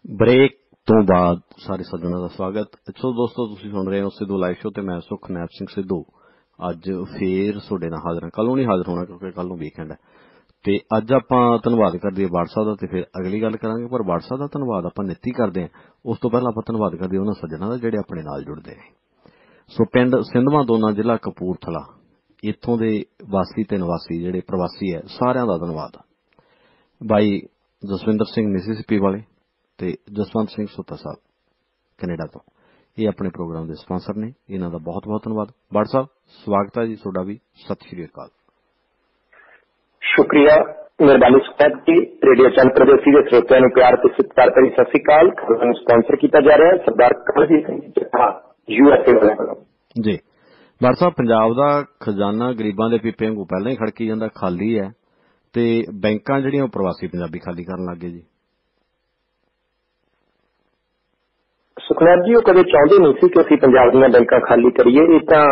Break तो बाद सारे सज्जनों का स्वागत। सो दोस्तों तुसीं सुन रहे हो सिद्धू लाइव शो ते मैं सुखनैब सिद्धू अज फिर तुहाडे नाल हाज़र हां। कल नहीं हाज़र होना क्योंकि कल वीकेंड है ते अज आपां धन्नवाद कर दईए बाठ साहब दा ते फिर अगली गल करांगे। पर बाठ साहब दा धन्नवाद आपां नित्ती करदे हां, उस तो पहलां आपां धन्नवाद कर दईए उन्हां सज्जनां दा जिहड़े अपने नाल जुड़दे ने। सो पिंड सिंधवां दोना जिला कपूरथला इत्थों दे वासी ते निवासी जिहड़े प्रवासी है सारिआं दा धन्नवाद। भाई जसविंदर सिंह मिसिसिपी वाले ते जसवंत सिंह सुत्ता साहब कनेडा तो ये अपने प्रोग्राम के स्पॉन्सर ने, इन्हां दा बहुत बहुत धन्नवाद। बाठ साहब स्वागत है जी तुहाडा भी, सत श्री अकाल। शुक्रिया, मेहरबानी सुखनैब जी। रेडियो चंद प्रदेसी के श्रोतियां नूं प्यार ते सत्कार भरी सत श्री अकाल। स्पॉन्सर किया जा रहा है सरदार कमलजीत सिंह जट्टा यूएसए वाले जी। बाठ साहब पंजाब दा खजाना गरीबां दे पीपे वांगू पहलां ही खड़की जांदा, खाली है ते बैंकां जिहड़ियां प्रवासी पंजाबी खाली करन लग गए जी। सुखनैब जी कदे चाहते नहीं सी कि असीं पंजाब दीआं बैंकां खाली करिए, ये तां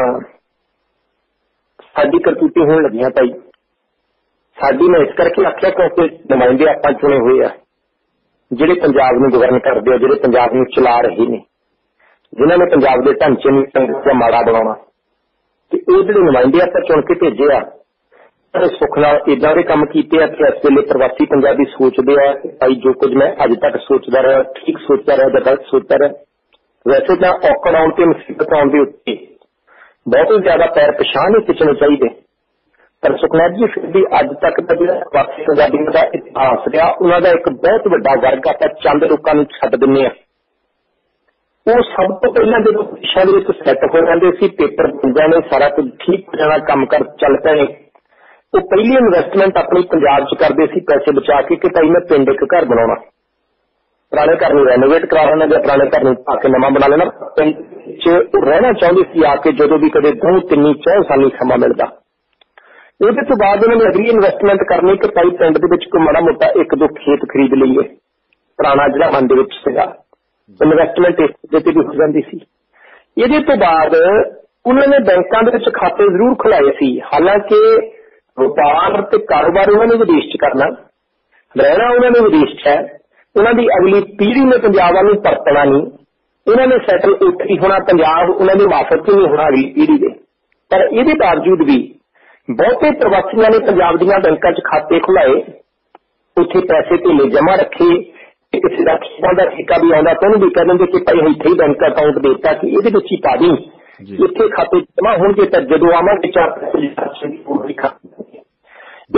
साडी करतूती होण लगियां भाई। साडी मैं इस करके आख्या क्योंकि नुमाइंदे आपां चुने हुए आ जिहड़े पंजाब नूं गवर्न करदे आ, जिहड़े पंजाब नूं चला रहे ने, जिन्हां ने पंजाब दे ढांचे नूं चंगा माड़ा बनाउणा, ते ओह जिहड़े नुमाइंदे आपां चुन के भेजे आ सुख नाल इदां दे काम कीते आ कि इस वेले प्रवासी पंजाबी सोचदे आ कि भाई जो कुछ मैं अज तक सोचदा रहा ठीक सोचदा रहा जां गलत सोचदा रहा। वैसे तो औकड़ आउण ते मुसीबत आउण दे उत्ते बहुत ज्यादा पैर पछाण नहीं खिच्चने चाहिए, पर सुखनैब जी फिर भी अज तक का जो प्रवासी पंजाबियों का इतिहास रहा उन्हों का एक बहुत बड़ा वर्ग आप चंद लोगों को छड्ड दिंदे आ। वो सब तो पहला जो दिशा सैट हो जाते सी, पेपर बन जाने, सारा कुछ ठीक हो जाना, काम कर चल पे, वो पहली इन्वेस्टमेंट अपनी पंजाब च करते सी पैसे बचा के भाई मैं पिंड एक घर बनाना, पुराने घर में रेनोवेट करा लेना या पुराने घर में आके नवा बना लेना, पिंड रहना चाहते सी आके जो भी कदे 2-3 4 साल समा मिलता। उसके तो बाद उन्होंने अगली इन्वेस्टमेंट करनी कि भाई पिंड के माड़ा मोटा 1-2 खेत खरीद लीए, पुराना जिला मन के इन्वेस्टमेंट इस भी हो जाती सी। ये तो बाद उन्होंने बैंकों के खाते जरूर खुलाए सी, हालांकि व्यापार ते कारोबार उन्होंने विदेश च करना, रहना उन्होंने विदेश च है, उन्होंने अगली पीढ़ी ने पंजाब वालों परतना नहीं, उन्होंने सैटल उत्थे ही होना, पंजाब उन्होंने वापस ही नहीं होना अगली पीढ़ी के। पर ये बावजूद भी बहुते प्रवासियों ने पंजाब दीआं बैंकों च खाते खुलाए, उत्थे पैसे धेले जमा रखे, किसी का खेतों का ठेका भी आता तो भी कह देंगे कि भाई इत्थे ही बैंक अकाउंट देता कि ये ही पा दी, इत्थे खाते जमा होंगे तो जो आवांगे 4 पैसे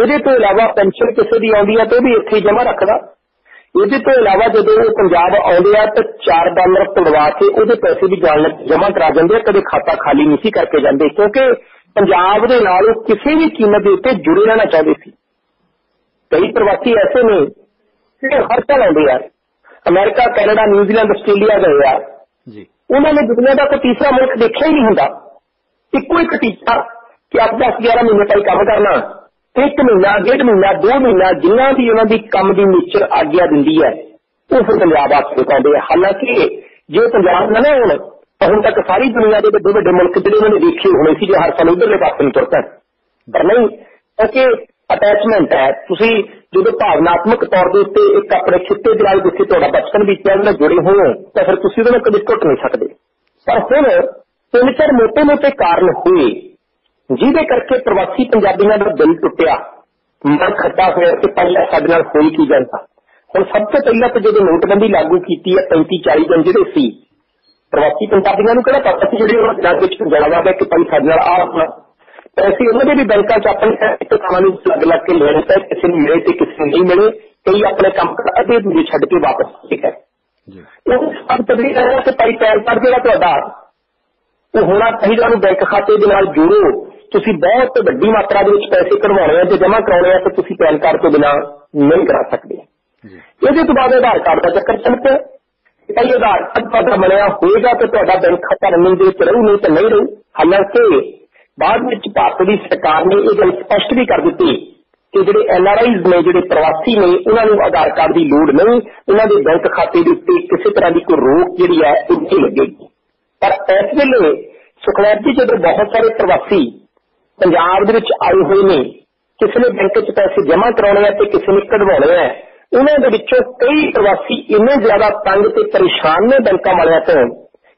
ये तो इलावा पेंशन किसी की आती है तो भी इत्थे जमा रखदा। ये तो इलावा जो पंजाब आते हैं तो $4 तोड़वा के वो पैसे भी जान जमा करा देंगे, कभी खाता खाली नहीं करके जाते, क्योंकि पंजाब के नाल किसी भी कीमत के उत्ते जुड़े रहना चाहते थे। कई प्रवासी ऐसे ने जो हर साल आते हैं, अमेरिका कैनेडा न्यूजीलैंड आस्ट्रेलिया गए आ, उन्होंने दुनिया का कोई तीसरा मुल्क देखा ही नहीं होंदा, इको एक टीचा कि 8-10-11 महीने तक काम करना, 1 महीना 1.5 महीना 2 महीना जिन्ना भी उन्होंने काम की नेचर आग्ञा दिंदी है वो फिर पंजाब वास्ते पाते हैं। हालांकि जो पंजाब ना हुण तक सारी दुनिया के बड़े बड़े मुल्क जो उन्होंने देखे होने से जो हर साल उधरले पासे में तुरता, पर नहीं क्योंकि अटैचमेंट है, तुसी जो भावनात्मक तौर के उत्ते एक अपने खिते के नाल जिथे तुहाडा बचपन बीतिया उहदे नाल जुड़े हो तो फिर तुसी उहदे नाल कदे टुट नहीं सकते। पर हुण 3-4 मोटे-मोटे कारण हुए जिहदे करके प्रवासी पंजाबियों का दिल टुटिया, मन खट्टा होया कि पहले साडे नाल होई की जांदा। हुण सब तो पहला तो जो नोटबंदी लागू की है 35-40 दिन जिहड़े सी प्रवासी पंजाबियों को कहना पता सी जिहड़े दिमाग विच जलावा गया कि भाई साडे नाल आ पैसे उन्होंने भी बैंकों च अपने लग लग के लेने पे, किसी ने मिले तो किसी नहीं मिले, कई अपने काम कर अधे दूरी छड्ड के वापस ठीक है। सब तभी कहना कि भाई पैन कार्ड जो वो होना चाहिए, बैंक खाते के नाल जोड़ो, तुसी बहुत वड्डी मात्रा में पैसे कढवाने जो जमा कराने तो तुसी पैन कार्ड तो बिना नहीं करा सकते। ये तो बाद आधार कार्ड का चक्कर चल पे, भाई आधार कार्ड बनया होगा तो बैंक खाता रनिंग रहू नहीं तो नहीं रहू। हालांकि बाद में भारत की सरकार ने यह गल स्पष्ट भी कर दी कि जो NRIs ने, जो प्रवासी ने, उन्होंने आधार कार्ड की लोड़ नहीं, उन्होंने बैंक खाते के उत्ते किसी तरह की कोई रोक जी है नहीं लगेगी। पर इस वेले सुखनैब जी जो बहुत सारे प्रवासी पंजाब आए हुए ने, किसी ने बैंक च पैसे जमा कराने तो किसी ने कढवाने हैं, ਉਹਨਾਂ ਦੇ ਵਿੱਚੋਂ ਕਈ ਪ੍ਰਵਾਸੀ ਇੰਨੇ ਜ਼ਿਆਦਾ ਤੰਗ ਤੇ ਪਰੇਸ਼ਾਨ ਨੇ ਬੈਂਕਾਂ ਵਾਲਿਆਂ ਤੋਂ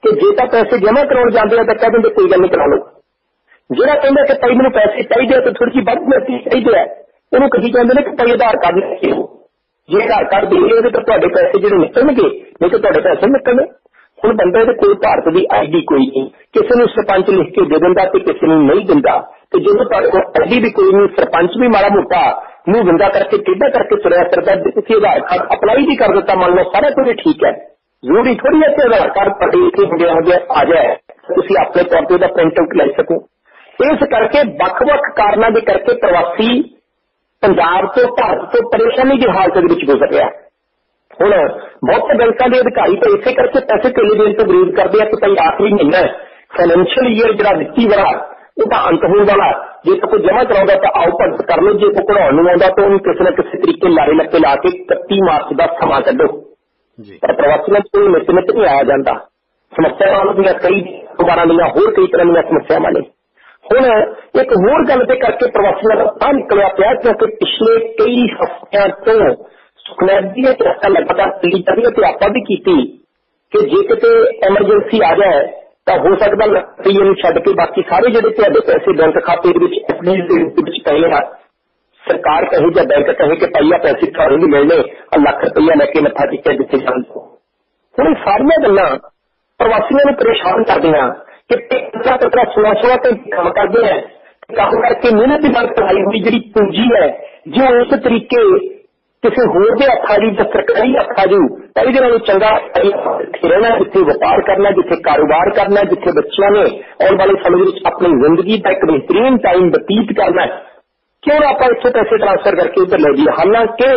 ਕਿ ਜੇ ਤਾਂ ਪੈਸੇ ਜਮ੍ਹਾਂ ਕਰਾਉਣ ਜਾਂਦੇ ਆ ਤਾਂ ਕਹਿ ਦਿੰਦੇ ਕੋਈ ਗੱਲ ਨਹੀਂ ਕਰਾ ਲਓ। ਜਿਹੜਾ ਕਹਿੰਦਾ ਕਿ ਭਾਈ ਮੈਨੂੰ ਪੈਸੇ ਚਾਹੀਦੇ ਆ ਤਾਂ ਥੋੜੀ ਜਿਹੀ ਵੱਧ ਮਿਲਦੀ ਚਾਹੀਦੇ ਆ, ਉਹਨੂੰ ਕਹੀ ਜਾਂਦੇ ਨੇ ਕਿ ਭਾਈ ਆਧਾਰ ਕਾਰਡ ਲੈ ਕੇ ਆਓ। ਜੇ ਆਧਾਰ ਕਾਰਡ ਦੇ ਉਹਦੇ ਤਾਂ ਤੁਹਾਡੇ ਪੈਸੇ ਜਿਹੜੇ ਨਿਕਲਣਗੇ, ਨਹੀਂ ਤਾਂ ਤੁਹਾਡੇ ਪੈਸੇ ਨਿਕਲਣੇ। ਹੁਣ ਬੰਦੇ ਦੇ ਕੋਈ ਭਾਰਤ ਦੀ ਆਈਡੀ ਕੋਈ ਨਹੀਂ, ਕਿਸੇ ਨੂੰ ਸਰਪੰਚ ਲਿਖ ਕੇ ਦੇ ਦਿੰਦਾ ਤੇ ਕਿਸੇ ਨੂੰ ਨਹੀਂ ਦਿੰਦਾ। ਤੇ ਜਦੋਂ ਤੁਹਾਡੇ ਕੋਲ ਆਈਡੀ ਵੀ ਕੋਈ ਨਹੀਂ, ਸਰਪੰਚ ਵੀ ਮਾੜਾ ਮੋਟਾ ਮੂੰਹ ਗੰਦਾ ਕਰਕੇ ਟੇਢਾ ਕਰਕੇ ਤੁਰਿਆ ਫਿਰਦਾ, ਤੁਸੀਂ ਆਧਾਰ ਕਾਰਡ ਅਪਲਾਈ ਵੀ ਕਰ ਦਿੱਤਾ, ਮੰਨ ਲਓ ਸਾਰਾ ਕੁਝ ਠੀਕ ਹੈ, ਜ਼ਰੂਰੀ ਥੋੜੀ ਹੈ ਕਿ ਆਧਾਰ ਕਾਰਡ ਤੁਹਾਡੇ ਇੱਥੇ ਹੁੰਦੇ ਆ ਜਾਏ ਤੁਸੀਂ ਆਪਣੇ ਤੌਰ ਤੇ ਉਹਦਾ ਪ੍ਰਿੰਟ ਆਊਟ ਲੈ ਸਕੋ। ਇਸ ਕਰਕੇ ਵੱਖ-ਵੱਖ ਕਾਰਨਾਂ ਦੇ ਕਰਕੇ ਪ੍ਰਵਾਸੀ ਪੰਜਾਬ ਤੋਂ ਭਾਰਤ ਤੋਂ ਪਰੇਸ਼ਾਨੀ ਦੀ ਹਾਲਤ ਦੇ ਵਿੱਚ ਗੁਜ਼ਰ ਰਿਹਾ। ਹੁਣ ਬਹੁਤ ਬੈਂਕਾਂ ਦੇ ਅਧਿਕਾਰੀ ਤਾਂ ਇਸੇ ਕਰਕੇ ਪੈਸੇ ਧੇਲੇ ਦੇਣ ਤੋਂ ਵਿਰੋਧ ਕਰਦੇ ਆ ਕਿ ਭਾਈ ਆਖਰੀ ਮਹੀਨਾ ਫਾਈਨੈਂਸ਼ੀਅਲ ਈਅਰ ਜਿਹੜਾ ਵਿੱਤੀ ਵਾਲਾ ਉਹਦਾ ਅੰਤ ਹੋਣ ਵਾਲਾ, ਜੇ ਕੋਈ ਜਮ੍ਹਾਂ ਕਰਾਉਂਦਾ ਤਾਂ ਆਓ ਭਗਤ ਕਰ ਲਓ, ਜੇ ਕੋਈ ਕਢਾਉਣ ਨੂੰ ਆਉਂਦਾ ਤਾਂ ਉਹਨੂੰ ਕਿਸੇ ਨਾ ਕਿਸੇ ਤਰੀਕੇ ਲਾਰੇ ਲੱਪੇ ਲਾ ਕੇ 31 ਮਾਰਚ ਦਾ ਸਮਾਂ ਕੱਢੋ। ਪਰ ਪ੍ਰਵਾਸੀਆਂ ਕੋਈ ਮਿੱਤ ਨਹੀਂ ਆਇਆ ਜਾਂਦਾ। ਸਮੱਸਿਆਵਾਂ ਦੀਆਂ ਕਈ ਦੁਬਾਰਾ ਦੀਆਂ ਹੋਰ ਕਈ ਤਰ੍ਹਾਂ ਦੀਆਂ ਸਮੱਸਿਆਵਾਂ ਨੇ। ਹੁਣ ਇੱਕ ਹੋਰ ਗੱਲ ਤੇ ਕਰਕੇ ਪ੍ਰਵਾਸੀਆਂ ਦਾ ਤਾਂ ਨਿਕਲਿਆ ਪਿਆ ਕਿਉਂਕਿ ਪਿਛਲੇ ਕਈ ਹਫ਼ਤਿਆਂ ਤੋਂ ਸੁਖਨੈਬ ਜੀ ਨੇ ਚਰਚਾ ਲਗਾਤਾਰ ਚੱਲੀ ਜਾਂਦੀ ਹੈ ਤੇ ਆਪਾਂ ਵੀ ਕੀਤੀ ਕਿ ਜੇ ਕਿਤੇ ਐਮਰਜੈਂਸੀ ਆ ਜਾਏ ਤਾਂ ਹੋ ਸਕਦਾ ਰੁਪਈਏ ਨੂੰ ਛੱਡ ਕੇ ਬਾਕੀ ਸਾਰੇ ਜਿਹੜੇ ਤੁਹਾਡੇ ਪੈਸੇ ਬੈਂਕ ਖਾਤੇ ਦੇ ਵਿੱਚ ਐਫਡੀ ਦੇ ਵਿੱਚ ਪਏ ਆ, ਸਰਕਾਰ ਕਹੇ ਜਾਂ ਬੈਂਕ ਕਹੇ ਕਿ ਭਾਈ ਆ ਪੈਸੇ ਤੁਹਾਨੂੰ ਨਹੀਂ ਮਿਲਣੇ, ਲੱਖ ਰੁਪਈਆ ਲੈ ਕੇ ਮੱਥਾ ਟੇਕਿਆ ਜਿੱਥੇ ਜਾਣ ਤੋਂ। ਹੁਣ ਇਹ ਸਾਰੀਆਂ ਗੱਲਾਂ ਪ੍ਰਵਾਸੀਆਂ ਨੂੰ ਪਰੇਸ਼ਾਨ ਕਰਦੀਆਂ ਕਿ ਕਤਰਾ 16 ਘੰਟੇ ਕੰਮ ਕਰਦੇ ਹੈ, ਕੰਮ ਕਰਕੇ ਮਿਹਨਤ ਦੀ ਨਾਲ ਕਮਾਈ ਹੋਈ ਜਿਹੜੀ ਪੂੰਜੀ ਹੈ ਜੇ ਉਸ ਤਰੀਕੇ ਕਿਸੇ ਹੋਰ ਦੇ ਹੱਥਾਂ ਦੀ ਜਾਂ ਸਰਕਾਰੀ ਹੱਥਾਂ ਦੀ ਤਾਂ ਇਹਦੇ ਨਾਲੋਂ ਚੰਗਾ ਰਹਿਣਾ, ਜਿੱਥੇ ਵਪਾਰ ਕਰਨਾ, ਜਿੱਥੇ ਕਾਰੋਬਾਰ ਕਰਨਾ, ਜਿੱਥੇ ਬੱਚਿਆਂ ਨੇ ਆਉਣ ਵਾਲੇ ਸਮੇਂ ਵਿੱਚ ਆਪਣੀ ਜ਼ਿੰਦਗੀ ਦਾ ਇੱਕ ਬਿਹਤਰੀਨ ਟਾਈਮ ਬਤੀਤ ਕਰਨਾ, ਕਿਉਂ ਆਪਾਂ ਇੱਥੋਂ ਪੈਸੇ ਟ੍ਰਾਂਸਫਰ ਕਰਕੇ ਉੱਧਰ ਲੈ ਜਾਈਏ। ਹਾਲਾਂਕਿ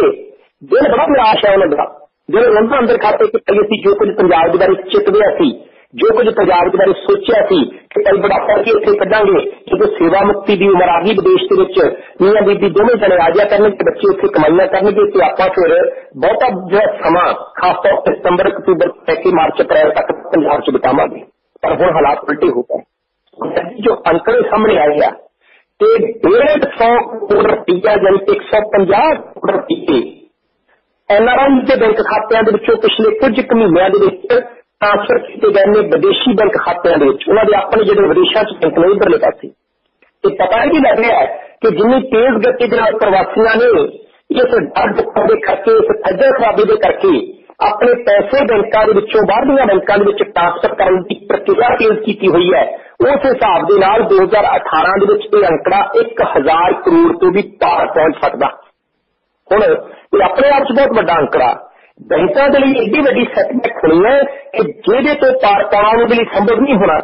ਦਿਲ ਬੜਾ ਨਿਰਾਸ਼ ਹੈ ਉਹਨਾਂ ਦਾ, ਜਿਹੜੇ ਉਹਨਾਂ ਅੰਦਰ ਖਾਤੇ ਕਿ ਅਸੀਂ ਜੋ ਕੁਝ ਪੰਜਾਬ ਦੇ ਬਾਰੇ ਚਿੱਤਦਿਆ ਸੀ, ਜੋ ਕੁਝ ਪੰਜਾਬ ਦੇ ਬਾਰੇ ਸੋਚਿਆ ਸੀ ਕਿ ਭਾਈ ਬੁਢਾਪਾ ਕੇ ਇੱਥੇ ਕੱਢਾਂਗੇ, ਜਦੋਂ ਸੇਵਾ ਮੁਕਤੀ ਦੀ ਉਮਰ ਆ ਗਈ ਵਿਦੇਸ਼ ਦੇ ਵਿੱਚ ਮੀਆਂ ਬੀਬੀ ਦੋਵੇਂ ਜਣੇ ਆ ਜਾਇਆ ਕਰਨਗੇ, ਬੱਚੇ ਉੱਥੇ ਕਮਾਈਆਂ ਕਰਨਗੇ ਤੇ ਆਪਾਂ ਫਿਰ ਬਹੁਤਾ ਜਿਹੜਾ ਸਮਾਂ ਖਾਸ ਤੌਰ ਤੇ ਸਤੰਬਰ ਅਕਤੂਬਰ ਲੈ ਕੇ ਮਾਰਚ ਅਪ੍ਰੈਲ ਤੱਕ ਪੰਜਾਬ 'ਚ ਬਿਤਾਵਾਂਗੇ। ਪਰ ਹੁਣ ਹਾਲਾਤ ਉਲਟੇ ਹੋ ਗਏ। ਜੋ ਅੰਕੜੇ ਸਾਹਮਣੇ ਆਏ ਆ ਤੇ 150 ਕਰੋੜ ਰੁਪਈਆ ਜਾਨੀ 150 ਕਰੋੜ ਰੁਪਏ NRI ਦੇ ਬੈਂਕ ਖਾਤਿਆਂ ਦੇ ਵਿੱਚੋਂ ਪਿਛਲੇ ਕੁਝ ਕੁ ਮਹੀਨਿਆਂ ਦੇ ਵਿੱਚ ਟ੍ਰਾਂਸਫਰ ਕੀਤੇ ਗਏ ਨੇ ਵਿਦੇਸ਼ੀ ਬੈਂਕ ਖਾਤਿਆਂ ਦੇ ਵਿੱਚ, ਉਹਨਾਂ ਦੇ ਆਪਣੇ ਜਿਹੜੇ ਵਿਦੇਸ਼ਾਂ 'ਚ ਬੈਂਕ ਨੇ ਉੱਧਰਲੇ ਪਾਸੇ। ਤੇ ਪਤਾ ਹੀ ਲੱਗ ਰਿਹਾ ਹੈ ਕਿ ਜਿੰਨੀ ਤੇਜ਼ ਗਤੀ ਦੇ ਨਾਲ ਪ੍ਰਵਾਸੀਆਂ ਨੇ ਇਸ ਡਰ ਦੇ ਕਰਕੇ, ਇਸ ਖੱਜਲ ਖਰਾਬੀ ਦੇ ਕਰਕੇ ਆਪਣੇ ਪੈਸੇ ਬੈਂਕਾਂ ਦੇ ਵਿੱਚੋਂ ਬਾਹਰਲੀਆਂ ਬੈਂਕਾਂ ਦੇ ਵਿੱਚ ਟ੍ਰਾਂਸਫਰ ਕਰਨ ਦੀ ਪ੍ਰਕਿਰਿਆ ਤੇਜ਼ ਕੀਤੀ ਹੋਈ ਹੈ, ਉਸ ਹਿਸਾਬ ਦੇ ਨਾਲ 2018 ਦੇ ਵਿੱਚ ਇਹ ਅੰਕੜਾ 1000 ਕਰੋੜ ਤੋਂ ਵੀ ਪਾਰ ਪਹੁੰਚ ਸਕਦਾ। ਹੁਣ ਇਹ ਆਪਣੇ ਆਪ 'ਚ ਬਹੁਤ ਵੱਡਾ ਅੰਕੜਾ ਬੈਂਕਾਂ ਦੇ ਲਈ ਏਡੀ ਵੱਡੀ ਸੈਟਬੈਕ ਹੋਣੀ ਹੈ ਕਿ ਜਿਹਦੇ ਤੋਂ ਪਾਰ ਪਾਉਣਾ ਉਹਦੇ ਲਈ ਸੰਭਵ ਨਹੀਂ ਹੋਣਾ,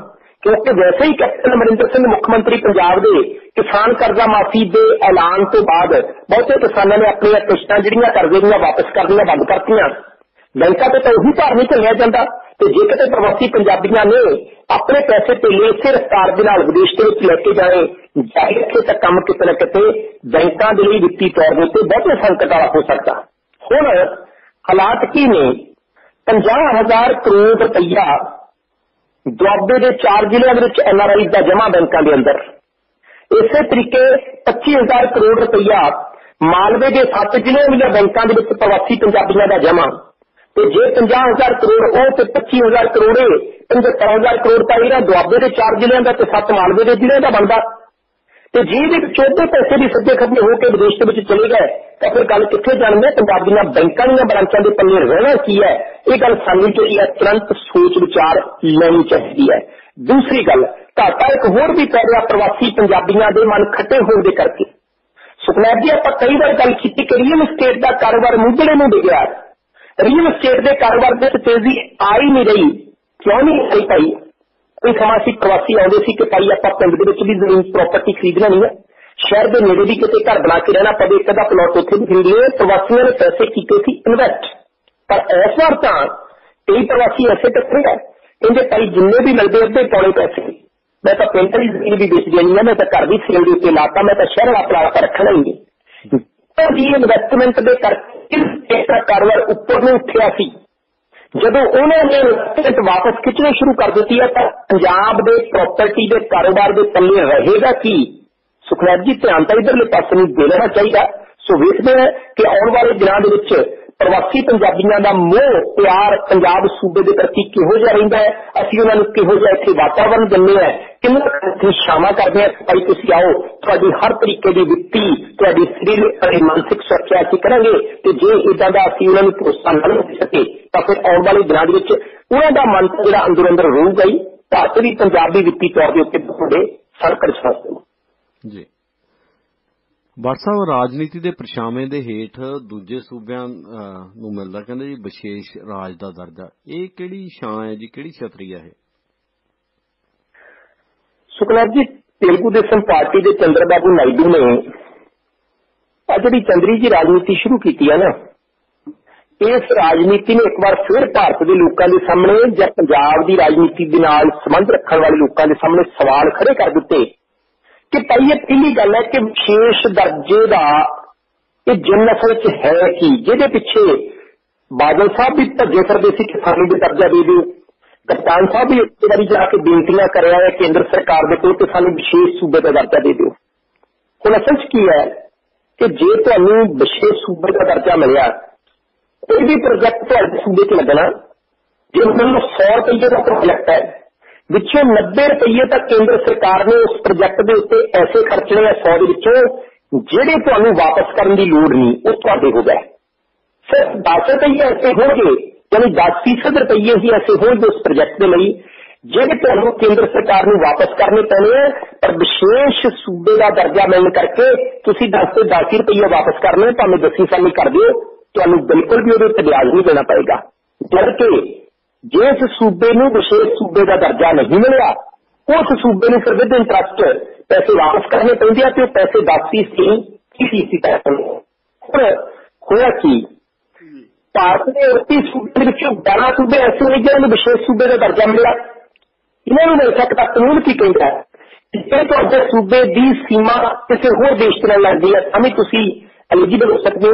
ਕਿਉਂਕਿ ਵੈਸੇ ਹੀ ਕੈਪਟਨ ਅਮਰਿੰਦਰ ਸਿੰਘ ਮੁੱਖ ਮੰਤਰੀ ਪੰਜਾਬ ਦੇ ਕਿਸਾਨ ਕਰਜ਼ਾ ਮਾਫੀ ਦੇ ਐਲਾਨ ਤੋਂ ਬਾਅਦ ਬਹੁਤੇ ਕਿਸਾਨਾਂ ਨੇ ਆਪਣੀਆਂ ਕਿਸ਼ਤਾਂ ਜਿਹੜੀਆਂ ਕਰਜ਼ੇ ਦੀਆਂ ਵਾਪਸ ਕਰਨੀਆਂ ਬੰਦ ਕਰਤੀਆਂ। ਬੈਂਕਾਂ ਤੇ ਤਾਂ ਉਹੀ ਭਾਰ ਨਹੀਂ ਝੱਲਿਆ ਜਾਂਦਾ ਤੇ ਜੇ ਕਿਤੇ ਪ੍ਰਵਾਸੀ ਪੰਜਾਬੀਆਂ ਨੇ ਆਪਣੇ ਪੈਸੇ ਧੇਲੇ ਇਸੇ ਰਫ਼ਤਾਰ ਦੇ ਨਾਲ ਵਿਦੇਸ਼ ਦੇ ਵਿੱਚ ਲੈ ਕੇ ਜਾਣੇ ਜਾਰੀ ਰੱਖੇ ਤਾਂ ਕੰਮ ਕਿਤੇ ਨਾ ਕਿਤੇ ਬੈਂਕਾਂ ਦੇ ਲਈ ਵਿੱਤੀ ਤੌਰ ਦੇ ਉੱਤੇ ਬਹੁਤੇ ਸੰਕਟ ਵਾਲਾ ਹੋ ਸਕਦਾ। ਹੁਣ ਹਾਲਾਤ ਕੀ ਨੇ? 50,000 ਕਰੋੜ ਰੁਪਈਆ ਦੁਆਬੇ ਦੇ 4 ਜ਼ਿਲ੍ਹਿਆਂ ਦੇ ਵਿੱਚ NRI ਦਾ ਜਮ੍ਹਾਂ ਬੈਂਕਾਂ ਦੇ ਅੰਦਰ, ਇਸੇ ਤਰੀਕੇ 25,000 ਕਰੋੜ ਰੁਪਈਆ ਮਾਲਵੇ ਦੇ 7 ਜ਼ਿਲ੍ਹਿਆਂ ਦੀਆਂ ਬੈਂਕਾਂ ਦੇ ਵਿੱਚ ਪ੍ਰਵਾਸੀ ਪੰਜਾਬੀਆਂ ਦਾ ਜਮ੍ਹਾਂ। ਤੇ ਜੇ 50,000 ਕਰੋੜ ਉਹ ਤੇ 25,000 ਕਰੋੜ 75,000 ਕਰੋੜ ਤਾਂ ਇਹਨਾਂ ਦੁਆਬੇ ਦੇ 4 ਜ਼ਿਲ੍ਹਿਆਂ ਦਾ ਤੇ 7 ਮਾਲਵੇ ਦੇ ਜ਼ਿਲ੍ਹਿਆਂ ਦਾ ਬਣਦਾ। ਤੇ ਜੇ ਇਹਦੇ ਚੌਥੇ ਪੈਸੇ ਵੀ ਸਿੱਧੇ ਖੱਬੇ ਹੋ ਕੇ ਵਿਦੇਸ਼ ਦੇ ਵਿੱਚ ਚਲੇ ਗਏ ਤਾਂ ਫਿਰ ਗੱਲ ਕਿੱਥੇ ਜਾਣੀ? ਪੰਜਾਬੀਆਂ ਬੈਂਕਾਂ ਦੀਆਂ ਬ੍ਰਾਂਚਾਂ ਦੇ ਪੱਲੇ ਰਹਿਣਾ ਕੀ ਹੈ? ਇਹ ਗੱਲ ਸਾਨੂੰ ਜਿਹੜੀ ਹੈ ਤੁਰੰਤ ਸੋਚ ਵਿਚਾਰ ਲੈਣੀ ਚਾਹੀਦੀ ਹੈ। ਦੂਸਰੀ ਗੱਲ, ਘਾਟਾ ਇੱਕ ਹੋਰ ਵੀ ਪੈ ਰਿਹਾ ਪ੍ਰਵਾਸੀ ਪੰਜਾਬੀਆਂ ਦੇ ਮਨ ਖੱਟੇ ਹੋਣ ਦੇ ਕਰਕੇ। ਸੁਖਨੈਬ ਜੀ, ਆਪਾਂ ਕਈ ਵਾਰ ਗੱਲ ਕੀਤੀ ਕਿ ਰੀਅਲ estate ਦਾ ਕਾਰੋਬਾਰ ਮੁੱਢਲੇ ਨੂੰ ਡਿੱਗਿਆ। ਰੀਅਲ estate ਦੇ ਕਾਰੋਬਾਰ ਦੇ ਵਿੱਚ ਤੇਜ਼ੀ ਆ ਹੀ ਨਹੀਂ ਰਹੀ। ਕਿਉਂ ਨਹੀਂ ਆਈ ਭਾਈ? ਕੋਈ ਸਮਾਂ ਸੀ ਪ੍ਰਵਾਸੀ ਆਉਂਦੇ ਸੀ ਕਿ ਭਾਈ ਆਪਾਂ ਪਿੰਡ ਦੇ ਵਿੱਚ ਵੀ ਜ਼ਮੀਨ ਪ੍ਰਾਪਰਟੀ ਖਰੀਦਣਾ ਨਹੀਂ ਹੈ, ਸ਼ਹਿਰ ਦੇ ਨੇੜੇ ਵੀ ਕਿਤੇ ਘਰ ਬਣਾ ਕੇ ਰਹਿਣਾ ਪਵੇ, ਇੱਕ ਅੱਧਾ ਪਲਾਟ ਉੱਥੇ ਵੀ ਖਰੀਦ ਲਏ। ਪ੍ਰਵਾਸੀਆਂ ਨੇ ਪੈਸੇ ਕੀਤੇ ਸੀ ਇਨਵੈਸਟ, ਪਰ ਇਸ ਵਾਰ ਤਾਂ ਕਈ ਪ੍ਰਵਾਸੀ ਐਸੇ ਟੱਕਰੇ ਹੈ ਕਹਿੰਦੇ ਭਾਈ ਜਿੰਨੇ ਵੀ ਮਿਲਦੇ ਅੱਧੇ ਪੌਣੇ ਪੈਸੇ, ਮੈਂ ਤਾਂ ਪਿੰਡ ਦੀ ਜ਼ਮੀਨ ਵੀ ਵੇਚ ਦੇਣੀ ਹੈ, ਮੈਂ ਤਾਂ ਘਰ ਵੀ ਸੇਲ ਦੇ ਉੱਤੇ ਲਾਤਾ, ਮੈਂ ਤਾਂ ਸ਼ਹਿਰ ਵਾਲਾ ਪਲਾਟ ਰੱਖਣਾ ਹੀ ਨਹੀਂ। ਇਨਵੈਸਟਮੈਂਟ ਦੇ ਕਰਕੇ ਇਸ ਦਾ ਕਾਰੋਬਾਰ ਉੱਪਰ ਨੂੰ ਉੱਠਿਆ ਸੀ। ਜਦੋਂ ਉਹਨਾਂ ਨੇ ਇਨਵੈਸਟਮੈਂਟ ਵਾਪਸ ਖਿੱਚਣੀ ਸ਼ੁਰੂ ਕਰ ਦਿੱਤੀ ਹੈ ਤਾਂ ਪੰਜਾਬ ਦੇ ਪ੍ਰਾਪਰਟੀ ਦੇ ਕਾਰੋਬਾਰ ਦੇ ਪੱਲੇ ਰਹੇਗਾ ਕੀ? ਸੁਖਨੈਬ ਜੀ, ਧਿਆਨ ਤਾਂ ਇਧਰਲੇ ਪਾਸੇ ਨੂੰ ਦੇ ਲੈਣਾ ਚਾਹੀਦਾ। ਸੋ ਵੇਖਦੇ ਹਾਂ ਕਿ ਆਉਣ ਵਾਲੇ ਦਿਨਾਂ ਦੇ ਵਿੱਚ प्रवासी पंजाबियों का मोह प्यार पंजाब सूबे के प्रति किहो जिहा रहिंदा है, असीं उन्हां नूं किहो जिहा इत्थे वातावरण दिंदे हैं, किन्ना इत्थे छावां करदे हैं, भाई तुसीं आओ तुहाडी हर तरीके की वित्ती तुहाडी सरीरक अते मानसिक सुरक्षा असीं करांगे। ते जे इदां दा असीं उन्हां नूं भरोसा ना दे सके तां फिर आउण वाले दिनां दे विच उन्हां दा मन जिहड़ा अंदर अंदर रहूगा ही, भारत भी पंजाब दी वित्ती तौर दे उत्ते थोड़े संकट छासते जी। भट्ट साहब, राजनीति के परछावें दे हेठ दूजे सूबिਆਂ ਨੂੰ मिलदा कहंदे जी विशेष राज का दर्जा, ये किहड़ी शान है जी, किहड़ी छतरी है? सुखनाथ जी, तेलुगु देशम पार्टी के चंद्रबाबू नायडू ने जी चंद्री जी राजनीति शुरू की है ना, इस राजनीति ने एक बार फिर भारत के लोगों के सामने या पंजाब की राजनीति के नाल संबंध रखने वाले लोगों के सामने सवाल खड़े कर दिते कि भाई ये पहली गल है कि विशेष दर्जे का ये जन असल च है कि जिहदे पिछे बादल साहब भी भजे फिरदे सी कि सानूं भी दर्जा दे दिओ, कप्तान साहब भी एक बारी जाके बेनतियां करिया है केंद्र सरकार के कोल कि सानूं विशेष सूबे का दर्जा दे दिओ। हुण असल च की है कि जे तुहानूं विशेष सूबे का दर्जा मिलिया, कोई भी प्रोजेक्ट तुहाडे सूबे च लगना, जे उन्होंने 100 रुपये का प्रोजेक्ट है, विचों 90 रुपये तक केंद्र सरकार ने उस प्रोजेक्ट के उत्ते ऐसे खर्चने हैं 100 विचों जिहड़े तुहानूं वापस करने की लोड़ नहीं, वो तुहाडे हो गए। सिर्फ 10 रुपये ऐसे होंगे, यानी 10% रुपये ही ऐसे होंगे उस प्रोजेक्ट के लिए जिहड़े तुहानूं केंद्र सरकार ने वापस करने पैने हैं, पर विशेष सूबे का दर्जा मिलने करके तुसीं 10 से 10 रुपये वापस करने, भावें 10 साल कर दिओ, तुहानूं बिल्कुल भी उहदे उत्ते ब्याज नहीं देना पएगा। जबकि जिस सूबे नूं विशेष सूबे का दर्जा नहीं मिलिया, उस सूबे नूं फिर विद इंटरस्ट पैसे वापस करने पैंदे आ, ते पैसे 10% पैसे होया कि भारत के 29 सूबे विचों 12 सूबे ऐसे ने जिन्हां विशेष सूबे का दर्जा मिला। इन्होंने मिल सकता कानून की कहता है जे तुहाडे सूबे की सीमा किसी होर देश नाल लगदी है तां भी तुसीं एलिजिबल हो सकते हो।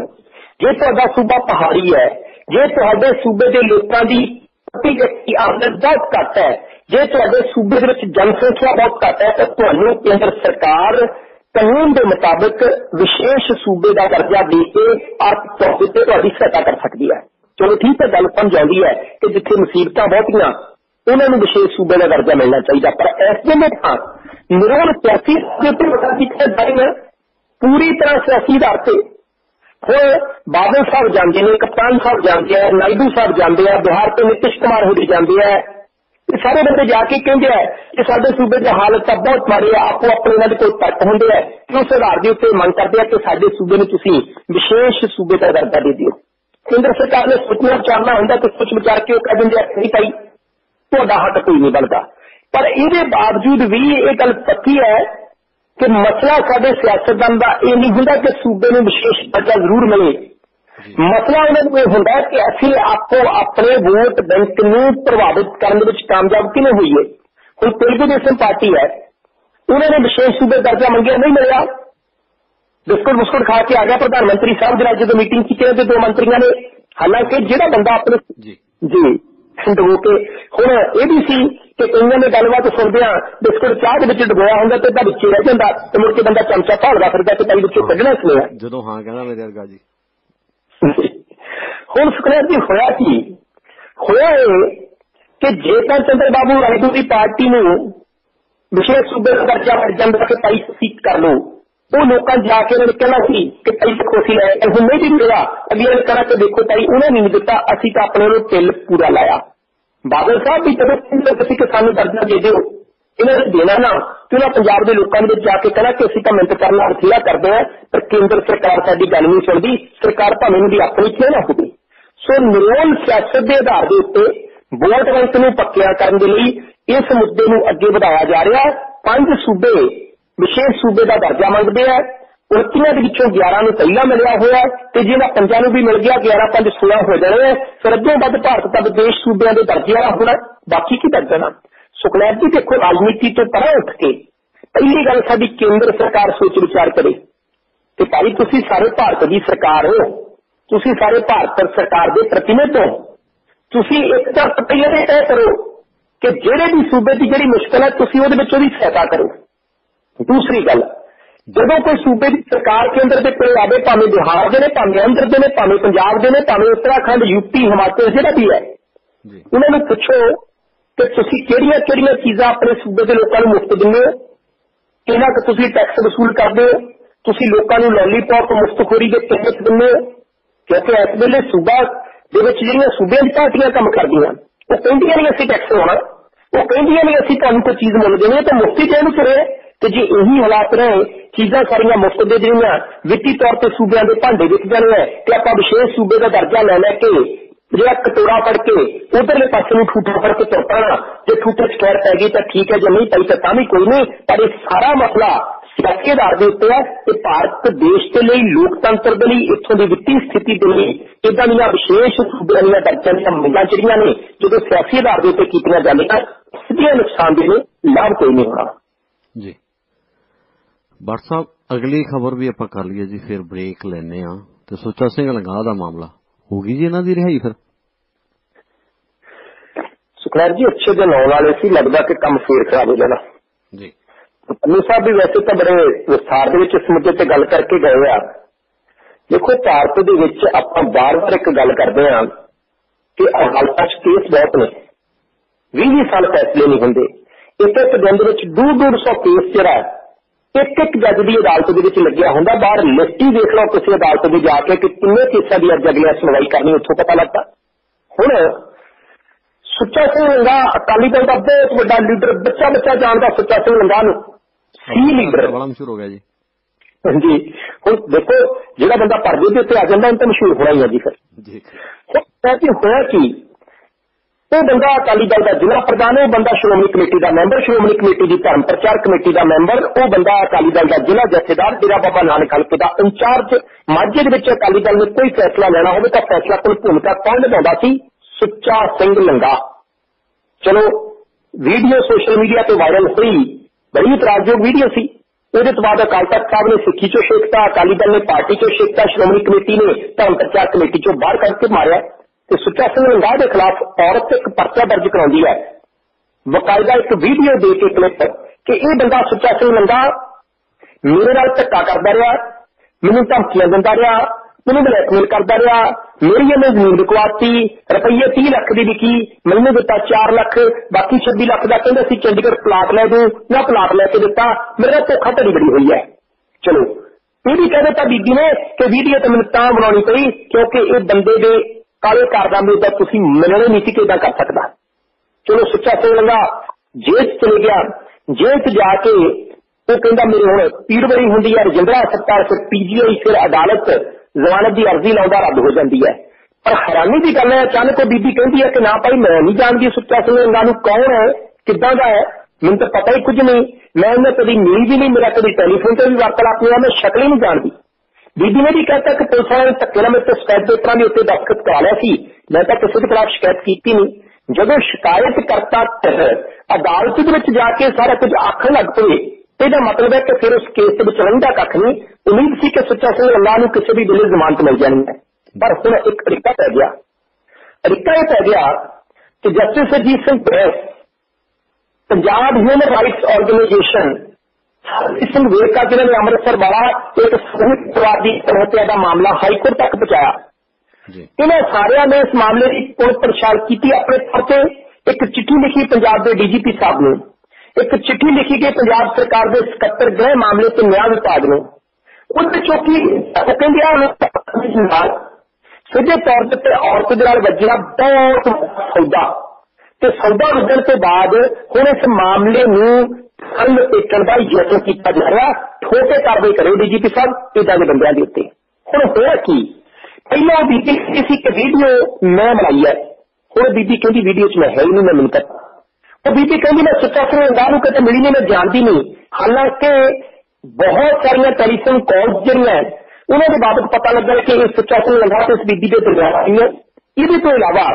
जे तुहाडा सूबा पहाड़ी है, जे तुहाडे सूबे के लोगों की प्रति व्यक्ति आमदन बहुत घट है, जे तुहाडे सूबे दे विच जनसंख्या बहुत घट है, तो तुहानूं केंद्र सरकार कानून के मुताबिक विशेष सूबे का दर्जा देके आर्थिक तौर पर तुहाडी सहायता कर सकती है। चलो ठीक है, गल समझ आउंदी है कि जिथे मुसीबतां बहुतियां उन्होंने विशेष सूबे का दर्जा मिलना चाहिए, पर इस वेले तां निरोल सियासी पूरी तरह सियासी आधार पर बादल साहब जाते हैं, कप्तान साहब जाते हैं, नायडू साहब जाते हैं, बिहार के नीतीश कुमार होरी जाते हैं, ये सारे बंदे जाके कहते हैं कि साडे सूबे की हालत बहुत माड़ी है, आपको अपने इन्होंने कोई तर्क होंगे है कि उस आधार के उत्ते मंग करते हैं कि साडे सूबे में तुसीं विशेष सूबे का दर्जा दे दिओ। केंद्र सरकार ने सोचना विचारना होंगे तो सोच विचार के कह देंगे नहीं भाई तुहाडा हक कोई नहीं बनता। पर इसके बावजूद भी ये गल पक्की है कि मसला साडे सियासतदान का यह नहीं होंदा कि सूबे में विशेष दर्जा जरूर मिले, मसला उन्होंने यह होंदा कि असीं आपको अपने वोट बैंक नूं प्रभावित करने में कामयाब किवें होईए। हुण तेलुगु देशम पार्टी है, उन्होंने विशेष सूबे दर्जा मंगिया, नहीं मिलिया, बिस्कुट बुस्कुट खा के आ गया प्रधानमंत्री साहब जरा जो मीटिंग की 2 मंत्रियों ने, हालांकि जिहड़ा बंदा अपने जी डबो के हुण यह भी सी कि कईयां ने गलबात सुनदे आ बिस्कुट चाह के विच डबोया हुंदा ते विच रह जांदा ते मुड़ के बंदा चमचा भालदा फिरदा ते भाई विचों कढना इसने जदों हां कहना मेरे वर्गा जी। हुण सुखनाथ जी होया कि होया कि जे तां चंद्रबाबू नायडू की पार्टी नूं विशेष सूबे का दर्जा मिल जांदा कि भाई सीट कर लो, वो लोगों जाके उन्होंने कहना सी कि भाई देखो असीं लै हुण नहीं भी मिला, अगले ने कहना कि देखो भाई उन्हें नहीं दिता, असीं तां अपने नूं तिल पूरा लाया। बादल साहब भी जदों कहंदे सी कि सानूं दर्जा दे दिओ, इन्होंने देना ना कि उन्होंने पंजाब के लोगों के जाके कहना कि असीं तां मिन्नत करना बथेरा करदे हैं, पर केंद्र सरकार साडी गल नहीं सुणदी, सरकार भावें उहदी अपनी क्यों ना होवे। सो निरोल सियासत के आधार के उत्ते वोट बैंक नूं पक्किया करने के लिए इस मुद्दे नूं अगे बढ़ाया जा रहा है। 5 सूबे विशेष सूबे का दर्जा मंगते हैं, 11 नूं पहला मिलिया हुआ है, जिन्हें 5 भी मिल गया 11 5 16 हो जाने हैं, फिर अगों बाद भारत का विदेश सूबे के दर्जे वाला होना, बाकी की दर्जा ना। सुखनैब जी देखो, राजनीति तो परे उठ के पहली गल साडी केंद्र सरकार सोच विचार करे कि भाई तुसीं सारे भारत की सरकार हो, तुसीं सारे भारत सरकार के प्रतिनिध हो, तुसीं एक तरफ पहले तय करो कि जेड़े भी सूबे की जिहड़ी मुश्किल है तुसीं उहदे विच उहदी सहायता करो। दूसरी गल ਜਦੋਂ ਕੋਈ ਸੂਬੇ ਦੀ ਸਰਕਾਰ ਕੇਂਦਰ ਦੇ ਕੋਲ ਆਵੇ, ਭਾਵੇਂ ਬਿਹਾਰ ਦੇ ਨੇ, ਭਾਵੇਂ ਆਂਧਰ ਦੇ ਨੇ, ਭਾਵੇਂ ਪੰਜਾਬ ਦੇ ਨੇ, ਭਾਵੇਂ ਉੱਤਰਾਖੰਡ, ਯੂਪੀ, ਹਿਮਾਚਲ ਜਿਹੜਾ ਵੀ ਹੈ, ਉਹਨਾਂ ਨੂੰ ਪੁੱਛੋ ਕਿ ਤੁਸੀਂ ਕਿਹੜੀਆਂ ਕਿਹੜੀਆਂ ਚੀਜ਼ਾਂ ਆਪਣੇ ਸੂਬੇ ਦੇ ਲੋਕਾਂ ਨੂੰ ਮੁਫਤ ਦਿੰਦੇ ਹੋ, ਕਿੰਨਾ ਕੁ ਤੁਸੀਂ ਟੈਕਸ ਵਸੂਲ ਕਰਦੇ ਹੋ, ਤੁਸੀਂ ਲੋਕਾਂ ਨੂੰ ਲੋਲੀਪੌਪ ਮੁਫਤਖੋਰੀ ਦੇ ਤਹਿਤ ਦਿੰਦੇ ਹੋ। ਕਿਉਂਕਿ ਇਸ ਵੇਲੇ ਸੂਬਾ ਦੇ ਵਿੱਚ ਜਿਹੜੀਆਂ ਸੂਬਿਆਂ ਦੀ ਪਾਰਟੀਆਂ ਕੰਮ ਕਰਦੀਆਂ, ਉਹ ਕਹਿੰਦੀਆਂ ਨਹੀਂ ਅਸੀਂ ਟੈਕਸ ਲਾਉਣਾ, ਉਹ ਕਹਿੰਦੀਆਂ ਨਹੀਂ ਅਸੀਂ ਤੁਹਾਨੂੰ ਕੋਈ ਚੀਜ਼ ਮੁੱਲ ਦੇਣੀ ਹੈ, ਤਾਂ ਮੁਫਤੀ ਦੇਣ ਨੂੰ ਫਿਰੇ। ਤੇ ਜੇ ਇਹੀ ਹਾਲਾਤ ਰਹੇ, ਚੀਜ਼ਾਂ ਸਾਰੀਆਂ ਮੁਫਤ ਦੇ ਦੇਣੀਆਂ, ਵਿੱਤੀ ਤੌਰ ਤੇ ਸੂਬਿਆਂ ਦੇ ਭਾਂਡੇ ਵਿਕ ਜਾਣੇ ਹੈ, ਤੇ ਆਪਾਂ ਵਿਸ਼ੇਸ਼ ਸੂਬੇ ਦਾ ਦਰਜਾ ਲੈ ਕੇ ਜਿਹੜਾ ਕਟੋਰਾ ਫੜ ਕੇ ਉਧਰਲੇ ਪਾਸੇ ਨੂੰ ਠੂਠਾ ਫੜ ਕੇ ਤੁਰ ਪੈਣਾ। ਜੇ ਠੂਠੇ ਚ ਖੈਰ ਪੈ ਗਈ ਤਾਂ ਠੀਕ ਹੈ, ਜੇ ਨਹੀਂ ਪਈ ਤਾਂ ਵੀ ਕੋਈ ਨਹੀਂ। ਪਰ ਇਹ ਸਾਰਾ ਮਸਲਾ ਸਿਆਸੀ ਆਧਾਰ ਦੇ ਉੱਤੇ ਹੈ ਕਿ ਭਾਰਤ ਦੇਸ਼ ਦੇ ਲਈ, ਲੋਕਤੰਤਰ ਦੇ ਲਈ, ਇੱਥੋਂ ਦੀ ਵਿੱਤੀ ਸਥਿਤੀ ਦੇ ਲਈ ਇਦਾਂ ਦੀਆਂ ਵਿਸ਼ੇਸ਼ ਸੂਬਿਆਂ ਦੀਆਂ ਦਰਜਾਂ ਦੀਆਂ ਮੰਗਾਂ ਜਿਹੜੀਆਂ ਨੇ ਜਦੋਂ ਸਿਆਸੀ ਆਧਾਰ ਦੇ ਉੱਤੇ ਕੀਤੀਆਂ ਜਾਂਦੀਆਂ, ਸਿੱਧੇ ਨੁਕਸਾਨ ਦੇ ਨੇ, ਲਾਭ ਕੋਈ ਨਹੀਂ ਹੋਣਾ ਜੀ। ਭੱਟ ਸਾਹਿਬ, ਅਗਲੀ ਖਬਰ ਵੀ ਆਪਾਂ ਕਰ ਲਈਏ ਜੀ, ਫਿਰ ਬ੍ਰੇਕ ਲੈਣੇ ਆ। ਤੇ ਸੁੱਚਾ ਸਿੰਘ ਲੰਗਾਹ ਦਾ ਮਾਮਲਾ ਹੋ ਗਈ ਜੀ ਇਹਨਾਂ ਦੀ ਰਿਹਾਈ? ਫਿਰ ਸੁਖਨੈਬ ਜੀ ਅੱਛੇ ਦਿਨ ਆਉਣ ਵਾਲੇ ਸੀ, ਲੱਗਦਾ ਕਿ ਕੰਮ ਫੇਰ ਖਰਾਬ ਹੋ ਜਾਣਾ ਜੀ। ਪੰਨੂ ਸਾਹਿਬ ਵੀ ਵੈਸੇ ਤਾਂ ਬੜੇ ਵਿਸਥਾਰ ਦੇ ਵਿੱਚ ਇਸ ਮੁੱਦੇ ਤੇ ਗੱਲ ਕਰਕੇ ਗਏ ਆ। ਦੇਖੋ, ਭਾਰਤ ਦੇ ਵਿੱਚ ਆਪਾਂ ਬਾਰ-ਬਾਰ ਇੱਕ ਗੱਲ ਕਰਦੇ ਹਾਂ ਕਿ ਅਦਾਲਤਾਂ 'ਚ ਕੇਸ ਬਹੁਤ ਨੇ, 20 ਸਾਲ ਫੈਸਲੇ ਨਹੀਂ ਹੁੰਦੇ। ਇੱਕ ਦਿਨ ਦੇ ਵਿੱਚ 200 ਕੇਸ ਜਿਹੜਾ ਇੱਕ ਜੱਜ ਦੀ ਅਦਾਲਤ ਦੇ ਵਿੱਚ ਲੱਗਿਆ ਹੁੰਦਾ। ਬਾਹਰ ਲਿਸਟ ਹੀ ਦੇਖ ਲਓ ਕਿਸੇ ਅਦਾਲਤ ਦੀ ਜਾ ਕੇ ਕਿ ਕਿੰਨੇ ਕੇਸਾਂ ਦੀ ਅੱਜ ਅਗਲੀ ਸੁਣਵਾਈ ਕਰਨੀ, ਉੱਥੋਂ ਪਤਾ ਲੱਗਦਾ। ਹੁਣ ਸੁੱਚਾ ਸਿੰਘ ਲੰਗਾਹ ਅਕਾਲੀ ਦਲ ਦਾ ਬਹੁਤ ਵੱਡਾ ਲੀਡਰ, ਬੱਚਾ ਜਾਣਦਾ ਸੁੱਚਾ ਸਿੰਘ ਲੰਗਾਹ ਨੂੰ, ਸੀ ਲੀਡਰ, ਬੜਾ ਮਸ਼ਹੂਰ ਹੋ ਗਿਆ ਜੀ। ਹਾਂਜੀ, ਹੁਣ ਦੇਖੋ ਜਿਹੜਾ ਬੰਦਾ ਪਰਦੇ ਦੇ ਉੱਤੇ ਆ ਜਾਂਦਾ ਉਹਨੂੰ ਤਾਂ ਮਸ਼ਹੂਰ ਹੋਣਾ ਹੀ ਹੈ ਜੀ। ਫਿਰ ਹੋਇਆ ਕੀ, ਉਹ ਬੰਦਾ ਅਕਾਲੀ ਦਲ ਦਾ ਜ਼ਿਲ੍ਹਾ ਪ੍ਰਧਾਨ, ਉਹ ਬੰਦਾ ਸ਼੍ਰੋਮਣੀ ਕਮੇਟੀ ਦਾ ਮੈਂਬਰ, ਸ਼੍ਰੋਮਣੀ ਕਮੇਟੀ ਦੀ ਧਰਮ ਪ੍ਰਚਾਰ ਕਮੇਟੀ ਦਾ ਮੈਂਬਰ, ਉਹ ਬੰਦਾ ਅਕਾਲੀ ਦਲ ਦਾ ਜ਼ਿਲ੍ਹਾ ਜਥੇਦਾਰ, ਡੇਰਾ ਬਾਬਾ ਨਾਨਕ ਹਲਕੇ ਦਾ ਇੰਚਾਰਜ। ਮਾਝੇ ਦੇ ਵਿੱਚ ਅਕਾਲੀ ਦਲ ਨੇ ਕੋਈ ਫੈਸਲਾ ਲੈਣਾ ਹੋਵੇ ਤਾਂ ਫੈਸਲਾ ਕੋਈ ਭੂਮਿਕਾ ਕੌਣ ਨਿਭਾਉਂਦਾ ਸੀ? ਸੁੱਚਾ ਸਿੰਘ ਲੰਗਾਹ। ਚਲੋ ਵੀਡੀਓ ਸੋਸ਼ਲ ਮੀਡੀਆ ਤੇ ਵਾਇਰਲ ਹੋਈ, ਬੜੀ ਇਤਰਾਜ਼ਯੋਗ ਵੀਡੀਓ ਸੀ। ਉਹਦੇ ਤੋਂ ਬਾਅਦ ਅਕਾਲ ਤਖਤ ਸਾਹਿਬ ਨੇ ਸਿੱਖੀ ਚੋਂ ਛੇਕਤਾ, ਅਕਾਲੀ ਦਲ ਨੇ ਪਾਰਟੀ ਚੋਂ ਛੇਕਤਾ, ਸ਼੍ਰੋਮਣੀ ਕਮੇਟੀ ਨੇ ਧਰਮ ਪ੍ਰਚਾਰ ਕਮੇਟੀ ਚੋਂ ਬਾਹਰ ਕੱਢ ਕੇ ਮਾਰਿਆ। ਤੇ ਸੁੱਚਾ ਸਿੰਘ ਲੰਗਾਹ ਦੇ ਖਿਲਾਫ ਔਰਤ ਇੱਕ ਪਰਚਾ ਦਰਜ ਕਰਾਉਂਦੀ ਹੈ, ਬਕਾਇਦਾ ਇੱਕ ਵੀਡੀਓ ਦੇ ਕੇ ਕਲਿੱਪ ਕਿ ਇਹ ਬੰਦਾ ਸੁੱਚਾ ਸਿੰਘ ਲੰਗਾਹ ਮੇਰੇ ਨਾਲ ਧੱਕਾ ਕਰਦਾ ਰਿਹਾ, ਮੈਨੂੰ ਧਮਕੀਆਂ ਦਿੰਦਾ ਰਿਹਾ, ਮੈਨੂੰ ਬਲੈਕਮੇਲ ਕਰਦਾ ਰਿਹਾ, ਮੇਰੀ ਇਹਨੇ ਜ਼ਮੀਨ ਵਿਕਵਾਤੀ, ਰੁਪਈਏ 30 ਲੱਖ ਦੀ ਵਿਕੀ, ਮੈਨੂੰ ਦਿੱਤਾ 4 ਲੱਖ, ਬਾਕੀ 26 ਲੱਖ ਦਾ ਕਹਿੰਦਾ ਸੀ ਚੰਡੀਗੜ੍ਹ ਪਲਾਟ ਲੈ ਦੂੰ, ਨਾ ਪਲਾਟ ਲੈ ਕੇ ਦਿੱਤਾ, ਮੇਰਾ ਧੋਖਾ ਧੜੀ ਬੜੀ ਹੋਈ ਹੈ। ਚਲੋ ਇਹ ਵੀ ਕਹਿ ਦਿੱਤਾ ਬੀਬੀ ਨੇ ਕਿ ਵੀਡੀਓ ਤਾਂ ਮੈਨੂੰ ਤਾਂ ਬਣਾਉਣੀ ਪਈ ਕਿਉਂਕਿ ਇਹ ਬੰਦੇ ਦੇ ਕਾਲੇ ਕਾਰਨਾਮੇ ਦਾ ਤੁਸੀਂ ਮੰਨਣੇ ਨਹੀਂ ਸੀ ਕਿ ਇਦਾਂ ਕਰ ਸਕਦਾ। ਚਲੋ ਸੁੱਚਾ ਸਿੰਘ ਲੰਗਾਹ ਜੇਲ੍ਹ 'ਚ ਚਲੇ ਗਿਆ। ਜੇਲ੍ਹ 'ਚ ਜਾ ਕੇ ਉਹ ਕਹਿੰਦਾ ਮੇਰੇ ਹੁਣ ਪੀੜ ਬੜੀ ਹੁੰਦੀ ਹੈ, ਰਜਿੰਦਰਾ ਹਸਪਤਾਲ, ਫਿਰ PGI, ਫਿਰ ਅਦਾਲਤ ਜ਼ਮਾਨਤ ਦੀ ਅਰਜ਼ੀ ਲਾਉਂਦਾ ਰੱਦ ਹੋ ਜਾਂਦੀ ਹੈ। ਪਰ ਹੈਰਾਨੀ ਦੀ ਗੱਲ ਹੈ, ਅਚਾਨਕ ਉਹ ਬੀਬੀ ਕਹਿੰਦੀ ਹੈ ਕਿ ਨਾ ਭਾਈ ਮੈਂ ਨਹੀਂ ਜਾਣਦੀ ਸੁੱਚਾ ਸਿੰਘ ਲੰਗਾਹ ਨੂੰ, ਕੌਣ ਹੈ, ਕਿੱਦਾਂ ਦਾ ਹੈ, ਮੈਨੂੰ ਤਾਂ ਪਤਾ ਹੀ ਕੁਝ ਨਹੀਂ, ਮੈਂ ਉਹਨੇ ਕਦੀ ਮਿਲੀ ਵੀ ਨਹੀਂ, ਮੇਰਾ ਕਦੀ ਟੈਲੀਫੋਨ ਤੇ ਵੀ ਵਾਰਤਾਲਾਪ ਨਹੀਂ ਹੋਇਆ, ਮੈਂ ਸ਼ਕਲ ਹੀ ਨਹੀਂ ਜਾਣਦੀ। ਬੀਬੀ ਨੇ ਵੀ ਕਹਿਤਾ ਕਿ ਪੁਲਿਸ ਵਾਲਿਆਂ ਨੇ ਧੱਕੇ ਨਾਲ ਮੇਰੇ ਤੋਂ ਸ਼ਿਕਾਇਤ ਪੇਪਰਾਂ ਦੇ ਉੱਤੇ ਦਸਤਖਤ ਕਰਾ ਲਿਆ ਸੀ, ਮੈਂ ਤਾਂ ਕਿਸੇ ਦੇ ਖਿਲਾਫ ਸ਼ਿਕਾਇਤ ਕੀਤੀ ਨਹੀਂ। ਜਦੋਂ ਸ਼ਿਕਾਇਤ ਕਰਤਾ ਅਦਾਲਤ ਦੇ ਵਿੱਚ ਜਾ ਕੇ ਸਾਰਾ ਕੁਝ ਆਖਣ ਲੱਗ ਪਏ, ਇਹਦਾ ਮਤਲਬ ਹੈ ਕਿ ਫਿਰ ਉਸ ਕੇਸ ਦੇ ਵਿੱਚ ਰਹਿੰਦਾ ਕੱਖ ਨਹੀਂ। ਉਮੀਦ ਸੀ ਕਿ ਸੁੱਚਾ ਸਿੰਘ ਲੰਗਾਹ ਨੂੰ ਕਿਸੇ ਵੀ ਵੇਲੇ ਜ਼ਮਾਨਤ ਮਿਲ ਜਾਣੀ ਹੈ, ਪਰ ਹੁਣ ਇੱਕ ਅੜਿੱਕਾ ਪੈ ਗਿਆ। ਅੜਿੱਕਾ ਇਹ ਪੈ ਗਿਆ ਕਿ justice Ajit Singh Bains, Punjab human rights organisation, Singh Verka ਜਿਨ੍ਹਾਂ ਨੇ ਅੰਮ੍ਰਿਤਸਰ ਵਾਲਾ ਇੱਕ ਸੰਯੁਕਤ ਪਰਿਵਾਰ ਦੀ ਹੱਤਿਆ ਦਾ ਮਾਮਲਾ ਹਾਈਕੋਰਟ ਤੱਕ ਪਹੁੰਚਾਇਆ, ਇਹਨਾਂ ਸਾਰਿਆਂ ਨੇ ਇਸ ਮਾਮਲੇ ਦੀ ਪੁਲਿਸ ਪੜਤਾਲ ਕੀਤੀ। ਆਪਣੇ ਤੌਰ ਤੇ ਇੱਕ ਚਿੱਠੀ ਲਿਖੀ ਪੰਜਾਬ ਦੇ DGP ਸਾਹਿਬ ਨੂੰ, ਇੱਕ ਚਿੱਠੀ ਲਿਖੀ ਗਈ ਪੰਜਾਬ ਸਰਕਾਰ ਦੇ ਸਕੱਤਰ ਗ੍ਰਹਿ ਮਾਮਲੇ ਤੇ ਨਿਆਂ ਵਿਭਾਗ ਨੂੰ। ਉਹਦੇ ਚੋਂ ਕੀ ਉਹ ਕਹਿੰਦੇ ਸਿੱਧੇ ਤੌਰ ਤੇ ਔਰਤ ਦੇ ਨਾਲ ਵੱਜਿਆ ਬਹੁਤ ਸੌਦਾ, ਤੇ ਸੌਦਾ ਵੱਜਣ ਤੋਂ ਬਾਅਦ ਹੁਣ ਇਸ ਮਾਮਲੇ ਨੂੰ ਹੱਲ ਦੇਖਣ ਦਾ ਯਤਨ ਕੀਤਾ ਜਾ ਰਿਹਾ। ਠੋਕੇ ਕਾਰਵਾਈ ਕਰੇ DGP ਸਾਹਿਬ ਇਦਾਂ ਦੇ ਬੰਦਿਆਂ ਦੇ ਉੱਤੇ। ਹੁਣ ਹੋਇਆ ਕੀ, ਪਹਿਲਾਂ ਬੀਬੀ ਕਿਸੇ ਇੱਕ ਵੀਡੀਓ ਮੈਂ ਬਣਾਈ ਹੈ, ਹੁਣ ਬੀਬੀ ਕਹਿੰਦੀ ਵੀਡੀਓ 'ਚ ਮੈਂ ਹੈ ਹੀ ਨਹੀਂ, ਮੈਂ ਮੈਨੂੰ ਪਤਾ। ਉਹ ਬੀਬੀ ਕਹਿੰਦੀ ਮੈਂ ਸੁੱਚਾ ਸਿੰਘ ਲੰਗਾਹ ਨੂੰ ਕਦੇ ਮਿਲੀ ਨਹੀਂ, ਮੈਂ ਜਾਣਦੀ ਨਹੀਂ। ਹਾਲਾਂਕਿ ਬਹੁਤ ਸਾਰੀਆਂ ਟੈਲੀਫੋਨ ਕਾਲਸ ਜਿਹੜੀਆਂ ਉਹਨਾਂ ਦੇ ਬਾਬਤ ਪਤਾ ਲੱਗਾ ਕਿ ਇਹ ਸੁੱਚਾ ਸਿੰਘ ਲੰਗਾਹ ਤੇ ਇਸ ਬੀਬੀ ਦੇ ਦਰਮਿਆਨ ਆਈ ਹੈ। ਇਹਦੇ ਤੋਂ ਇਲਾਵਾ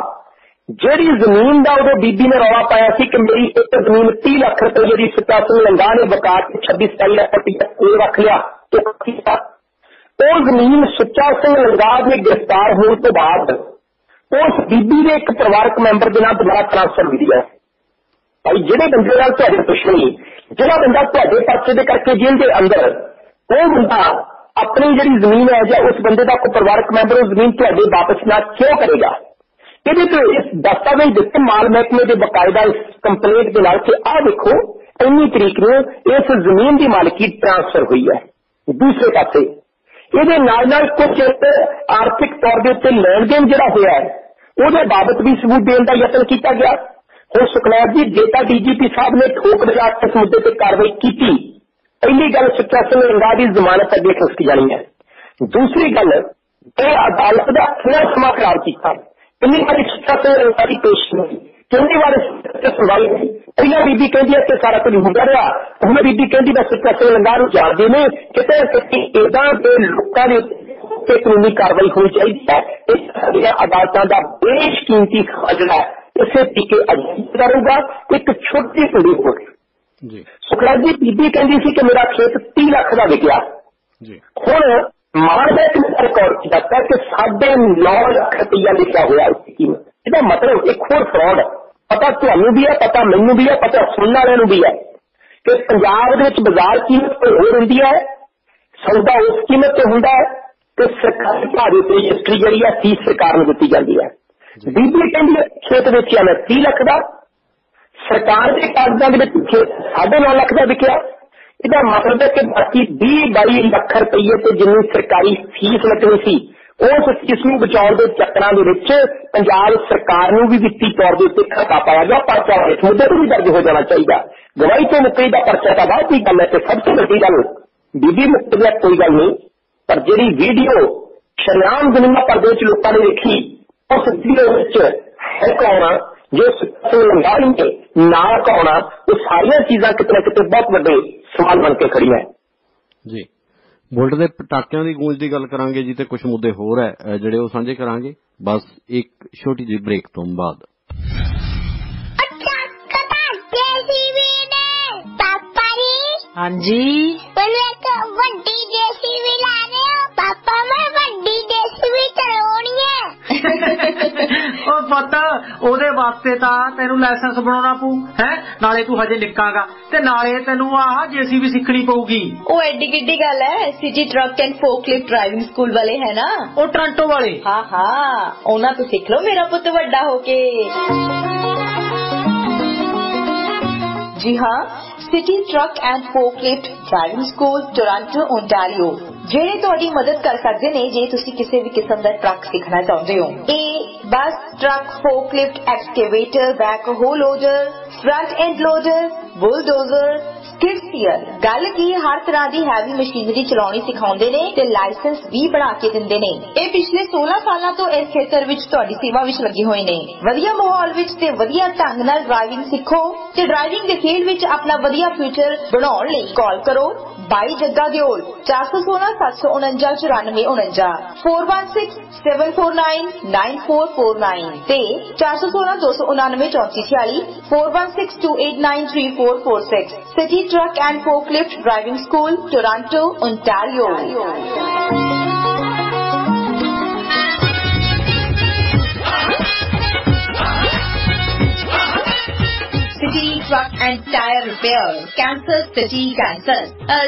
ਜਿਹੜੀ ਜ਼ਮੀਨ ਦਾ ਉਦੋਂ ਬੀਬੀ ਨੇ ਰੌਲਾ ਪਾਇਆ ਸੀ ਕਿ ਮੇਰੀ ਇੱਕ ਜ਼ਮੀਨ 30 ਲੱਖ ਰੁਪਏ ਦੀ ਸੁੱਚਾ ਸਿੰਘ ਲੰਗਾਹ ਨੇ ਵਿਕਾ ਕੇ 26-27 ਲੱਖ ਰੁਪਏ ਰੱਖ ਲਿਆ, ਉਹ ਜ਼ਮੀਨ ਸੁੱਚਾ ਸਿੰਘ ਲੰਗਾਹ ਦੇ ਗ੍ਰਿਫਤਾਰ ਹੋਣ ਤੋਂ ਬਾਅਦ ਉਸ ਬੀਬੀ ਦੇ ਇੱਕ ਪਰਿਵਾਰਕ ਮੈਂਬਰ ਦੇ ਨਾਲ ਦੁਬਾਰਾ ਟ੍ਰਾਂਸਫਰ ਮਿਲੀ ਹੈ। ਭਾਈ ਜਿਹੜੇ ਬੰਦੇ ਨਾਲ ਤੁਹਾਡੀ ਦੁਸ਼ਮਣੀ, ਜਿਹੜਾ ਬੰਦਾ ਤੁਹਾਡੇ ਪਰਚੇ ਦੇ ਕਰਕੇ ਜੇਲ੍ਹ ਦੇ ਅੰਦਰ, वो बंदा अपनी जी जमीन है या उस बंदे का कोई परिवारक मैंबर उस जमीन तुहाडे वापस ना क्यों करेगा? ये तो इस दस्तावेज दिते माल महकमे के बकायदा इस कंप्लेंट के नाल कि आ देखो इन्नी तरीक नूं इस जमीन की मालकी ट्रांसफर हुई है। दूसरे पासे ये नाल कुछ आर्थिक तौर के उत्ते लेन देन जिहड़ा होया है उहदे बाबत भी सबूत देने का यतन किया गया। हुण सुखनैब जी जेता DGP साहब ने ठोक लगा इस मुद्दे पर कार्रवाई की, पहली गल सुच्चा सिंह रंगा की जमानत अगे खसकी जानी है। दूसरी गल अदालत का इतना समा खराब किया, कितनी बार सुच्चा सिंह रंगा की पेश नहीं, कितनी बार सुनवाई नहीं। पहला बीबी कहती है कि सारा कुछ होता रहा, हुण बीबी कहती मैं सुच्चा सिंह रंगा जानती ने कितने कितनी इदा के लोगों के कानूनी कार्रवाई होनी चाहिए है। अदालतों का बेशकीमती खजाना इसे तरीके अदा करूंगा। एक छोटी कुड़ी हो गई सुखराज जी बीबी कहती सी कि मेरा खेत 30 लाख का विकया, हुण माल महकमे रिकॉर्ड किया कि 9.5 लाख रुपया लिखा हुआ उसकी कीमत। इसका मतलब एक होर फ्रॉड पता तुहानू भी है, पता मैनू भी है, पता सुनने वाले भी है कि पंजाब दे विच बाजार कीमत कोई होर हुंदी है, सौदा उस कीमत से हुंदा है कि सरकारी भाड़े ते रजिस्ट्री जिहड़ी है फीस सरकार नूं दित्ती जांदी है। बीबी कहती है खेत वेचिया मैं 30 लाख का, सरकार के कागजात में 9.5 लाख का विकया। इसका मतलब है कि बाकी 20-22 लाख रुपये से जिन्नी सरकारी फीस लगनी सी उस फीस नूं बचाउण दे चक्करां दे विच पंजाब सरकार नूं भी वित्ती तौर के उत्ते घाटा पाया गया। परचा इस मुद्दे पर भी दर्ज हो जाना चाहिए। गवाही तो मुक्ति का परचा का बात की गल है कि सबसे वड्डी गल बीबी मुक्त दी कोई गल नहीं, पर जिहड़ी वीडियो शरेआम दुनिया पर्दे च लोकां ने देखी उस वीडियो विच है कौन जो लंगाई के नाल कौना, वो सारिया चीजा कितने ना कितने बहुत बड़े सवाल बन के खड़ी है जी। बुलेट के पटाकियां की गूंज की गल करांगे जी, ते कुछ मुद्दे होर है जिहड़े वो साझे करांगे बस एक छोटी जी ब्रेक तो बाद। हाँ जी वड्डी जेसीबी ला रहे हो पापा, मैं वड्डी जेसीबी चलाउणी है। ओ पता ओदे वास्ते तां तैनू लाइसेंस बनाउणा पऊ है, नाले तू हजे निक्कागा ते नाले तैनू आ जेसीबी सिखणी पऊगी। ओ एडी किड्डी गल है, city truck and forklift driving school वाले है ना, ओ टोरंटो वाले। हाँ हाँ ओना तो सीख लो मेरा पुत वड्डा होके। जी हाँ, city truck and forklift driving school Toronto Ontario ਜਿਹੜੇ ਤੁਹਾਡੀ ਮਦਦ ਕਰ ਸਕਦੇ ਨੇ ਜੇ ਤੁਸੀਂ ਕਿਸੇ ਵੀ ਕਿਸਮ ਦਾ ਟਰੱਕ ਸਿੱਖਣਾ ਚਾਹੁੰਦੇ ਹੋ। ਇਹ bus, truck, forklift, excavator, backhoe loader, front end loader, bulldozer, skid steer, गल की हर तरह की हैवी मशीनरी चलाउणी सिखाउंदे ने ते लाइसेंस भी बना के दिंदे ने। ये पिछले 16 सालों तो इस खेतर विच तुहाडी सेवा विच लगे हुए ने। वधिया माहौल विच ते वधिया ढंग नाल ड्राइविंग सिखो ते ड्राइविंग दे फील्ड विच अपना वधिया फ्यूचर बनाउण लई कॉल करो 22 जग्गा दिओल 416 749 9449 416 749 9449 ते 416 299 3446 416 289 3446। City truck and forklift driving school, Toronto, Ontario. City truck and tyre repair, cancer city cancer,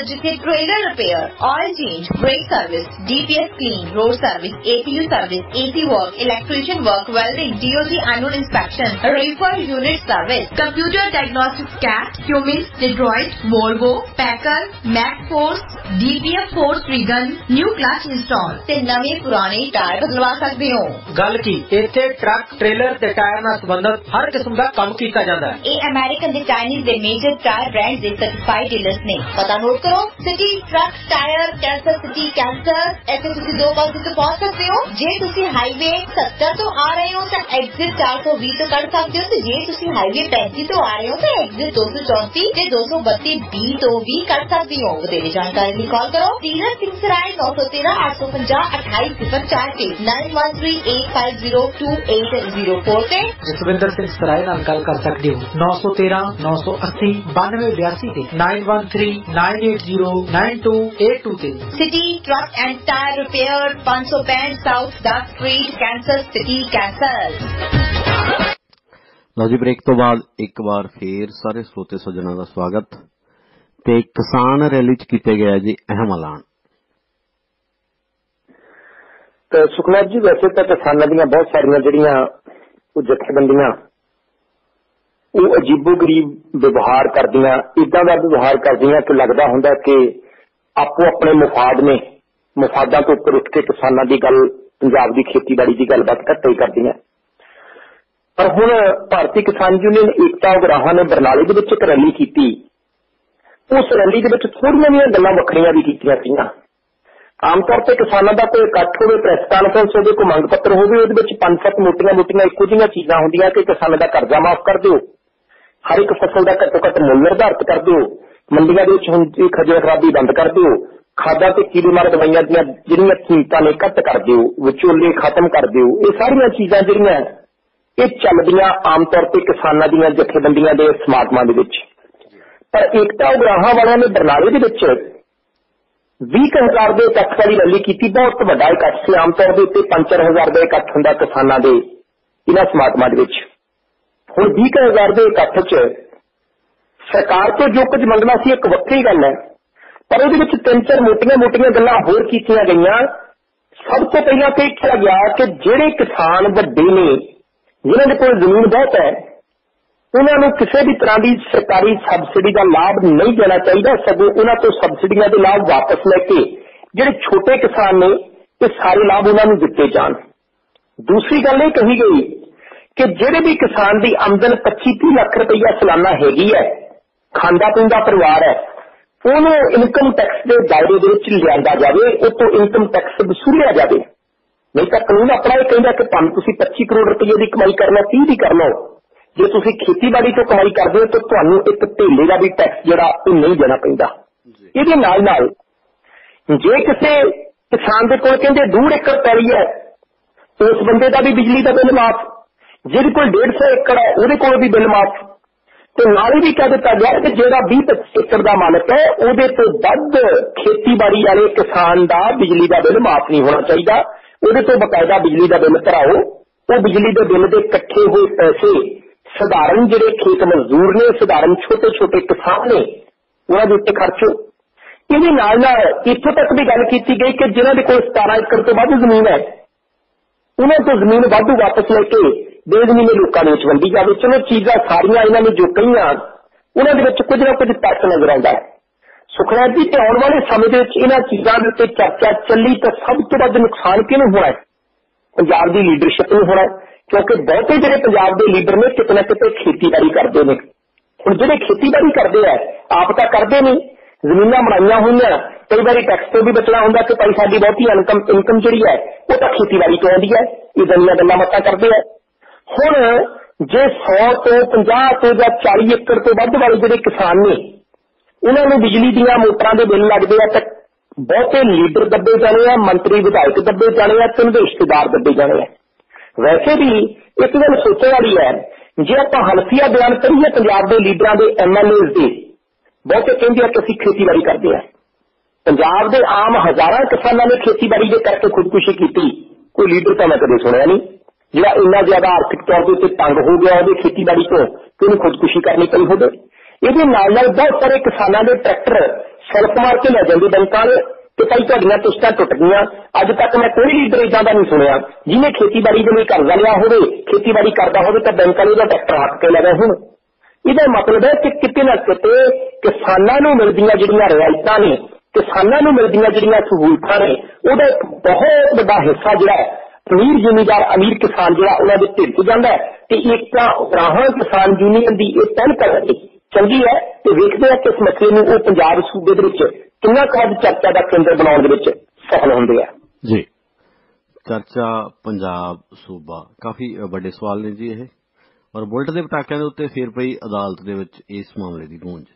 जिथे trailer repair, oil change, brake service, DPS clean, road service, APU service, AC work, electrician work, welding, DOT annual inspection, reefer unit service, computer diagnostics, Cat, Cummins, Detroit, Volvo, Paccar, Mack force, DPF force regen, new clutch install ते नवे पुराने tyre बदलवा सकते हो। गल की इत्थे truck, trailer ते टायर नाल संबंधित हर किस्म का काम कीता जांदा है। अमेरिकन ते चाइनीज दे मेजर टायर ब्रांड्स दे सर्टिफाइड डीलर्स ने। पता नोट करो, city truck tyre Kansas city Kansas ऐसे तुसी 2 बार से पहुंच सकते हो। जे तुसी हाईवे 70 तो आ रहे हो तो एग्जिट 420 तो कर सकते हो, तो जे तुसी हाईवे 35 तो आ रहे हो तो एग्जिट 234 ते 232 B तो भी कर सकते हो। ਵਧੇਰੇ जानकारी ਲਈ कॉल करो डीलर सिंहसराय 913 850 2804 9138502804 ਤੇ ਜਸਵਿੰਦਰ ਸਿੰਘ ਸਰਾਏ ਨਾਲ ਗੱਲ ਕਰ ਸਕਦੇ ਹੋ 913 980 9282 ਤੇ 9139809282 ਤੇ। City truck and tyre repair 565 south duck street, Kansas city Kansas. लो जी, ब्रेक तो बाद एक बार फिर सारे श्रोते सज्जनों का स्वागत। ਤੇ ਕਿਸਾਨ ਰੈਲੀ ਚ ਕੀਤੇ ਗਿਆ ਜੀ ਅਹਿਮ ਐਲਾਨ। ਸੁਖਨਾਬ ਜੀ, ਵੈਸੇ ਤਾਂ ਕਿਸਾਨਾਂ ਦੀਆਂ ਬਹੁਤ ਸਾਰੀਆਂ ਜਿਹੜੀਆਂ ਉਹ ਜਥੇਬੰਦੀਆਂ ਉਹ ਅਜੀਬੋ ਗਰੀਬ ਵਿਵਹਾਰ ਕਰਦੀਆਂ, ਏਦਾਂ ਦਾ ਵਿਵਹਾਰ ਕਰਦੀਆਂ ਕਿ ਲੱਗਦਾ ਹੁੰਦਾ ਕਿ ਆਪੋ ਆਪਣੇ ਮੁਫਾਦਾਂ ਤੋਂ ਉੱਪਰ ਉੱਠ ਕੇ ਕਿਸਾਨਾਂ ਦੀ ਗੱਲ, ਪੰਜਾਬ ਦੀ ਖੇਤੀਬਾੜੀ ਦੀ ਗੱਲਬਾਤ ਘੱਟ ਹੀ ਕਰਦੀਆਂ। ਪਰ ਹੁਣ ਭਾਰਤੀ ਕਿਸਾਨ ਯੂਨੀਅਨ ਏਕਤਾ ਉਗਰਾਹਾਂ ਨੇ ਬਰਨਾਲੇ ਦੇ ਵਿੱਚ ਇੱਕ ਰੈਲੀ ਕੀਤੀ। ਉਸ ਰੈਲੀ ਦੇ ਵਿੱਚ ਥੋੜੀਆਂ ਜਿਹੀਆਂ ਗੱਲਾਂ ਵੱਖਰੀਆਂ ਵੀ ਕੀਤੀਆਂ ਗਈਆਂ। ਆਮ ਤੌਰ ਤੇ ਕਿਸਾਨਾਂ ਦਾ ਕੋਈ ਇਕੱਠ ਹੋਵੇ, ਪ੍ਰੈਸ ਕਾਨਫਰੰਸ ਹੋਵੇ, ਕੋਈ ਮੰਗ ਪੱਤਰ ਹੋਵੇ, ਉਹਦੇ ਵਿੱਚ 5-7 ਮੋਟੀਆਂ ਇੱਕੋ ਜਿਹੀਆਂ ਚੀਜ਼ਾਂ ਹੁੰਦੀਆਂ ਕਿ ਕਿਸਾਨਾਂ ਦਾ ਕਰਜ਼ਾ ਮਾਫ ਕਰ ਦਿਓ, ਹਰ ਇੱਕ ਫਸਲ ਦਾ ਘੱਟੋ ਘੱਟ ਮੁੱਲ ਨਿਰਧਾਰਿਤ ਕਰ ਦਿਓ, ਮੰਡੀਆਂ ਦੇ ਵਿੱਚ ਹੁਣ ਖੱਜਲ ਖਰਾਬੀ ਬੰਦ ਕਰ ਦਿਓ, ਖਾਦਾਂ ਤੇ ਕੀੜੇਮਾਰ ਦਵਾਈਆਂ ਦੀਆਂ ਜਿਹੜੀਆਂ ਕੀਮਤਾਂ ਨੇ ਘੱਟ ਕਰ ਦਿਓ, ਵਿਚੋਲੇ ਖਤਮ ਕਰ ਦਿਓ। ਇਹ ਸਾਰੀਆਂ ਚੀਜ਼ਾਂ ਜਿਹੜੀਆਂ ਇਹ ਚੱਲਦੀਆਂ ਆਮ ਤੌਰ ਤੇ ਕਿਸਾਨਾਂ ਦੀਆਂ ਜਥੇਬੰਦੀਆਂ ਦੇ ਸਮਾਗਮਾਂ ਦੇ ਵਿੱਚ। ਪਰ ਏਕਤਾ ਉਗਰਾਹਾਂ ਵਾਲਿਆਂ ਨੇ ਬਰਨਾਲੇ ਦੇ ਵਿੱਚ 20,000 ਦੇ ਇਕੱਠ ਵਾਲੀ ਰੈਲੀ ਕੀਤੀ। ਬਹੁਤ ਵੱਡਾ ਇਕੱਠ ਸੀ। ਆਮ ਤੌਰ ਦੇ ਉੱਤੇ 5-4 ਹਜ਼ਾਰ ਦਾ ਇਕੱਠ ਹੁੰਦਾ ਕਿਸਾਨਾਂ ਦੇ ਇਹਨਾਂ ਸਮਾਗਮਾਂ ਦੇ ਵਿੱਚ। ਹੁਣ 20,000 ਦੇ ਇਕੱਠ 'ਚ ਸਰਕਾਰ ਤੋਂ ਜੋ ਕੁਝ ਮੰਗਣਾ ਸੀ ਇੱਕ ਵੱਖਰੀ ਗੱਲ ਹੈ, ਪਰ ਉਹਦੇ ਵਿੱਚ 3-4 ਮੋਟੀਆਂ ਗੱਲਾਂ ਹੋਰ ਕੀਤੀਆਂ ਗਈਆਂ। ਸਭ ਤੋਂ ਪਹਿਲਾਂ ਤੇ ਇਹ ਕਿਹਾ ਗਿਆ ਕਿ ਜਿਹੜੇ ਕਿਸਾਨ ਵੱਡੇ ਨੇ, ਜਿਨ੍ਹਾਂ ਦੇ ਕੋਲ ਜ਼ਮੀਨ ਬਹੁਤ ਹੈ, ਉਹਨਾਂ ਨੂੰ ਕਿਸੇ ਵੀ ਤਰ੍ਹਾਂ ਦੀ ਸਰਕਾਰੀ ਸਬਸਿਡੀ ਦਾ ਲਾਭ ਨਹੀਂ ਦੇਣਾ ਚਾਹੀਦਾ, ਸਗੋਂ ਉਹਨਾਂ ਤੋਂ ਸਬਸਿਡੀਆਂ ਦੇ ਲਾਭ ਵਾਪਸ ਲੈ ਕੇ ਜਿਹੜੇ ਛੋਟੇ ਕਿਸਾਨ ਨੇ ਇਹ ਸਾਰੇ ਲਾਭ ਉਹਨਾਂ ਨੂੰ ਦਿੱਤੇ ਜਾਣ। ਦੂਸਰੀ ਗੱਲ ਇਹ ਕਹੀ ਗਈ ਕਿ ਜਿਹੜੇ ਵੀ ਕਿਸਾਨ ਦੀ ਆਮਦਨ 25-30 ਲੱਖ ਰੁਪਈਆ ਸਾਲਾਨਾ ਹੈਗੀ ਹੈ, ਖਾਂਦਾ ਪੀਂਦਾ ਪਰਿਵਾਰ ਹੈ, ਉਹਨੂੰ ਇਨਕਮ ਟੈਕਸ ਦੇ ਦਾਇਰੇ ਦੇ ਵਿੱਚ ਲਿਆਂਦਾ ਜਾਵੇ, ਉਹ ਤੋਂ ਇਨਕਮ ਟੈਕਸ ਵਸੂਲਿਆ ਜਾਵੇ। ਨਹੀਂ ਤਾਂ ਕਾਨੂੰਨ ਆਪਣਾ ਇਹ ਕਹਿੰਦਾ ਕਿ ਭਾਵੇਂ ਤੁਸੀਂ 25 ਕਰੋੜ ਰੁਪਏ ਦੀ ਕਮਾਈ ਕਰ ਲਓ, 30 ਦੀ ਕਰ ਲਓ, ਜੇ ਤੁਸੀਂ ਖੇਤੀਬਾੜੀ ਤੋਂ ਕਮਾਈ ਕਰਦੇ ਹੋ ਤਾਂ ਤੁਹਾਨੂੰ ਇੱਕ ਧੇਲੇ ਦਾ ਵੀ ਟੈਕਸ ਜਿਹੜਾ ਉਹ ਨਹੀਂ ਦੇਣਾ ਪੈਂਦਾ। ਇਹਦੇ ਨਾਲ ਨਾਲ ਜੇ ਕਿਸੇ ਕਿਸਾਨ ਦੇ ਕੋਲ ਕਹਿੰਦੇ 2 ਏਕੜ ਪੈਲੀ ਹੈ, ਉਸ ਬੰਦੇ ਦਾ ਵੀ ਬਿਜਲੀ ਦਾ ਬਿੱਲ ਮਾਫ, ਜਿਹਦੇ ਕੋਲ 150 ਏਕੜ ਹੈ ਉਹਦੇ ਕੋਲ ਵੀ ਬਿੱਲ ਮਾਫ। ਤੇ ਨਾਲ ਹੀ ਵੀ ਕਹਿ ਦਿੱਤਾ ਗਿਆ ਕਿ ਜਿਹੜਾ 20-25 ਏਕੜ ਦਾ ਮਾਲਕ ਹੈ ਉਹਦੇ ਤੋਂ ਵੱਧ ਖੇਤੀਬਾੜੀ ਵਾਲੇ ਕਿਸਾਨ ਦਾ ਬਿਜਲੀ ਦਾ ਬਿੱਲ ਮਾਫ ਨਹੀਂ ਹੋਣਾ ਚਾਹੀਦਾ, ਉਹਦੇ ਤੋਂ ਬਕਾਇਦਾ ਬਿਜਲੀ ਦਾ ਬਿੱਲ ਭਰਾਓ। ਉਹ ਬਿਜਲੀ ਦੇ ਬਿੱਲ ਦੇ ਇਕੱਠੇ ਹੋਏ ਪੈਸੇ ਸਧਾਰਨ ਜਿਹੜੇ ਖੇਤ ਮਜ਼ਦੂਰ ਨੇ, ਸਧਾਰਨ ਛੋਟੇ ਕਿਸਾਨ ਨੇ, ਉਹਨਾਂ ਦੇ ਉੱਤੇ ਖਰਚੋ। ਇਹਦੇ ਨਾਲ ਨਾਲ ਇੱਥੋਂ ਤੱਕ ਵੀ ਗੱਲ ਕੀਤੀ ਗਈ ਕਿ ਜਿਨ੍ਹਾਂ ਦੇ ਕੋਲ 17 ਏਕੜ ਤੋਂ ਵੱਧ ਜ਼ਮੀਨ ਹੈ, ਉਹਨਾਂ ਤੋਂ ਜ਼ਮੀਨ ਵਾਧੂ ਵਾਪਸ ਲੈ ਕੇ ਬੇਜ਼ਮੀਨੇ ਲੋਕਾਂ ਦੇ ਵਿੱਚ ਵੰਡੀ ਜਾਵੇ। ਚਲੋ ਚੀਜ਼ਾਂ ਸਾਰੀਆਂ ਇਹਨਾਂ ਨੇ ਜੋ ਕਹੀਆਂ ਉਹਨਾਂ ਦੇ ਵਿੱਚ ਕੁਝ ਨਾ ਕੁਝ ਤੱਥ ਨਜ਼ਰ ਆਉਂਦਾ ਹੈ। ਸੁਖਨਾਬ ਜੀ, ਤੇ ਆਉਣ ਵਾਲੇ ਸਮੇਂ ਦੇ ਵਿੱਚ ਇਹਨਾਂ ਚੀਜ਼ਾਂ ਦੇ ਉੱਤੇ ਚਰਚਾ ਚੱਲੀ ਤਾਂ ਸਭ ਤੋਂ ਵੱਧ ਨੁਕਸਾਨ ਕਿਹਨੂੰ ਹੋਣਾ ਹੈ? ਪੰਜਾਬ ਦੀ ਲੀਡਰਸ਼ਿਪ ਨੂੰ ਹੋਣਾ, ਕਿਉਂਕਿ ਬਹੁਤੇ ਜਿਹੜੇ ਪੰਜਾਬ ਦੇ ਲੀਡਰ ਨੇ ਕਿਤੇ ਨਾ ਕਿਤੇ ਖੇਤੀਬਾੜੀ ਕਰਦੇ ਨੇ। ਹੁਣ ਜਿਹੜੇ ਖੇਤੀਬਾੜੀ ਕਰਦੇ ਆ ਆਪ ਤਾਂ ਕਰਦੇ ਨਹੀਂ, ਜ਼ਮੀਨਾਂ ਬਣਾਈਆਂ ਹੋਈਆਂ, ਕਈ ਵਾਰੀ ਟੈਕਸ ਤੋਂ ਵੀ ਬਚਣਾ ਹੁੰਦਾ ਕਿ ਭਾਈ ਸਾਡੀ ਬਹੁਤੀ ਇਨਕਮ ਜਿਹੜੀ ਹੈ ਉਹ ਤਾਂ ਖੇਤੀਬਾੜੀ ਤੋਂ ਆਉਂਦੀ ਹੈ। ਇਹ ਦੁਨੀਆਂ ਗੱਲਾਂ ਮੱਤਾਂ ਕਰਦੇ ਆ। ਹੁਣ ਜੇ 100 ਤੋਂ 50 ਤੋਂ ਜਾਂ 40 ਏਕੜ ਤੋਂ ਵੱਧ ਵਾਲੇ ਜਿਹੜੇ ਕਿਸਾਨ ਨੇ ਉਹਨਾਂ ਨੂੰ ਬਿਜਲੀ ਦੀਆਂ ਮੋਟਰਾਂ ਦੇ ਬਿੱਲ ਲੱਗਦੇ ਆ ਤਾਂ ਬਹੁਤੇ ਲੀਡਰ ਦੱਬੇ ਜਾਣੇ ਆ, ਮੰਤਰੀ ਵਿਧਾਇਕ ਦੱਬੇ ਜਾਣੇ ਆ, ਤੇ ਰਿਸ਼ਤੇਦਾਰ ਦੱਬੇ ਜਾਣੇ ਆ। ਵੈਸੇ ਵੀ ਇੱਕ ਗੱਲ ਸੋਚਣ ਵਾਲੀ ਹੈ, ਜੇ ਆਪਾਂ ਹਲਫੀਆ ਬਿਆਨ ਕਰੀਏ ਪੰਜਾਬ ਦੇ ਲੀਡਰਾਂ ਦੇ, MLAs ਦੇ, ਬਹੁਤੇ ਕਹਿੰਦੇ ਆ ਕਿ ਅਸੀਂ ਖੇਤੀਬਾੜੀ ਕਰਦੇ ਆ। ਪੰਜਾਬ ਦੇ ਆਮ ਹਜ਼ਾਰਾਂ ਕਿਸਾਨਾਂ ਨੇ ਖੇਤੀਬਾੜੀ ਦੇ ਕਰਕੇ ਖੁਦਕੁਸ਼ੀ ਕੀਤੀ, ਕੋਈ ਲੀਡਰ ਤਾਂ ਮੈਂ ਕਦੇ ਸੁਣਿਆ ਨਹੀਂ ਜਿਹੜਾ ਇੰਨਾ ਜ਼ਿਆਦਾ ਆਰਥਿਕ ਤੌਰ ਦੇ ਉੱਤੇ ਤੰਗ ਹੋ ਗਿਆ ਉਹਦੇ ਖੇਤੀਬਾੜੀ ਤੋਂ ਕਿ ਉਹਨੂੰ ਖੁਦਕੁਸ਼ੀ ਕਰਨੀ ਪਈ ਹੋਵੇ। ਇਹਦੇ ਨਾਲ ਨਾਲ ਬਹੁਤ ਸਾਰੇ ਕਿਸਾਨਾਂ ਦੇ ਟਰੈਕਟਰ ਸੈਲਫ ਮਾਰ ਕੇ ਲੈ ਜਾਂਦੇ ਬੈਂਕਾਂ ਨੇ ਕਿ ਭਾਈ ਤੁਹਾਡੀਆਂ ਕਿਸ਼ਤਾਂ ਟੁੱਟ ਗਈਆਂ। ਅੱਜ ਤੱਕ ਮੈਂ ਕੋਈ ਲੀਡਰ ਇਦਾਂ ਦਾ ਨਹੀਂ ਸੁਣਿਆ ਜਿਹਨੇ ਖੇਤੀਬਾੜੀ ਦੇ ਲਈ ਕਰਜ਼ਾ ਲਿਆ ਹੋਵੇ, ਖੇਤੀਬਾੜੀ ਕਰਦਾ ਹੋਵੇ ਤਾਂ ਬੈਂਕ ਵਾਲੇ ਉਹਦਾ ਟਰੈਕਟਰ ਹੱਕ ਕੇ ਲੈ ਗਏ। ਹੁਣ ਇਹਦਾ ਮਤਲਬ ਹੈ ਕਿ ਕਿਤੇ ਨਾ ਕਿਤੇ ਕਿਸਾਨਾਂ ਨੂੰ ਮਿਲਦੀਆਂ ਜਿਹੜੀਆਂ ਰਿਆਇਤਾਂ ਨੇ, ਕਿਸਾਨਾਂ ਨੂੰ ਮਿਲਦੀਆਂ ਜਿਹੜੀਆਂ ਸਹੂਲਤਾਂ ਨੇ, ਉਹਦਾ ਇੱਕ ਬਹੁਤ ਵੱਡਾ ਹਿੱਸਾ ਜਿਹੜਾ ਹੈ ਅਮੀਰ ਜ਼ਿਮੀਂਦਾਰ, ਅਮੀਰ ਕਿਸਾਨ ਜਿਹੜਾ ਉਹਨਾਂ ਦੇ ਢਿੱਡ 'ਚ ਜਾਂਦਾ ਹੈ। ਤੇ ਏਕਤਾ ਉਗਰਾਹਾਂ ਕਿਸਾਨ ਯੂਨੀਅਨ ਦੀ ਇਹ ਪਹਿਲ ਕਰਕੇ ਚੰਗੀ ਹੈ ਤੇ ਵੇਖਦੇ ਆ ਕਿ ਇਸ ਮਸਲੇ ਨੂੰ ਉਹ ਪੰਜਾਬ ਸੂਬੇ ਦੇ ਵਿੱਚ ਕਿੰਨਾ ਕੁ ਹੱਦ ਚਰਚਾ ਦਾ ਕੇਂਦਰ ਬਣਾਉਣ ਦੇ ਵਿੱਚ ਸਫਲ ਹੁੰਦੇ ਆ। ਜੀ, ਚਰਚਾ ਪੰਜਾਬ ਸੂਬਾ ਕਾਫੀ ਵੱਡੇ ਸਵਾਲ ਨੇ ਜੀ ਇਹ, ਔਰ ਬੁਲਟ ਦੇ ਪਟਾਕਿਆਂ ਦੇ ਉੱਤੇ ਫਿਰ ਪਈ ਅਦਾਲਤ ਦੇ ਵਿੱਚ ਇਸ ਮਾਮਲੇ ਦੀ ਗੂੰਜ।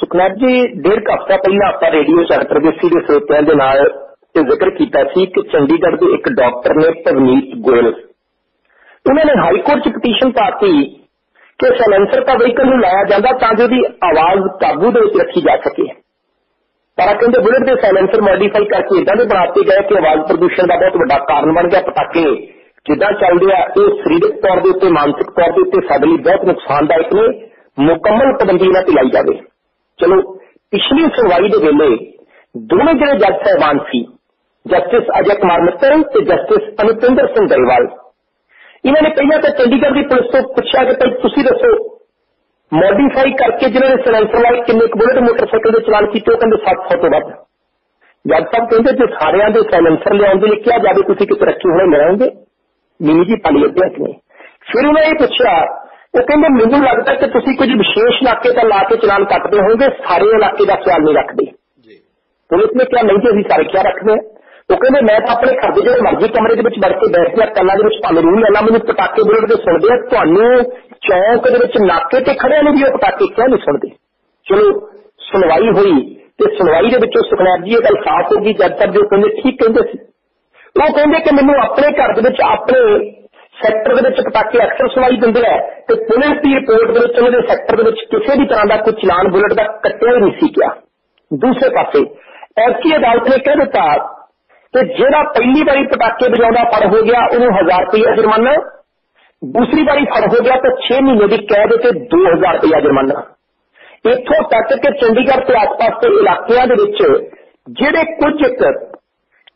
ਸੁਖਨਾਬ ਜੀ, 1.5 ਹਫ਼ਤਾ ਪਹਿਲਾਂ ਆਪਾਂ ਰੇਡੀਓ ਪਰਦੇਸੀ ਦੇ ਸਰੋਤਿਆਂ ਦੇ ਨਾਲ ਜ਼ਿਕਰ ਕੀਤਾ ਸੀ ਕਿ ਚੰਡੀਗੜ੍ਹ ਦੇ ਇੱਕ ਡਾਕਟਰ ਨੇ ਪਰਮੀਤ ਗੋਇਲ, ਉਹਨਾਂ ਨੇ ਹਾਈ ਕੋਰਟ 'ਚ ਪਟੀਸ਼ਨ ਪਾਤੀ ਕਿ ਸਾਇਲੈਂਸਰ ਤਾਂ ਵਹੀਕਲ ਨੂੰ ਲਾਇਆ ਜਾਂਦਾ ਤਾਂ ਜੋ ਉਹਦੀ ਆਵਾਜ਼ ਕਾਬੂ ਦੇ ਵਿੱਚ ਰੱਖੀ ਜਾ ਸਕੇ, ਪਰ ਕਹਿੰਦੇ ਬੁਲਟ ਦੇ ਸਾਇਲੈਂਸਰ ਮੋਡੀਫਾਈ ਕਰਕੇ ਇਦਾਂ ਦੇ ਬਣਾਤੇ ਗਏ ਕਿ ਆਵਾਜ਼ ਪ੍ਰਦੂਸ਼ਣ ਦਾ ਬਹੁਤ ਵੱਡਾ ਕਾਰਨ ਬਣ ਗਿਆ। ਪਟਾਕੇ ਜਿੱਦਾਂ ਚੱਲਦੇ ਆ ਇਹ ਸਰੀਰਕ ਤੌਰ ਦੇ ਉੱਤੇ, ਮਾਨਸਿਕ ਤੌਰ ਦੇ ਉੱਤੇ ਸਾਡੇ ਲਈ ਬਹੁਤ ਨੁਕਸਾਨਦਾਇਕ ਨੇ। ਮੁਕੰਮਲ ਪਾਬੰਦੀ ਇਹਨਾਂ ਤੇ ਲਾਈ ਜਾਵੇ। ਚਲੋ ਪਿਛਲੀ ਸੁਣਵਾਈ ਦੇ ਵੇਲੇ ਦੋਵੇਂ ਜਿਹੜੇ ਜੱਜ ਸਾਹਿਬਾਨ ਸੀ, ਜਸਟਿਸ ਅਜੇ ਕੁਮਾਰ ਮਿੱਤਲ ਤੇ ਜਸਟਿਸ ਅਨੁਪਿੰਦਰ ਸਿੰਘ ਗਰੇਵਾਲ, ਇਹਨਾਂ ਨੇ ਪਹਿਲਾਂ ਤਾਂ ਚੰਡੀਗੜ੍ਹ ਦੀ ਪੁਲਿਸ ਤੋਂ ਪੁੱਛਿਆ ਕਿ ਭਾਈ ਤੁਸੀਂ ਦੱਸੋ ਮੋਡੀਫਾਈ ਕਰਕੇ ਜਿਹਨਾਂ ਨੇ ਸਲੈਂਸਰ ਲਾਏ ਕਿੰਨੇ ਕੁ ਬੁਲਟ ਮੋਟਰਸਾਈਕਲ ਦੇ ਚਲਾਨ ਕੀਤੇ? ਉਹ ਕਹਿੰਦੇ 700 ਤੋਂ ਵੱਧ। ਜੱਜ ਸਾਹਿਬ ਕਹਿੰਦੇ ਜੇ ਸਾਰਿਆਂ ਦੇ ਸਾਇਲੈਂਸਰ ਲਿਆਉਣ ਦੇ ਲਈ ਕਿਹਾ ਜਾਵੇ ਤੁਸੀਂ ਕਿਤੇ ਰੱਖੇ ਹੋਣੇ ਮਿਲਾਂਗੇ ਮਿਨੀ ਜੀ ਪਾਲੀ ਅਧਿਆਪਕ ਨੇ। ਫਿਰ ਉਹਨਾਂ ਇਹ ਪੁੱਛਿਆ, ਉਹ ਕਹਿੰਦੇ ਮੈਨੂੰ ਲੱਗਦਾ ਕਿ ਤੁਸੀਂ ਕੁਝ ਵਿਸ਼ੇਸ਼ ਇਲਾਕੇ ਦਾ ਲਾ ਕੇ ਚਲਾਨ ਕੱਟਦੇ ਹੋਗੇ, ਸਾਰੇ ਇਲਾਕੇ ਦਾ ਖਿਆਲ ਨਹੀਂ ਰੱਖਦੇ। ਪੁਲਿਸ ਨੇ ਕਿਹਾ ਨਹੀਂ ਜੀ ਅਸੀਂ ਸਾਰੇ ਖਿਆਲ ਰੱਖਦੇ ਹਾਂ। ਉਹ ਕਹਿੰਦੇ ਮੈਂ ਤਾਂ ਆਪਣੇ ਘਰ ਦੇ ਜਿਹੜੇ ਮਰਜ਼ੀ ਕਮਰੇ ਦੇ ਵਿੱਚ ਵੜ ਕੇ ਬੈਠ ਕੇ ਕੰਨਾਂ ਦੇ ਵਿੱਚ ਭਾਵੇਂ ਰੂਹ ਲੈ ਲਾ, ਮੈਨੂੰ ਪਟਾਕੇ ਬੁਲਟ ਦੇ ਸੁਣਦੇ ਆ, ਤੁਹਾਨੂੰ ਚੌਂਕ ਦੇ ਵਿੱਚ ਨਾਕੇ ਤੇ ਖੜਿਆਂ ਨੂੰ ਵੀ ਉਹ ਪਟਾਕੇ ਕਿਉਂ ਨਹੀਂ ਸੁਣਦੇ? ਚਲੋ ਸੁਣਵਾਈ ਹੋਈ ਤੇ ਸੁਣਵਾਈ ਦੇ ਵਿੱਚੋਂ ਸੁਖਨੈਬ ਜੀ ਇਹ ਗੱਲ ਸਾਫ਼ ਹੋ ਗਈ। ਜੱਜ ਸਾਹਿਬ ਜੋ ਕਹਿੰਦੇ ਠੀਕ ਕਹਿੰਦੇ ਸੀ। ਉਹ ਕਹਿੰਦੇ ਕਿ ਮੈਨੂੰ ਆਪਣੇ ਘਰ ਦੇ ਵਿੱਚ ਆਪਣੇ ਸੈਕਟਰ ਦੇ ਵਿੱਚ ਪਟਾਕੇ ਅਕਸਰ ਸੁਣਾਈ ਦਿੰਦੇ ਹੈ ਤੇ ਪੁਲਿਸ ਦੀ ਰਿਪੋਰਟ ਦੇ ਵਿੱਚ ਉਹਨਾਂ ਦੇ ਸੈਕਟਰ ਦੇ ਵਿੱਚ ਕਿਸੇ ਵੀ ਤਰ੍ਹਾਂ ਦਾ ਕੋਈ ਚਲਾਨ ਬੁਲਟ ਦਾ ਕੱਟਿਆ ਹੀ ਨਹੀਂ ਸੀ ਕਿਹਾ। ਦੂਸਰੇ ਪਾਸੇ ਐਸੀ ਅਦਾਲਤ ਨੇ ਕਹਿ ਦਿੱਤਾ ਕਿ ਜਿਹੜਾ ਪਹਿਲੀ ਵਾਰੀ ਪਟਾਕੇ ਵਜਾਉਂਦਾ ਫੜ ਹੋ ਗਿਆ ਉਹਨੂੰ 1000 ਰੁਪਇਆ ਜੁਰਮਾਨਾ, ਦੂਸਰੀ ਵਾਰੀ ਫੜ ਹੋ ਗਿਆ ਤਾਂ 6 ਮਹੀਨੇ ਦੀ ਕੈਦ ਤੇ 2000 ਰੁਪਇਆ ਜੁਰਮਾਨਾ। ਇੱਥੋਂ ਤੱਕ ਕਿ ਚੰਡੀਗੜ੍ਹ ਤੇ ਆਸ-ਪਾਸ ਦੇ ਇਲਾਕਿਆਂ ਦੇ ਵਿੱਚ ਜਿਹੜੇ ਕੁਝ ਇੱਕ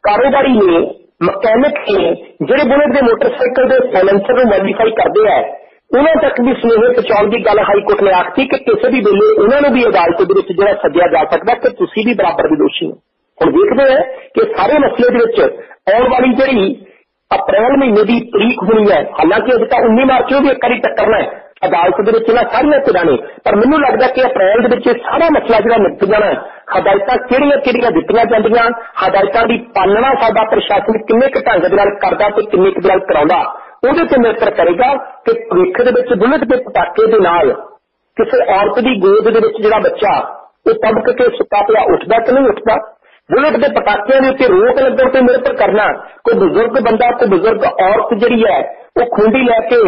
ਕਾਰੋਬਾਰੀ ਨੇ, ਮਕੈਨਿਕ ਨੇ, ਜਿਹੜੇ ਬੁਲਟ ਦੇ ਮੋਟਰਸਾਈਕਲ ਦੇ ਸਾਇਲੈਂਸਰ ਨੂੰ ਮੋਡੀਫਾਈ ਕਰਦੇ ਆ, ਉਹਨਾਂ ਤੱਕ ਵੀ ਸੁਨੇਹੇ ਪਹੁੰਚਾਉਣ ਦੀ ਗੱਲ ਹਾਈ ਕੋਰਟ ਨੇ ਆਖੀ ਕਿ ਕਿਸੇ ਵੀ ਵੇਲੇ ਉਹਨਾਂ ਨੂੰ ਵੀ ਅਦਾਲਤ ਦੇ ਵਿੱਚ ਜਿਹੜਾ ਸੱਦਿਆ ਜਾ ਸਕਦਾ ਕਿ ਤੁਸੀਂ ਵੀ ਬਰਾਬਰ ਦੇ ਦੋਸ਼ੀ ਹੋ। ਹੁਣ ਦੇਖਦੇ ਹਾਂ ਕਿ ਸਾਰੇ ਮਸਲੇ ਦੇ ਵਿੱਚ ਆਉਣ ਵਾਲੀ ਜਿਹੜੀ ਅਪ੍ਰੈਲ ਮਹੀਨੇ ਦੀ ਤਰੀਕ ਹੋਣੀ ਹੈ, ਹਾਲਾਂਕਿ ਅਜੇ ਤਾਂ 19 ਮਾਰਚ ਨੂੰ ਵੀ ਇੱਕ ਵਾਰੀ ਟੱਕਰਨਾ ਹੈ ਅਦਾਲਤ ਦੇ ਵਿੱਚ ਇਹਨਾਂ ਸਾਰੀਆਂ ਧਿਰਾਂ ਨੇ, ਪਰ ਮੈਨੂੰ ਲੱਗਦਾ ਕਿ ਅਪ੍ਰੈਲ ਦੇ ਵਿੱਚ ਸਾਰਾ ਮਸਲਾ ਜਿਹੜਾ ਨਿਪਟ ਜਾਣਾ। ਹਦਾਇਤਾਂ ਕਿਹੜੀਆਂ ਦਿੱਤੀਆਂ ਜਾਂਦੀਆਂ, ਹਦਾਇਤਾਂ ਦੀ ਪਾਲਣਾ ਸਾਡਾ ਪ੍ਰਸ਼ਾਸਨ ਕਿੰਨੇ ਕੁ ਢੰਗ ਦੇ ਨਾਲ ਕਰਦਾ ਤੇ ਕਿੰਨੇ ਕੁ ਨਾਲ ਕਰਾਉਂਦਾ, ਉਹਦੇ ਤੇ ਨਿਰਭਰ ਕਰੇਗਾ ਕਿ ਭਵਿੱਖ ਦੇ ਵਿੱਚ ਬੁਲਟ ਦੇ ਪਟਾਕੇ ਦੇ ਨਾਲ ਕਿਸੇ ਔਰਤ ਦੀ ਗੋਦ ਦੇ ਵਿੱਚ ਜਿਹੜਾ ਬੱਚਾ ਉਹ ਤਬਕ ਕੇ ਸੁੱਤਾ ਪਿਆ ਉੱਠਦਾ ਕਿ ਨਹੀਂ ਉੱਠਦਾ। ਬੁਲਟ ਦੇ ਪਟਾਕਿਆਂ ਦੇ ਉੱਤੇ ਰੋਕ ਲੱਗਣ ਤੇ ਨਿਰਭਰ ਕਰਨਾ, ਕੋਈ ਬਜ਼ੁਰਗ ਬੰਦਾ, ਕੋਈ ਬਜ਼ੁਰਗ ਔਰਤ ਜਿਹੜੀ ਹੈ ਉਹ ਖੁੰਡੀ ਲੈ ਕੇ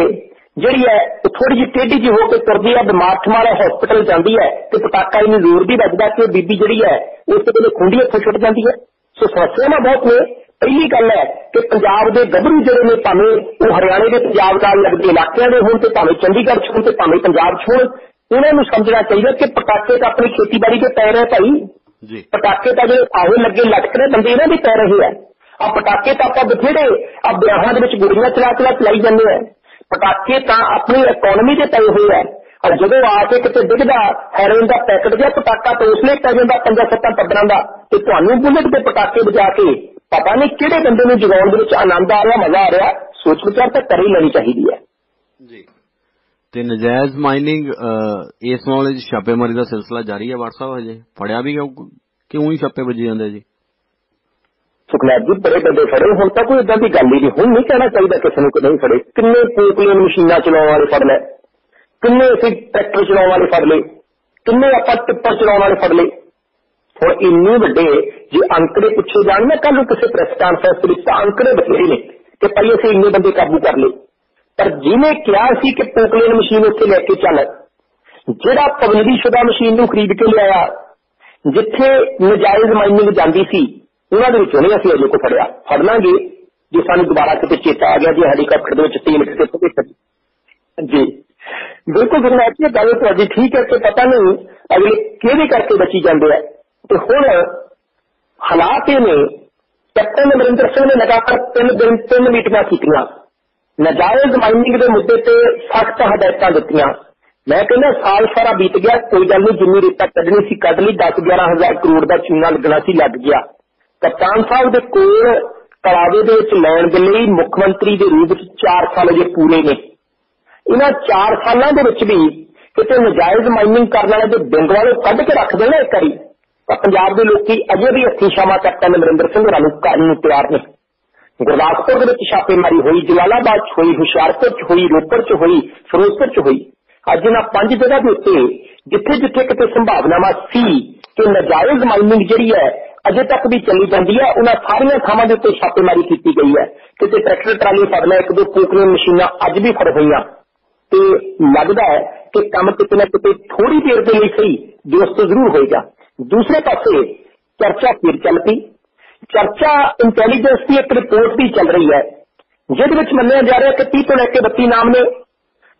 ਜਿਹੜੀ ਹੈ ਉਹ ਥੋੜੀ ਜਿਹੀ ਟੇਢੀ ਜਿਹੀ ਹੋ ਕੇ ਤੁਰਦੀ ਹੈ, ਬਿਮਾਰ ਠਮਾਰ ਹਸਪਤਾਲ ਜਾਂਦੀ ਹੈ ਤੇ ਪਟਾਕਾ ਇੰਨੀ ਜ਼ੋਰ ਦੀ ਵੱਜਦਾ ਕਿ ਬੀਬੀ ਜਿਹੜੀ ਹੈ ਉਸ ਵੇਲੇ ਖੁੰਡੀ ਇੱਥੋਂ ਛੁੱਟ ਜਾਂਦੀ ਹੈ। ਸੋ ਸਮੱਸਿਆਵਾਂ ਬਹੁਤ ਨੇ। ਪਹਿਲੀ ਗੱਲ ਹੈ ਕਿ ਪੰਜਾਬ ਦੇ ਗੱਭਰੂ ਜਿਹੜੇ ਨੇ, ਭਾਵੇਂ ਉਹ ਹਰਿਆਣੇ ਦੇ ਪੰਜਾਬ ਨਾਲ ਲੱਗਦੇ ਇਲਾਕਿਆਂ ਦੇ ਹੋਣ ਤੇ ਭਾਵੇਂ ਚੰਡੀਗੜ੍ਹ ਚ ਹੋਣ ਤੇ ਭਾਵੇਂ ਪੰਜਾਬ ਚ ਹੋਣ, ਉਹਨਾਂ ਨੂੰ ਸਮਝਣਾ ਚਾਹੀਦਾ ਕਿ ਪਟਾਕੇ ਤਾਂ ਆਪਣੀ ਖੇਤੀਬਾੜੀ ਦੇ ਪੈ ਰਹੇ ਭਾਈ ਜੀ। ਪਟਾਕੇ ਤਾਂ ਜਿਹੜੇ ਆਹੇ ਲੱਗੇ ਲਟਕ ਰਹੇ ਬੰਦੇ ਇਹਨਾਂ ਦੇ ਪੈ ਰਹੇ ਆ। ਆ ਪਟਾਕੇ ਤਾਂ ਆਪਾਂ ਬਥੇਰੇ ਆ ਵਿਆਹਾਂ ਦੇ ਵਿੱਚ ਗੁੜੀਆਂ ਚਲਾਈ ਜਾਂਦੇ ਆ। ਪਟਾਕੇ ਤਾਂ ਆਪਣੀ ਇਕਨੋਮੀ ਦੇ ਪਏ ਹੋਏ ਆ। ਔਰ ਜਦੋਂ ਆ ਕੇ ਕਿਤੇ ਡਿੱਗਦਾ ਹੈਰੋਇਨ ਦਾ ਪੈਕਟ ਜਾਂ ਪਟਾਕਾ ਤਾਂ ਉਸ ਲਈ ਪੈ ਜਾਂਦਾ 5-7 ਟੱਬਰਾਂ ਦਾ, ਤੇ ਤੁਹਾਨੂੰ ਬੁਲਟ ਦੇ ਪਟਾਕੇ ਵਜਾ ਕੇ ਪਤਾ ਨਹੀਂ ਕਿਹੜੇ ਬੰਦੇ ਨੂੰ ਜਗਾਉਣ ਦੇ ਵਿੱਚ ਆਨੰਦ ਆ ਰਿਹਾ, ਮਜ਼ਾ ਆ ਰਿਹਾ। ਸੋਚ ਵਿਚਾਰ ਤਾਂ ਕਰ ਹੀ ਲੈਣੀ ਚਾਹੀਦੀ ਹੈ ਜੀ। ਤੇ ਨਜਾਇਜ਼ ਮਾਈਨਿੰਗ ਇਸ ਮਾਮਲੇ 'ਚ ਛਾਪੇਮਾਰੀ ਦਾ ਸਿਲਸਿਲਾ ਜਾਰੀ ਹੈ WhatsApp ਹਜੇ ਫੜਿਆ ਵੀ ਕਿਉਂ ਹੀ ਛਾਪੇ ਵੱਜੀ ਜਾਂਦੇ ਜੀ? ਸੁਖਨੈਬ ਜੀ ਬੜੇ ਬੰਦੇ ਫੜੇ, ਹੁਣ ਤਾਂ ਕੋਈ ਏਦਾਂ ਦੀ ਗੱਲ ਹੀ ਨਹੀਂ। ਹੁਣ ਨਹੀਂ ਕਹਿਣਾ ਚਾਹੀਦਾ ਕਿਸੇ ਨੂੰ ਕਿ ਨਹੀਂ ਫੜੇ। ਕਿੰਨੇ ਪੋਕਲੀਨ ਮਸ਼ੀਨਾਂ ਚਲਾਉਣ ਵਾਲੇ ਫੜ ਲਏ, ਕਿੰਨੇ ਅਸੀਂ ਟਰੈਕਟਰ ਚਲਾਉਣ ਵਾਲੇ ਫੜ ਲਏ, ਕਿੰਨੇ ਆਪਾਂ ਟਿੱਪਰ ਚਲਾਉਣ ਵਾਲੇ ਫੜ ਲਏ। ਹੁਣ ਇੰਨੇ ਵੱਡੇ ਜੇ ਅੰਕੜੇ ਪੁੱਛੇ ਜਾਣ ਨਾ ਕੱਲ ਨੂੰ ਕਿਸੇ ਪ੍ਰੈਸ ਕਾਨਫਰੰਸ ਦੇ ਵਿੱਚ, ਤਾਂ ਅੰਕੜੇ ਬਥੇਰੇ ਨੇ ਕਿ ਭਾਈ ਅਸੀਂ ਇੰਨੇ ਬੰਦੇ ਕਾਬੂ ਕਰ ਲਏ। ਪਰ ਜਿਹਨੇ ਕਿਹਾ ਸੀ ਕਿ ਪੋਕਲੀਨ ਮਸ਼ੀਨ ਉੱਥੇ ਲੈ ਕੇ ਚੱਲ, ਜਿਹੜਾ ਪਾਬੰਦੀਸ਼ੁਦਾ ਮਸ਼ੀਨ ਨੂੰ ਖਰੀਦ ਕੇ ਲਿਆਇਆ, ਜਿੱਥੇ ਨਜਾਇਜ਼ ਮਾਈਨਿੰਗ ਜਾਂਦੀ ਸੀ, ਉਹਨਾਂ ਦੇ ਵਿੱਚੋਂ ਨਹੀਂ ਅਸੀਂ ਅਜੇ ਕੋ ਫੜਿਆ। ਫੜ ਲਾਂਗੇ ਜੇ ਸਾਨੂੰ ਦੁਬਾਰਾ ਕਿਤੇ ਚੇਤਾ ਆ ਗਿਆ ਜੇ ਹੈਲੀਕਾਪਟਰ ਦੇ ਵਿੱਚ ਤੇਲ ਕਿਤੇ ਜੀ। ਬਿਲਕੁਲ ਗੁਰਨਾਥ ਜੀ ਗੱਲ ਤੁਹਾਡੀ ਠੀਕ ਹੈ ਕਿ ਪਤਾ ਨਹੀਂ ਅਗਲੇ ਕਿਹਦੇ ਕਰਕੇ ਬਚੀ ਜਾਂਦੇ ਆ। ਤੇ ਹੁਣ ਹਾਲਾਤ ਇਹ ਨੇ, ਕੈਪਟਨ ਅਮਰਿੰਦਰ ਸਿੰਘ ਨੇ ਲਗਾਤਾਰ 3 ਮੀਟਿੰਗਾਂ ਕੀਤੀਆਂ, ਨਜਾਇਜ਼ ਮਾਈਨਿੰਗ ਦੇ ਮੁੱਦੇ ਤੇ ਸਖਤ ਹਦਾਇਤਾਂ ਦਿੱਤੀਆਂ। ਮੈਂ ਕਹਿੰਦਾ ਸਾਲ ਸਾਰਾ ਬੀਤ ਗਿਆ, ਕੋਈ ਗੱਲ ਨਹੀਂ, ਜਿੰਨੀ ਰੇਤਾ ਕੱਢਣੀ ਸੀ ਕੱਢ ਲਈ, 10-11 ਹਜ਼ਾਰ ਕਰੋੜ ਦਾ ਚੂਨਾ ਲੱਗਣਾ ਸੀ ਲੱਗ ਗਿਆ। ਕਪਤਾਨ ਸਾਹਿਬ ਦੇ ਕੋਲ ਕਲਾਵੇ ਦੇ ਵਿੱਚ ਲੈਣ ਦੇ ਲਈ ਮੁੱਖ ਮੰਤਰੀ ਦੇ ਰੂਪ ਵਿੱਚ 4 ਸਾਲ ਅਜੇ ਪੂਰੇ ਨੇ। ਇਹਨਾਂ 4 ਸਾਲਾਂ ਦੇ ਵਿੱਚ ਵੀ ਕਿਤੇ ਨਜਾਇਜ਼ ਮਾਈਨਿੰਗ ਕਰਨ ਵਾਲੇ ਦੇ ਬਿੰਗ ਵਾਲੇ ਕੱਢ ਕੇ ਰੱਖ ਦੇਣਾ ਇੱਕ ਵਾਰੀ, ਤਾਂ ਪੰਜਾਬ ਦੇ ਲੋਕੀ ਅਜੇ ਵੀ ਹੱਥੀਂ ਛਾਵਾਂ ਕੈਪਟਨ ਅਮਰਿੰਦਰ ਸਿੰਘ ਹੋਰਾਂ ਨੂੰ ਕਰਨ ਨੂੰ ਤਿਆਰ ਨੇ। ਗੁਰਦਾਸਪੁਰ ਦੇ ਵਿੱਚ ਛਾਪੇਮਾਰੀ ਹੋਈ, ਜਲਾਲਾਬਾਦ 'ਚ ਹੋਈ, ਹੁਸ਼ਿਆਰਪੁਰ 'ਚ ਹੋਈ, ਰੋਪੜ 'ਚ ਹੋਈ, ਫਿਰੋਜ਼ਪੁਰ 'ਚ ਹੋਈ। ਅੱਜ ਇਹਨਾਂ 5 ਜਗ੍ਹਾ ਦੇ ਉੱਤੇ ਜਿੱਥੇ ਜਿੱਥੇ ਕਿਤੇ ਸੰਭਾਵਨਾਵਾਂ ਸੀ ਕਿ ਨਜਾਇਜ਼ ਮਾਈਨਿੰਗ ਜਿਹੜੀ ਹੈ ਅਜੇ ਤੱਕ ਵੀ ਚੱਲੀ ਜਾਂਦੀ ਹੈ, ਉਹਨਾਂ ਸਾਰੀਆਂ ਥਾਵਾਂ ਦੇ ਉੱਤੇ ਛਾਪੇਮਾਰੀ ਕੀਤੀ ਗਈ ਹੈ। ਕਿਤੇ ਟਰੈਕਟਰ ਟਰਾਲੀ ਫੜ ਲਿਆ, 1-2 ਪੋਕਲੀਨ ਮਸ਼ੀਨਾਂ ਅੱਜ ਵੀ ਫੜ ਹੋਈਆਂ, ਤੇ ਲੱਗਦਾ ਹੈ ਕਿ ਕੰਮ ਕਿਤੇ ਨਾ ਕਿਤੇ ਥੋੜੀ ਦੇਰ ਦੇ ਲਈ ਸਹੀ ਦੁਰਸਤ ਜ਼ਰੂਰ ਹੋਏਗਾ। ਦੂਸਰੇ ਪਾਸੇ ਚਰਚਾ ਫਿਰ ਚੱਲ ਪਈ। ਚਰਚਾ ਇੰਟੈਲੀਜੈਂਸ ਦੀ ਇੱਕ ਰਿਪੋਰਟ ਵੀ ਚੱਲ ਰਹੀ ਹੈ, ਜਿਹਦੇ ਵਿੱਚ ਮੰਨਿਆ ਜਾ ਰਿਹਾ ਕਿ 30 ਤੋਂ ਲੈ ਕੇ 32 ਨਾਮ ਨੇ,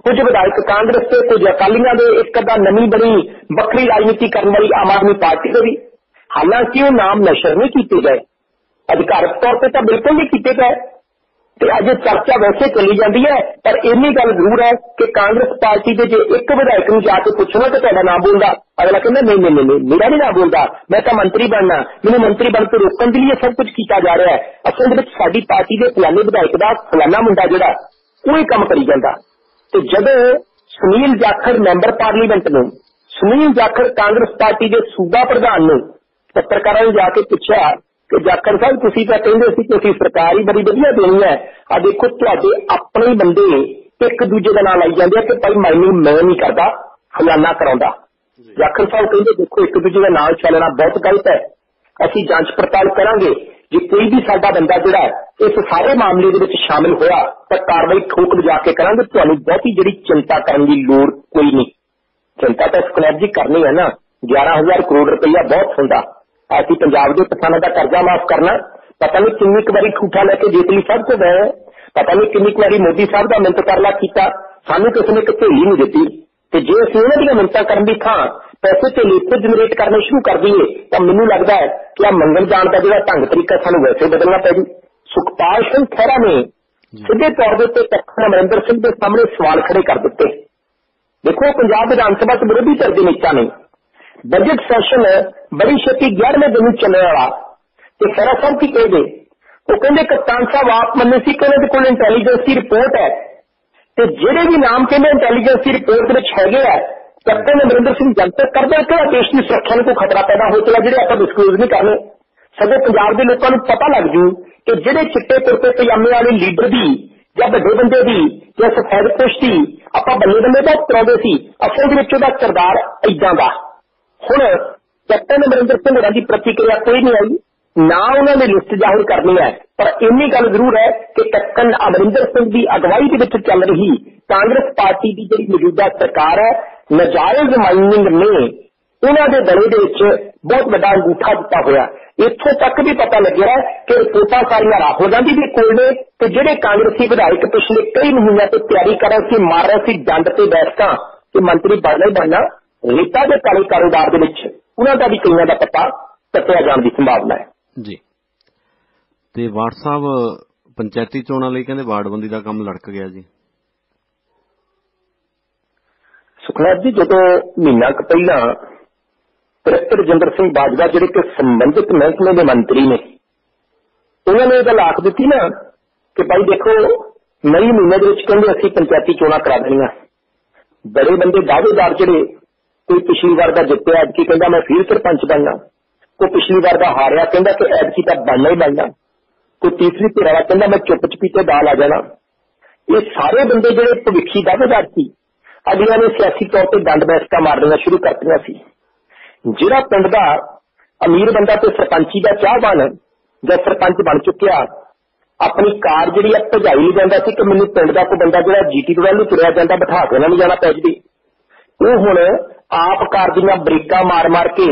कुछ विधायक कांग्रेस से, कुछ अकालियां दे, एक अद्धा नवी बनी वक्री राजनीति करने वाली आम आदमी पार्टी के भी। हालांकि वो नाम नशर नहीं किए गए, अधिकारत तौर पर तो बिल्कुल नहीं किए गए। अज चर्चा वैसे चली जाती है, पर इन्नी गल जरूर है कि कांग्रेस पार्टी के जो एक विधायक नूं जाके पुछना कि तुहाडा नाम बोलदा, अगला कहना नहीं नहीं नहीं मेरा नहीं नाम बोलदा, मैं तो मंत्री बनना, मैंने मंत्री बन के रोकने के लिए सब कुछ किया जा रहा है। असल में साडी पार्टी के फलाने विधायक का फलाना मुंडा जिहड़ा कोई काम करी जांदा। ते जदों सुनील जाखड़ मैंबर पार्लीमेंट नूं, सुनील जाखड़ कांग्रेस पार्टी के सूबा प्रधान नूं पत्रकारां ने जाके पूछा कि जाखड़ साहब तुसीं तां कहिंदे सी कि असीं सरकार ही बड़ी वधिया देनी है, आ देखो तुहाडे अपने ही बंदे एक दूजे का नाम लाई जांदे कि भाई माइनिंग मैं नहीं करता, फलाना कराउंदा। जाखड़ साहब कहिंदे देखो एक दूजे का नाम चलना बहुत गलत है, असीं जांच पड़ताल करांगे, जे कोई भी साडा बंदा जिहड़ा इस सारे मामले दे विच शामिल होया तां कार्रवाई ठोक वजा के करांगे। तुहानूं बहुती जिहड़ी चिंता करन दी लोड़ कोई नहीं। चिंता तां सुखनैब जी करनी है ना, 11,000 करोड़ रुपया बहुत हुंदा। असीं पंजाब के किसानों का कर्जा माफ करना, पता नहीं किन्नी बारी ठूठा लैके जेतली साहब को गए, पता नहीं किन्नी बारी मोदी साहब का मिन्नत करला किया, सानू किसी ने घेली नहीं दी। तो जे असीं उन्हां दी मिन्नतां करन दी थां पैसे ते लेके जनरेट करने शुरू कर दईए तो मैनूं लगदा है कि आ मंगण जाण दा जिहड़ा ढंग तरीका सानूं वैसे बदलना पै जी। सुखपाल सिंह खैरा ने सीधे तौर पर कैप्टन अमरिंदर सिंह के सामने सवाल खड़े कर दिते। देखो पंजाब विधान सभा च विरोधी धिर दे नेता ने बजट सैशन बड़ी छेती 11वें दिन चलने वाला, तो खैरा साहब की कह गए, वो कहते कप्तान साहब आप मन्ने सी कहने कोल इंटैलीजेंस की रिपोर्ट है, तो जेडे भी नाम कहते इंटैलीजेंस की रिपोर्ट है कैप्टन अमरिंदर सिंह जनतक कर दे कि देश की सुरक्षा में कोई खतरा पैदा हो चला जो आप डिस्कलोज नहीं करने। सगों पंजाब के लोगों को पता लग जू कि जेडे चिट्टे कुर्ते पजामे वाले लीडर की या बड़े बंदे की या सफेद पोश की आप बल्ले बल्ले बहुत कराते सी, असल में किरदार इदा का। हुण कैप्टन अमरिंदर सिंह होरां दी प्रतिक्रिया कोई नहीं आई, ना उन्होंने लिस्ट जाहिर करनी है, पर इन्नी गल जरूर है कि कैप्टन अमरिंदर सिंह की अगवाई के विच चल रही कांग्रेस पार्टी की जिहड़ी मौजूदा सरकार है नजायज माइनिंग ने उन्होंने दे गले दे विच बहुत बड़ा अंगूठा दिता होया। इत्थों तक भी पता लग्या कि रिपोर्टां सारियां राहुल गांधी के कोल ने ते जिहड़े कांग्रेसी विधायक पिछले कई महीनों तो तैयारी कर रहे थे, मार रहे थे डंड ते बैठकां कि मंत्री बनना ही बनना, रेता के काले कारोबार दे विच उन्हां दा भी कईयां दा पता कट्टिया जाण दी संभावना है जी। ते वार्ड साहब पंचायती चोणां लई कहंदे वार्डबंदी दा काम लड़क गया जी। सुखनैब जी जो महीना क पहला तृप्त रजिंदर सिंह बाजवा जिहड़े कि संबंधित महकमे के मंत्री ने उन्होंने यह गल आख दी ना कि भाई देखो मई महीने कहते असीं पंचायती चोणां करा देनियां। बड़े बंदे दावेदार जिहड़े कोई पिछली बार का जितया एदकी कहता मैं फिर सरपंच बनना, कोई पिछली बार का हारिया कहता कि एदकी तो बनना ही बनना, कोई तीसरी धिर वाला कहता मैं चुप चपीते दाल आ जाना। ये सारे बंदे जिहड़े भविखी दावेदार सी अगलियां ने सियासी तौर पर दंड बैठकां मारनियां शुरू कर दियां सी। जिहड़ा पिंड दा अमीर बंदा तो सरपंची का चाहवान या सरपंच बन चुकिया अपनी कार जिहड़ी भजाई नहीं जाता सी कि मैनूं पिंड दा कोई बंदा जिहड़ा जीटी वाल नूं तुरिया जांदा बिठा के नहीं जाना पै जाए, वो हुण आप कार दीयां ब्रेकां मार मार के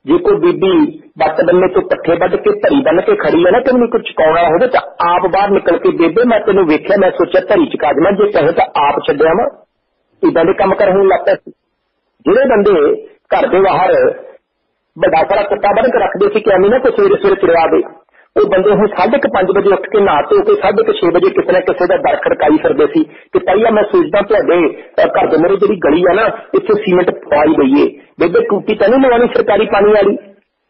जे कोई बीबी बट बन्ने तो पट्ठे बड के धरी बन के खड़ी है ना कि मैनूं कुछ चुकाउणा होवे तां आप बाहर निकल के बेबे मैं तैनूं वेख्या मैं सोचा धरी चुका देवां, जे कहे तां आप छड्डिया वा। इदां दे काम करन लग पिया सी। जिहड़े बंदे घर के बाहर बड़ा सारा कट्टा बन के रखते थे कि एवं ना कोई सवेरे सवेरे चुरा दे, वो बंदे हूँ 5:30 बजे उठ के नहा धो के 6:30 बजे किसी न किसी का दर खड़काई फिरते सी कि ताईया मैं सोचदा तुहाडे घर दे मेरे जिहड़ी गली है ना इत्थे सीमेंट पवाई दईए, बेबे टूटी तो नहीं लवानी सरकारी पानी वाली।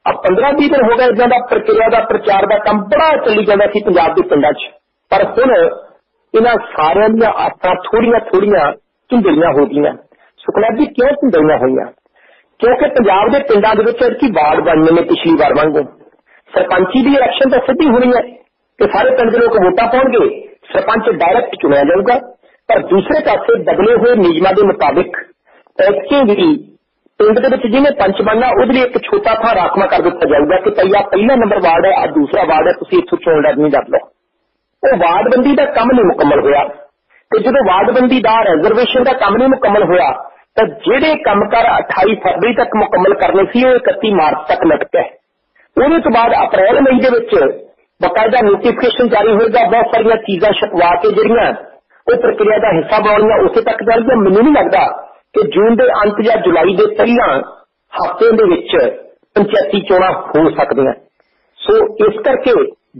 अब 15-20 दिन हो गए इदां दा प्रक्रिया का प्रचार का काम बड़ा चली जाता सी पंजाब के पिंडां च, पर हुण इन्हां सारियां दीयां आसां थोड़ियां थोड़ियां धुंधलियां हो गईयां। सुखनैब जी क्यों धुंधलियां होईयां? क्योंकि पंजाब के पिंडां दे विच की वार्ड बनने में पिछली बार वांगू सरपंची की इलैक्शन तो सीधी होनी है कि सारे पिंड के लोग वोटां पाउणगे, सरपंच डायरैक्ट चुनिया जाऊगा, पर दूसरे पासे बदले हुए नियमां के मुताबिक ऐतकी भी पिंड के विच जिहने पंच बनना उहदे लई एक छोटा था राखवा कर दिता जाऊगा कि भई आ पहला नंबर वार्ड है, आ दूसरा वार्ड है, तुसीं इत्थों चोण लड़नी कर लो। वो वार्डबंदी का काम नहीं मुकम्मल होया ते जो वार्डबंदी का रिजर्वेशन का काम नहीं मुकम्मल होया तो जिहड़े कामकार 28 फरवरी तक मुकम्मल करने सी वो 31 मार्च तक लटके। उहदे तो बाद अप्रैल मई दे विच बकायदा नोटिफिकेशन जारी होएगा, बहुत सारियां चीज़ां छपवा के जिहड़ियां ਉਹ ਪ੍ਰਕਿਰਿਆ ਦਾ ਹਿੱਸਾ ਬਣਾਉਣੀਆਂ ਉੱਥੇ ਤੱਕ ਜਾਣਗੀਆਂ। ਮੈਨੂੰ ਨਹੀਂ ਲੱਗਦਾ ਕਿ ਜੂਨ ਦੇ ਅੰਤ ਜਾਂ ਜੁਲਾਈ ਦੇ ਪਹਿਲਾਂ ਹਫ਼ਤੇ ਦੇ ਵਿੱਚ ਪੰਚਾਇਤੀ ਚੋਣਾਂ ਹੋ ਸਕਦੀਆਂ। ਸੋ ਇਸ ਕਰਕੇ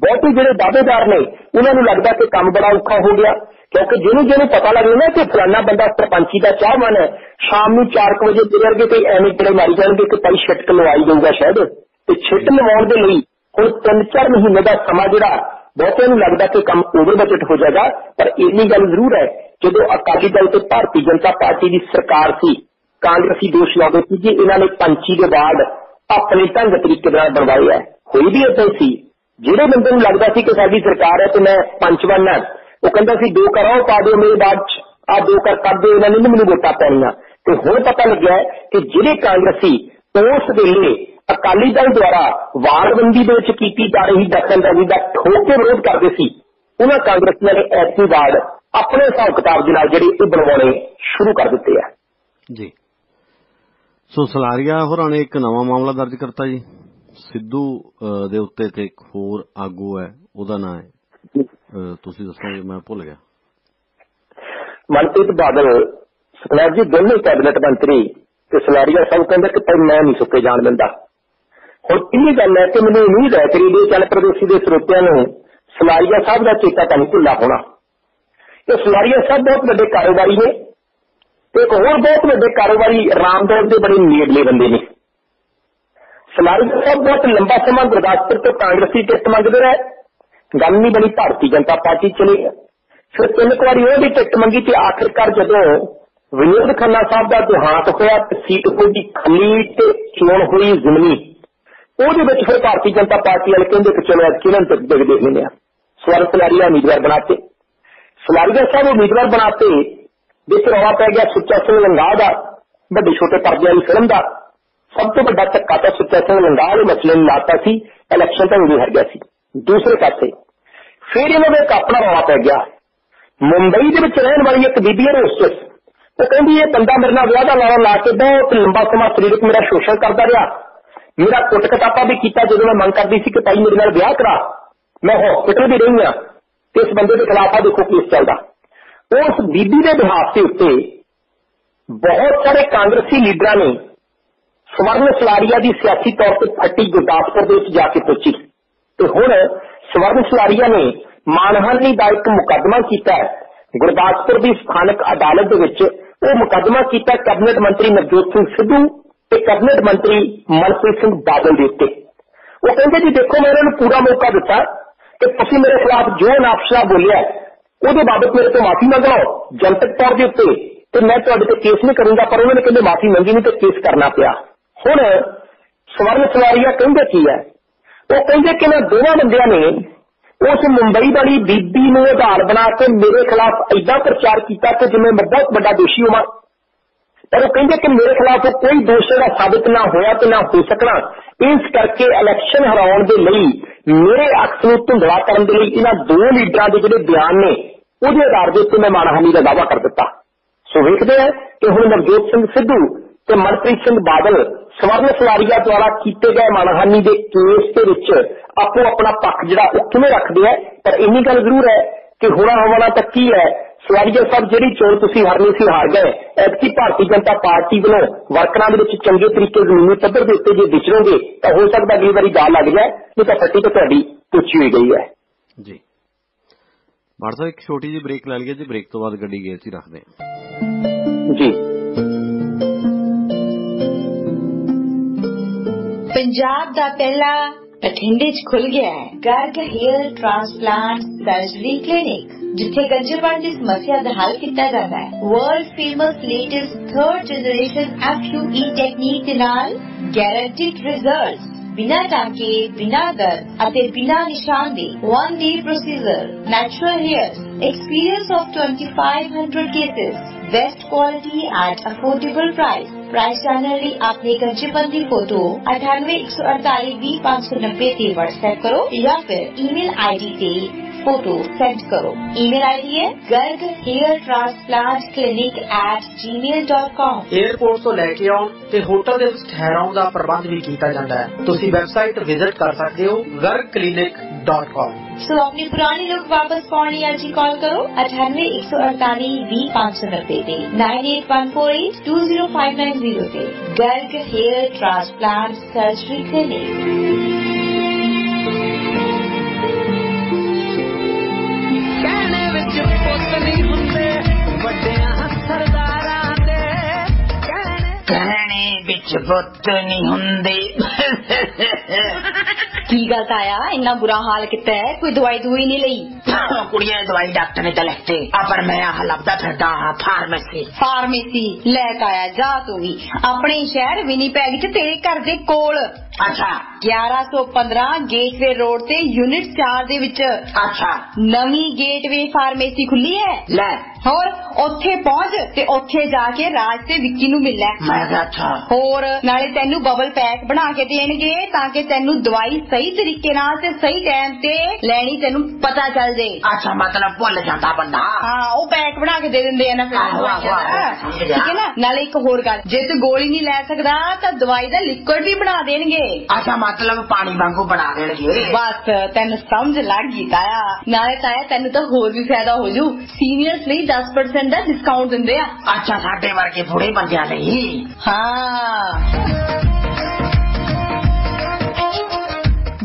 ਬਹੁਤੇ ਜਿਹੜੇ ਦਾਅਵੇਦਾਰ ਨੇ ਉਹਨਾਂ ਨੂੰ ਲੱਗਦਾ ਕਿ ਕੰਮ ਬੜਾ ਔਖਾ ਹੋ ਗਿਆ, ਕਿਉਂਕਿ ਜਿਹਨੂੰ ਪਤਾ ਲੱਗੇ ਨਾ ਕਿ ਫਲਾਨਾ ਬੰਦਾ ਸਰਪੰਚੀ ਦਾ ਚਾਹਵਾਨ ਹੈ, ਸ਼ਾਮ ਨੂੰ 4 ਵਜੇ ਤੁਰਨਗੇ ਤੇ ਐਵੇਂ ਜਿਹੜੇ ਮਾਰੀ ਜਾਣਗੇ ਕਿ ਭਾਈ ਛਿੱਟ ਲਵਾਈ ਜਾਊਗਾ ਸ਼ਾਇਦ। ਤੇ ਛਿੱਟ ਲਵਾਉਣ ਦੇ ਲਈ ਹੁਣ 3-4 ਮਹੀਨੇ ਦਾ ਸਮਾਂ ਜਿਹੜਾ ਬਹੁਤਿਆਂ ਨੂੰ ਲੱਗਦਾ ਕਿ ਕੰਮ ਓਵਰ ਬਜਟ ਹੋ ਜਾਏਗਾ। ਪਰ ਇੰਨੀ ਗੱਲ ਜ਼ਰੂਰ ਹੈ, ਜਦੋਂ ਅਕਾਲੀ ਦਲ ਤੇ ਭਾਰਤੀ ਜਨਤਾ ਪਾਰਟੀ ਦੀ ਸਰਕਾਰ ਸੀ, ਕਾਂਗਰਸੀ ਦੋਸ਼ ਲਾਉਂਦੇ ਸੀ ਕਿ ਇਹਨਾਂ ਨੇ ਪੰਚੀ ਦੇ ਵਾਰਡ ਆਪਣੇ ਢੰਗ ਤਰੀਕੇ ਨਾਲ ਬਣਵਾਏ ਹੈ। ਹੋਈ ਵੀ ਏਦਾਂ ਸੀ। ਜਿਹੜੇ ਬੰਦੇ ਨੂੰ ਲੱਗਦਾ ਸੀ ਕਿ ਸਾਡੀ ਸਰਕਾਰ ਹੈ ਤੇ ਮੈਂ ਪੰਚ ਬਣਨਾ, ਉਹ ਕਹਿੰਦਾ ਸੀ 2 ਘਰ ਪਾ ਦਿਓ ਮੇਰੇ ਬਾਅਦ ਚ, ਆਹ 2 ਘਰ ਕਰ ਦਿਓ, ਇਹਨਾਂ ਨੇ ਮੈਨੂੰ ਵੋਟਾਂ ਪਾਉਣੀਆਂ। ਤੇ ਹੁਣ ਪਤਾ ਲੱਗਿਆ ਕਿ ਜਿਹੜੇ ਕਾਂਗਰਸੀ ਉਸ ਵੇਲੇ ਅਕਾਲੀ ਦਲ ਦੁਆਰਾ ਵਾਰਡਬੰਦੀ ਦੇ ਵਿੱਚ ਕੀਤੀ ਜਾ ਰਹੀ ਦਖਲਅੰਦਾਜ਼ੀ ਦਾ ਠੋਕ ਕੇ ਵਿਰੋਧ ਕਰਦੇ ਸੀ, ਉਹਨਾਂ ਕਾਂਗਰਸੀਆਂ ਨੇ ਐਸੀ ਵਾਰਡ ਆਪਣੇ ਹਿਸਾਬ ਕਿਤਾਬ ਦੇ ਨਾਲ ਜਿਹੜੇ ਇਹ ਬਣਵਾਉਣੇ ਸ਼ੁਰੂ ਕਰ ਦਿੱਤੇ ਆ ਜੀ। ਸੋ ਸਲਾਰੀਆ ਹੋਰਾਂ ਨੇ ਇੱਕ ਨਵਾਂ ਮਾਮਲਾ ਦਰਜ ਕਰਤਾ ਜੀ ਸਿੱਧੂ ਦੇ ਉੱਤੇ, ਤੇ ਇੱਕ ਹੋਰ ਆਗੂ ਹੈ, ਉਹਦਾ ਨਾਂ ਹੈ, ਤੁਸੀਂ ਦੱਸੋਗੇ, ਮੈਂ ਭੁੱਲ ਗਿਆ। ਮਨਪ੍ਰੀਤ ਬਾਦਲ, ਸੁਖਨੈਬ ਜੀ ਦੋਨੇ ਕੈਬਨਿਟ ਮੰਤਰੀ ਤੇ ਸਲਾਰੀਆ ਸਾਹਿਬ ਕਹਿੰਦੇ ਕਿ ਭਾਈ ਮੈਂ ਨਹੀਂ ਸੁੱਕੇ ਜਾਣ ਦਿੰਦਾ। ਹੁਣ ਇਹ ਗੱਲ ਹੈ ਕਿ ਮੈਨੂੰ ਉਮੀਦ ਹੈ ਕਿ ਰੇਡੀਓ ਚੈਨਲ ਪ੍ਰਦੇਸੀ ਦੇ ਸਰੋਤਿਆਂ ਨੂੰ ਸਲਾਰੀਆ ਸਾਹਿਬ ਦਾ ਚੇਤਾ ਤਾਂ ਨਹੀਂ ਭੁੱਲਾ ਹੋਣਾ। ਇਹ ਸਲਾਰੀਆ ਸਾਹਿਬ ਬਹੁਤ ਵੱਡੇ ਕਾਰੋਬਾਰੀ ਨੇ ਤੇ ਇੱਕ ਹੋਰ ਬਹੁਤ ਵੱਡੇ ਕਾਰੋਬਾਰੀ ਰਾਮਦੌਰ ਦੇ ਬੜੇ ਨੇੜਲੇ ਬੰਦੇ ਨੇ। ਸਲਾਰੀਆ ਸਾਹਿਬ ਬਹੁਤ ਲੰਬਾ ਸਮਾਂ ਗੁਰਦਾਸਪੁਰ ਤੋਂ ਕਾਂਗਰਸੀ ਟਿਕਟ ਮੰਗਦੇ ਰਹੇ, ਗੱਲ ਨਹੀਂ ਬਣੀ, ਭਾਰਤੀ ਜਨਤਾ ਪਾਰਟੀ ਚਲੇ ਗਏ। ਫਿਰ 3 ਵਾਰੀ ਉਹਦੀ ਟਿਕਟ ਮੰਗੀ ਤੇ ਆਖਿਰਕਾਰ ਜਦੋਂ ਵਿਨੋਦ ਖੰਨਾ ਸਾਹਿਬ ਦਾ ਦੇਹਾਂਤ ਹੋਇਆ ਤੇ ਸੀਟ ਕੋਈ ਖਾਲੀ ਤੇ ਚੋਣ ਹੋਈ ਜ਼ਿਮਨੀ, ਉਹਦੇ ਵਿੱਚ ਫਿਰ ਭਾਰਤੀ ਜਨਤਾ ਪਾਰਟੀ ਵਾਲੇ ਕਹਿੰਦੇ ਕਿ ਚਲੋ ਅੱਜ ਕਿਹਨਾਂ ਤੱਕ ਦੇਖ ਲੈਂਦੇ ਆ। ਸਵਰਨ ਸਲਾਰੀਆ ਉਮੀਦਵਾਰ ਬਣਾਤੇ, ਸਲਾਰੀਆ ਸਾਹਿਬ ਉਮੀਦਵਾਰ ਬਣਾਤੇ। ਵਿੱਚ ਰੌਲਾ ਪੈ ਗਿਆ ਸੁੱਚਾ ਸਿੰਘ ਲੰਗਾਹ ਦਾ, ਵੱਡੇ ਛੋਟੇ ਪਰਦੇ ਵਾਲੀ ਫਿਲਮ ਦਾ। ਸਭ ਤੋਂ ਵੱਡਾ ਧੱਕਾ ਤਾਂ ਸੁੱਚਾ ਸਿੰਘ ਲੰਗਾਹ ਵਾਲੇ ਮਸਲੇ ਨੂੰ ਲਾਤਾ ਸੀ, ਇਲੈਕਸ਼ਨ ਤਾਂ ਉਦੋਂ ਹਾਰ ਗਿਆ ਸੀ। ਦੂਸਰੇ ਪਾਸੇ ਫਿਰ ਇਹਨਾਂ ਦਾ ਇੱਕ ਆਪਣਾ ਰੌਲਾ ਪੈ ਗਿਆ। ਮੁੰਬਈ ਦੇ ਵਿੱਚ ਰਹਿਣ ਵਾਲੀ ਇੱਕ ਬੀਬੀ ਹੈ ਹੋਸਟਸ, ਉਹ ਕਹਿੰਦੀ ਇਹ ਬੰਦਾ ਮੇਰੇ ਨਾਲ ਵਿਆਹ ਦਾ ਲਾਰਾ ਲਾ ਕੇ ਬਹੁਤ ਲੰਬਾ ਸਮਾਂ ਸਰੀਰਕ ਮੇਰਾ ਸ਼ੋਸ਼ਣ ਕਰਦਾ ਰਿਹਾ, ਮੇਰਾ ਕੁੱਟ ਕਟਾਪਾ ਵੀ ਕੀਤਾ ਜਦੋਂ ਮੈਂ ਮੰਗ ਕਰਦੀ ਸੀ ਕਿ ਭਾਈ ਮੇਰੇ ਨਾਲ ਵਿਆਹ ਕਰਾ, ਮੈਂ ਹਸਪੀਟਲ ਵੀ ਰਹੀ ਹਾਂ ਤੇ ਇਸ ਬੰਦੇ ਦੇ ਖਿਲਾਫ ਆ ਦੇਖੋ ਕੇਸ ਚੱਲਦਾ। ਉਸ ਬੀਬੀ ਦੇ ਬਿਹਾਫ ਦੇ ਉੱਤੇ ਬਹੁਤ ਸਾਰੇ ਕਾਂਗਰਸੀ ਲੀਡਰਾਂ ਨੇ ਸਵਰਨ ਸਲਾਰੀਆ ਦੀ ਸਿਆਸੀ ਤੌਰ ਤੇ ਫੱਟੀ ਗੁਰਦਾਸਪੁਰ ਦੇ ਵਿੱਚ ਜਾ ਕੇ ਪੁੱਛੀ ਤੇ ਹੁਣ ਸਵਰਨ ਸਲਾਰੀਆ ਨੇ ਮਾਨਹਾਨੀ ਦਾ ਇੱਕ ਮੁਕੱਦਮਾ ਕੀਤਾ ਹੈ ਗੁਰਦਾਸਪੁਰ ਦੀ ਸਥਾਨਕ ਅਦਾਲਤ ਦੇ ਵਿੱਚ। ਉਹ ਮੁਕੱਦਮਾ ਕੀਤਾ ਕੈਬਨਿਟ ਮੰਤਰੀ ਨਵਜੋਤ ਸਿੰਘ ਸਿੱਧੂ ਤੇ ਕੈਬਨਿਟ ਮੰਤਰੀ ਮਨਪ੍ਰੀਤ ਸਿੰਘ ਬਾਦਲ ਦੇ ਉੱਤੇ। ਉਹ ਕਹਿੰਦੇ ਜੀ ਦੇਖੋ ਮੈਂ ਇਹਨਾਂ ਨੂੰ ਪੂਰਾ ਮੌਕਾ ਦਿੱਤਾ ਕਿ ਤੁਸੀਂ ਮੇਰੇ ਖਿਲਾਫ ਜੋ ਨਾਪਸ਼ਾ ਬੋਲਿਆ ਉਹਦੇ ਬਾਬਤ ਮੇਰੇ ਤੋਂ ਮਾਫੀ ਮੰਗ ਲਓ ਜਨਤਕ ਤੌਰ ਦੇ ਉੱਤੇ ਤੇ ਮੈਂ ਤੁਹਾਡੇ ਤੇ ਕੇਸ ਨਹੀਂ ਕਰੂੰਗਾ। ਪਰ ਉਹਨਾਂ ਨੇ ਕਹਿੰਦੇ ਮਾਫੀ ਮੰਗੀ ਨਹੀਂ ਤੇ ਕੇਸ ਕਰਨਾ ਪਿਆ। ਹੁਣ ਸਵਰਨ ਸਲਾਰੀਆ ਕਹਿੰਦੇ ਕੀ ਹੈ, ਉਹ ਕਹਿੰਦੇ ਕਿ ਮੈਂ ਦੋਵਾਂ ਬੰਦਿਆਂ ਨੇ ਉਸ ਮੁੰਬਈ ਵਾਲੀ ਬੀਬੀ ਨੂੰ ਆਧਾਰ ਬਣਾ ਕੇ ਮੇਰੇ ਖਿਲਾਫ ਏਦਾਂ ਪ੍ਰਚਾਰ ਕੀਤਾ ਕਿ ਜਿਵੇਂ ਮੈਂ ਬਹੁਤ ਵੱਡਾ ਦੋਸ਼ੀ ਹੋਵਾਂ। ਪਰ ਉਹ ਕਹਿੰਦੇ ਕਿ ਮੇਰੇ ਖਿਲਾਫ ਕੋਈ ਦੋਸ਼ ਦਾ ਸਾਬਿਤ ਨਾ ਹੋਇਆ ਤੇ ਨਾ ਹੋ ਸਕਣਾ, ਇਸ ਕਰਕੇ ਇਲੈਕਸ਼ਨ ਹਰਾਉਣ ਦੇ ਲਈ ਮੇਰੇ ਅਕਸ ਨੂੰ ਧੁੰਦਲਾ ਕਰਨ ਦੇ ਲਈ ਇਹਨਾਂ 2 ਲੀਡਰਾਂ ਦੇ ਜਿਹੜੇ ਬਿਆਨ ਨੇ ਉਹਦੇ ਆਧਾਰ ਦੇ ਉੱਤੇ ਮੈਂ ਮਾਨਹਾਨੀ ਦਾ ਦਾਅਵਾ ਕਰ ਦਿੱਤਾ। ਸੋ ਵੇਖਦੇ ਹਾਂ ਕਿ ਹੁਣ ਨਵਜੋਤ ਸਿੰਘ ਸਿੱਧੂ ਤੇ ਮਨਪ੍ਰੀਤ ਸਿੰਘ ਬਾਦਲ ਸਵਰਨ ਸਲਾਰੀਆ ਦੁਆਰਾ ਕੀਤੇ ਗਏ ਮਾਨਹਾਨੀ ਦੇ ਕੇਸ ਦੇ ਵਿੱਚ ਆਪੋ ਆਪਣਾ ਪੱਖ ਜਿਹੜਾ ਉਹ ਕਿਵੇਂ ਰੱਖਦੇ ਹੈ। ਪਰ ਇੰਨੀ ਗੱਲ ਜ਼ਰੂਰ ਹੈ ਕਿ ਹੋਣਾ ਤਾਂ ਕੀ ਹੈ, ਸਲਾਰੀਆ ਸਾਹਿਬ ਜਿਹੜੀ ਚੋਣ ਤੁਸੀਂ ਹਾਰਨੀ ਸੀ ਹਾਰ ਗਏ। ਐਤਕੀ ਭਾਰਤੀ ਜਨਤਾ ਪਾਰਟੀ ਵੱਲੋਂ ਵਰਕਰਾਂ ਦੇ ਵਿੱਚ ਚੰਗੇ ਤਰੀਕੇ ਜ਼ਮੀਨੀ ਪੱਧਰ ਦੇ ਉੱਤੇ ਜੇ ਵਿਚਰੋਗੇ ਤਾਂ ਹੋ ਸਕਦਾ ਅਗਲੀ ਵਾਰੀ ਦਾਲ ਲੱਗ ਜਾਏ, ਨਹੀਂ ਤਾਂ ਫੱਟੀ ਤਾਂ ਤੁਹਾਡੀ ਪੁੱਛੀ ਹੋਈ ਗਈ ਹੈ ਜੀ। ਬਾੜ ਸਾਹਿਬ ਇੱਕ ਛੋਟੀ ਜਿਹੀ ਬ੍ਰੇਕ ਲੈ ਲਈਏ ਜੀ, ਬ੍ਰੇਕ ਤੋਂ ਬਾਅਦ ਗੱਡੀ ਗੇਅਰ 'ਚ ਹੀ ਰੱਖਦੇ ਹਾਂ ਜੀ। ਪੰਜਾਬ ਦਾ ਪਹਿਲਾ ਬਠਿੰਡੇ 'ਚ ਖੁੱਲ ਗਿਆ ਹੈ Garg hair transplant surgery clinic, ਜਿੱਥੇ ਗੰਜਰਵਾਲ ਦੀ ਸਮੱਸਿਆ ਦਾ ਹੱਲ ਕੀਤਾ ਜਾਂਦਾ ਹੈ। World famous latest 3rd generation FUE technique ਦੇ ਨਾਲ ਗਾਰੰਟੀਡ ਰਿਜ਼ਲਟਸ, ਬਿਨਾਂ ਟਾਂਕੇ, ਬਿਨਾਂ ਦਰਦ ਅਤੇ ਬਿਨਾਂ ਨਿਸ਼ਾਨ ਦੇ 1 day procedure, natural hairs, experience of 2500 cases, best quality at affordable price। Price जानने लिए अपने कंचेपन की फोटो 9814820590 ते व्हाट्सएप करो या फिर ईमेल आईडी ते फोटो सेंड करो। ईमेल आईडी है garghairtransplantclinic@gmail.com। एयरपोर्ट तो लैके आउण ते होटल दे विच ठहराउण दा प्रबंध भी कीता जांदा है। तुसी वैबसाइट विजिट कर सकते हो gargclinic.com। सो अपनी पुरानी लुक वापस पाने आज ही कॉल करो 98-148-20-590 98-148-20590 Garg hair transplant surgery clinic. कहने बिच पुत नहीं हुंदे। की गल ताया इन्ना बुरा हाल किता है? कोई दवाई दुई नहीं लई? कुड़िया दवाई डॉक्टर ने तो लिखते पर मैं लभदा फिरदा फार्मेसी लै ताया जा तू भी अपने शहर विनीपैग च तेरे घर दे कोल। अच्छा 1115 गेटवे रोड ते यूनिट 4 दे विच अच्छा नवी गेटवे फार्मेसी खुली है। ले होर ओथे पहुंच ते ओथे जाके राज ते विक्की नू मिलना। मैं अच्छा होर नाले तेनू बबल पैक बना के देणगे ताकि तेनू दवाई सही तरीके नाल ते सही टाइम ते लैनी तेनू पता चल जाए। अच्छा मतलब भुल जाता बंदा। हाँ वो पैक बना के दे देंदे है ना फिर ठीक है ना। नाले एक होर गल जे तू गोली नहीं लै सकदा तां दवाई दा लिक्विड भी बना देणगे। अच्छा मतलब पानी वांगू बना देणगे। बस तेनू समझ लग गई ताया। नाले ताया तेनू तो होर भी फायदा हो जू सीनियर्स लई 10% दा डिस्काउंट दिंदे आ। अच्छा साडे वर्गे बूढ़े बंदियां लई। हाँ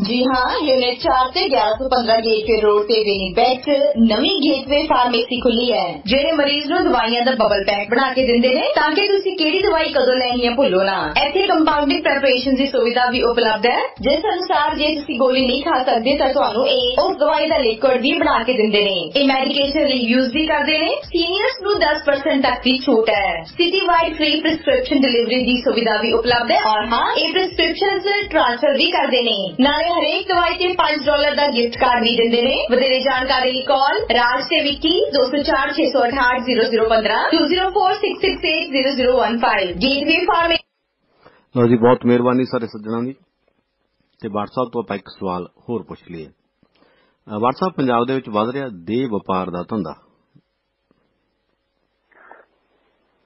जी हाँ यूनिट 4 से 1115 गेटवे रोड ते विनीपैग नवी गेटवे फार्मेसी खुली है जेड़े मरीज नूं दवाइयां दा बबल पैक बना के दिंदे ने ताकि तुसी केड़ी दवाई कदों लैनी है भुल्लो ना। इत्थे कंपाउंडिंग प्रिपरेशन दी सुविधा भी उपलब्ध है जिस अनुसार जे तुसी गोली नहीं खा सकदे तां तुहानू उस दवाई दा लिक्विड भी बना के दिंदे ने। ये मेडिकेशन रीयूज भी करदे ने। सीनियर्स नूं 10% तक दी छूट है। City wide free prescription delivery दी सुविधा भी उपलब्ध है और हाँ ये प्रिस्क्रिप्शन ट्रांसफर भी करदे ने। नाले हरेक दवाई ते $5 का गिफ्ट कार्ड भी देंदे ने। वधेरे जानकारी लई कॉल राज ते विक्की 204-668-0015 204-668-0015 गेटवे फार्म। लो जी बहुत मेहरबानी सारे सज्जणों की। ते WhatsApp तो ਆਪਾਂ ਇੱਕ ਸਵਾਲ ਹੋਰ ਪੁੱਛ ਲਈਏ। WhatsApp ਪੰਜਾਬ ਦੇ ਵਿੱਚ ਵਧ ਰਿਹਾ ਦੇਹ ਵਪਾਰ ਦਾ ਧੰਦਾ।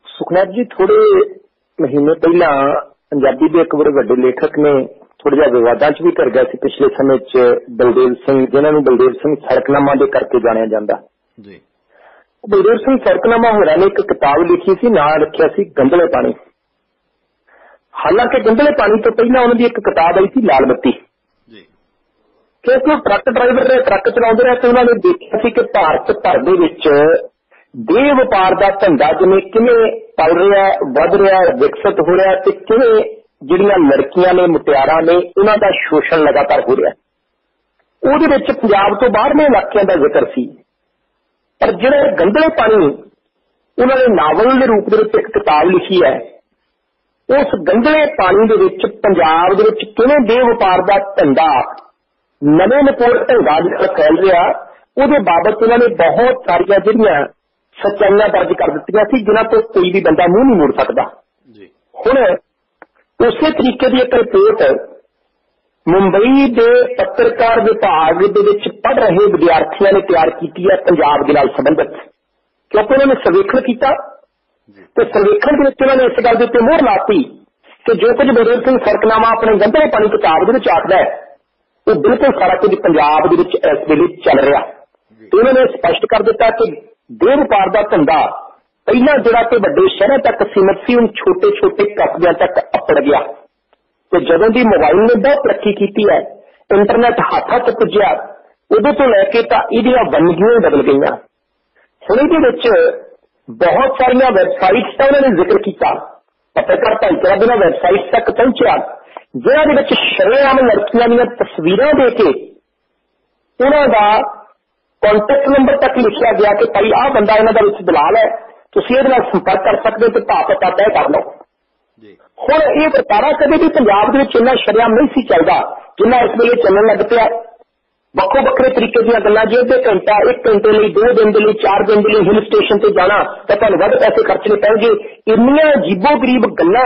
ਸੁਖਨਾਬ ਜੀ ਥੋੜੇ ਮਹੀਨੇ ਪਹਿਲਾਂ ਪੰਜਾਬੀ ਦੇ ਇੱਕ ਬੜੇ ਵੱਡੇ ਲੇਖਕ ਨੇ थोड़ा जिहा विवादां च भी कर गया सी पिछले समय च बलदेव सिंह जिन्हां नूं बलदेव सिंह सड़कनामा दे करके जाणिया जांदा जी। बलदेव सिंह सड़कनामा होरां ने एक किताब लिखी सी नाम रखिया सी गंदले पानी। हालांकि गंदले पानी तो पहला उन्हां दी एक किताब आई सी लाल बत्ती जी क्योंकि ट्रक ड्राइवर रहे ट्रक चलाउंदे रहे ते उन्हां ने देखिया सी कि भारत भर दे विच देह वपार दा धंधा जिवें किवें पल रिहा वध रिहा विकसित हो रिहा ते किवें ਜਿਹੜੀਆਂ ਲੜਕੀਆਂ ਨੇ ਮੁਟਿਆਰਾਂ ਨੇ ਉਹਨਾਂ ਦਾ ਸ਼ੋਸ਼ਣ ਲਗਾਤਾਰ ਹੋ ਰਿਹਾ। ਉਹਦੇ ਵਿੱਚ ਪੰਜਾਬ ਤੋਂ ਬਾਹਰਲੇ ਇਲਾਕਿਆਂ ਦਾ ਜ਼ਿਕਰ ਸੀ ਪਰ ਜਿਹੜੇ ਗੰਦਲੇ ਪਾਣੀ ਉਹਨਾਂ ਨੇ ਨਾਵਲ ਦੇ ਰੂਪ ਦੇ ਵਿੱਚ ਇੱਕ ਕਿਤਾਬ ਲਿਖੀ ਹੈ ਉਸ ਗੰਦਲੇ ਪਾਣੀ ਦੇ ਵਿੱਚ ਪੰਜਾਬ ਦੇ ਵਿੱਚ ਕਿਵੇਂ ਦੇਹ ਵਪਾਰ ਦਾ ਧੰਦਾ ਨਵੇਂ ਨਕੋਰ ਢੰਗਾਂ ਨਾਲ ਫੈਲ ਰਿਹਾ ਉਹਦੇ ਬਾਬਤ ਉਹਨਾਂ ਨੇ ਬਹੁਤ ਸਾਰੀਆਂ ਜਿਹੜੀਆਂ ਸੱਚਾਈਆਂ ਦਰਜ ਕਰ ਦਿੱਤੀਆਂ ਸੀ ਜਿਨ੍ਹਾਂ ਤੋਂ ਕੋਈ ਵੀ ਬੰਦਾ ਮੂੰਹ ਨਹੀਂ ਮੋੜ ਸਕਦਾ ਜੀ। ਹੁਣ ਉਸੇ ਤਰੀਕੇ ਦੀ ਇੱਕ ਰਿਪੋਰਟ ਮੁੰਬਈ ਦੇ ਪੱਤਰਕਾਰ ਵਿਭਾਗ ਦੇ ਵਿੱਚ ਪੜ੍ਹ ਰਹੇ ਵਿਦਿਆਰਥੀਆਂ ਨੇ ਤਿਆਰ ਕੀਤੀ ਹੈ ਪੰਜਾਬ ਦੇ ਨਾਲ ਸੰਬੰਧਿਤ ਕਿਉਂਕਿ ਉਹਨਾਂ ਨੇ ਸਰਵੇਖਣ ਕੀਤਾ ਤੇ ਸਰਵੇਖਣ ਦੇ ਵਿੱਚ ਉਹਨਾਂ ਨੇ ਇਸ ਗੱਲ ਦੇ ਉੱਤੇ ਮੋਹਰ ਲਾਤੀ ਕਿ ਜੋ ਕੁਝ ਬਲਦੇਵ ਸਿੰਘ ਸੜਕਨਾਮਾ ਆਪਣੇ ਗੰਦਲੇ ਪਾਣੀ ਕਿਤਾਬ ਦੇ ਵਿੱਚ ਆਖਦਾ ਹੈ ਉਹ ਬਿਲਕੁਲ ਸਾਰਾ ਕੁਝ ਪੰਜਾਬ ਦੇ ਵਿੱਚ ਇਸ ਵੇਲੇ ਚੱਲ ਰਿਹਾ ਤੇ ਉਹਨਾਂ ਨੇ ਸਪਸ਼ਟ ਕਰ ਦਿੱਤਾ ਕਿ ਦੇਹ ਵਪਾਰ ਦਾ ਧੰਦਾ ਪਹਿਲਾਂ ਜਿਹੜਾ ਕਿ ਵੱਡੇ ਸ਼ਹਿਰਾਂ ਤੱਕ ਸੀਮਿਤ ਸੀ ਹੁਣ ਛੋਟੇ ਛੋਟੇ ਕਸਬਿਆਂ ਤੱਕ ਅੱਪੜ ਗਿਆ ਤੇ ਜਦੋਂ ਦੀ ਮੋਬਾਈਲ ਨੇ ਬਹੁਤ ਤਰੱਕੀ ਕੀਤੀ ਹੈ ਇੰਟਰਨੈਟ ਹੱਥਾਂ 'ਚ ਪੁੱਜਿਆ ਉਦੋਂ ਤੋਂ ਲੈ ਕੇ ਤਾਂ ਇਹਦੀਆਂ ਵੰਨਗੀਆਂ ਬਦਲ ਗਈਆਂ। ਹੁਣ ਇਹਦੇ ਵਿੱਚ ਬਹੁਤ ਸਾਰੀਆਂ ਵੈਬਸਾਈਟਸ ਦਾ ਉਹਨਾਂ ਨੇ ਜ਼ਿਕਰ ਕੀਤਾ ਪੱਤਰਕਾਰ ਭਾਈਚਾਰਾ ਦੇ ਨਾਲ ਵੈਬਸਾਈਟਸ ਤੱਕ ਪਹੁੰਚਿਆ ਜਿਹਨਾਂ ਦੇ ਵਿੱਚ ਸ਼ਰੇਆਮ ਲੜਕੀਆਂ ਦੀਆਂ ਤਸਵੀਰਾਂ ਦੇ ਕੇ ਉਹਨਾਂ ਦਾ ਕੰਟੈਕਟ ਨੰਬਰ ਤੱਕ ਲਿਖਿਆ ਗਿਆ ਕਿ ਭਾਈ ਆਹ ਬੰਦਾ ਇਹਨਾਂ ਦਾ ਵਿੱਚ ਦਲਾਲ ਹੈ ਤੁਸੀਂ ਇਹਦੇ ਨਾਲ ਸੰਪਰਕ ਕਰ ਸਕਦੇ ਤੇ ਭਾਅ ਪਤਾ ਤੈਅ ਕਰ ਲਓ। ਹੁਣ ਇਹ ਵਰਤਾਰਾ ਕਦੇ ਵੀ ਪੰਜਾਬ ਦੇ ਵਿੱਚ ਇੰਨਾ ਸ਼ਰੇਆਮ ਨਹੀਂ ਸੀ ਚੱਲਦਾ ਜਿੰਨਾ ਇਸ ਵੇਲੇ ਚੱਲਣ ਲੱਗ ਪਿਆ। ਵੱਖੋ ਵੱਖਰੇ ਤਰੀਕੇ ਦੀਆਂ ਗੱਲਾਂ ਜੇ ਅੱਧੇ ਘੰਟਾ 1 ਘੰਟੇ ਲਈ 2 ਦਿਨ ਦੇ ਲਈ 4 ਦਿਨ ਦੇ ਲਈ ਹਿਲ ਸਟੇਸ਼ਨ ਤੇ ਜਾਣਾ ਤਾਂ ਤੁਹਾਨੂੰ ਵੱਧ ਪੈਸੇ ਖਰਚਣੇ ਪੈਣਗੇ। ਇੰਨੀਆਂ ਅਜੀਬੋ ਗਰੀਬ ਗੱਲਾਂ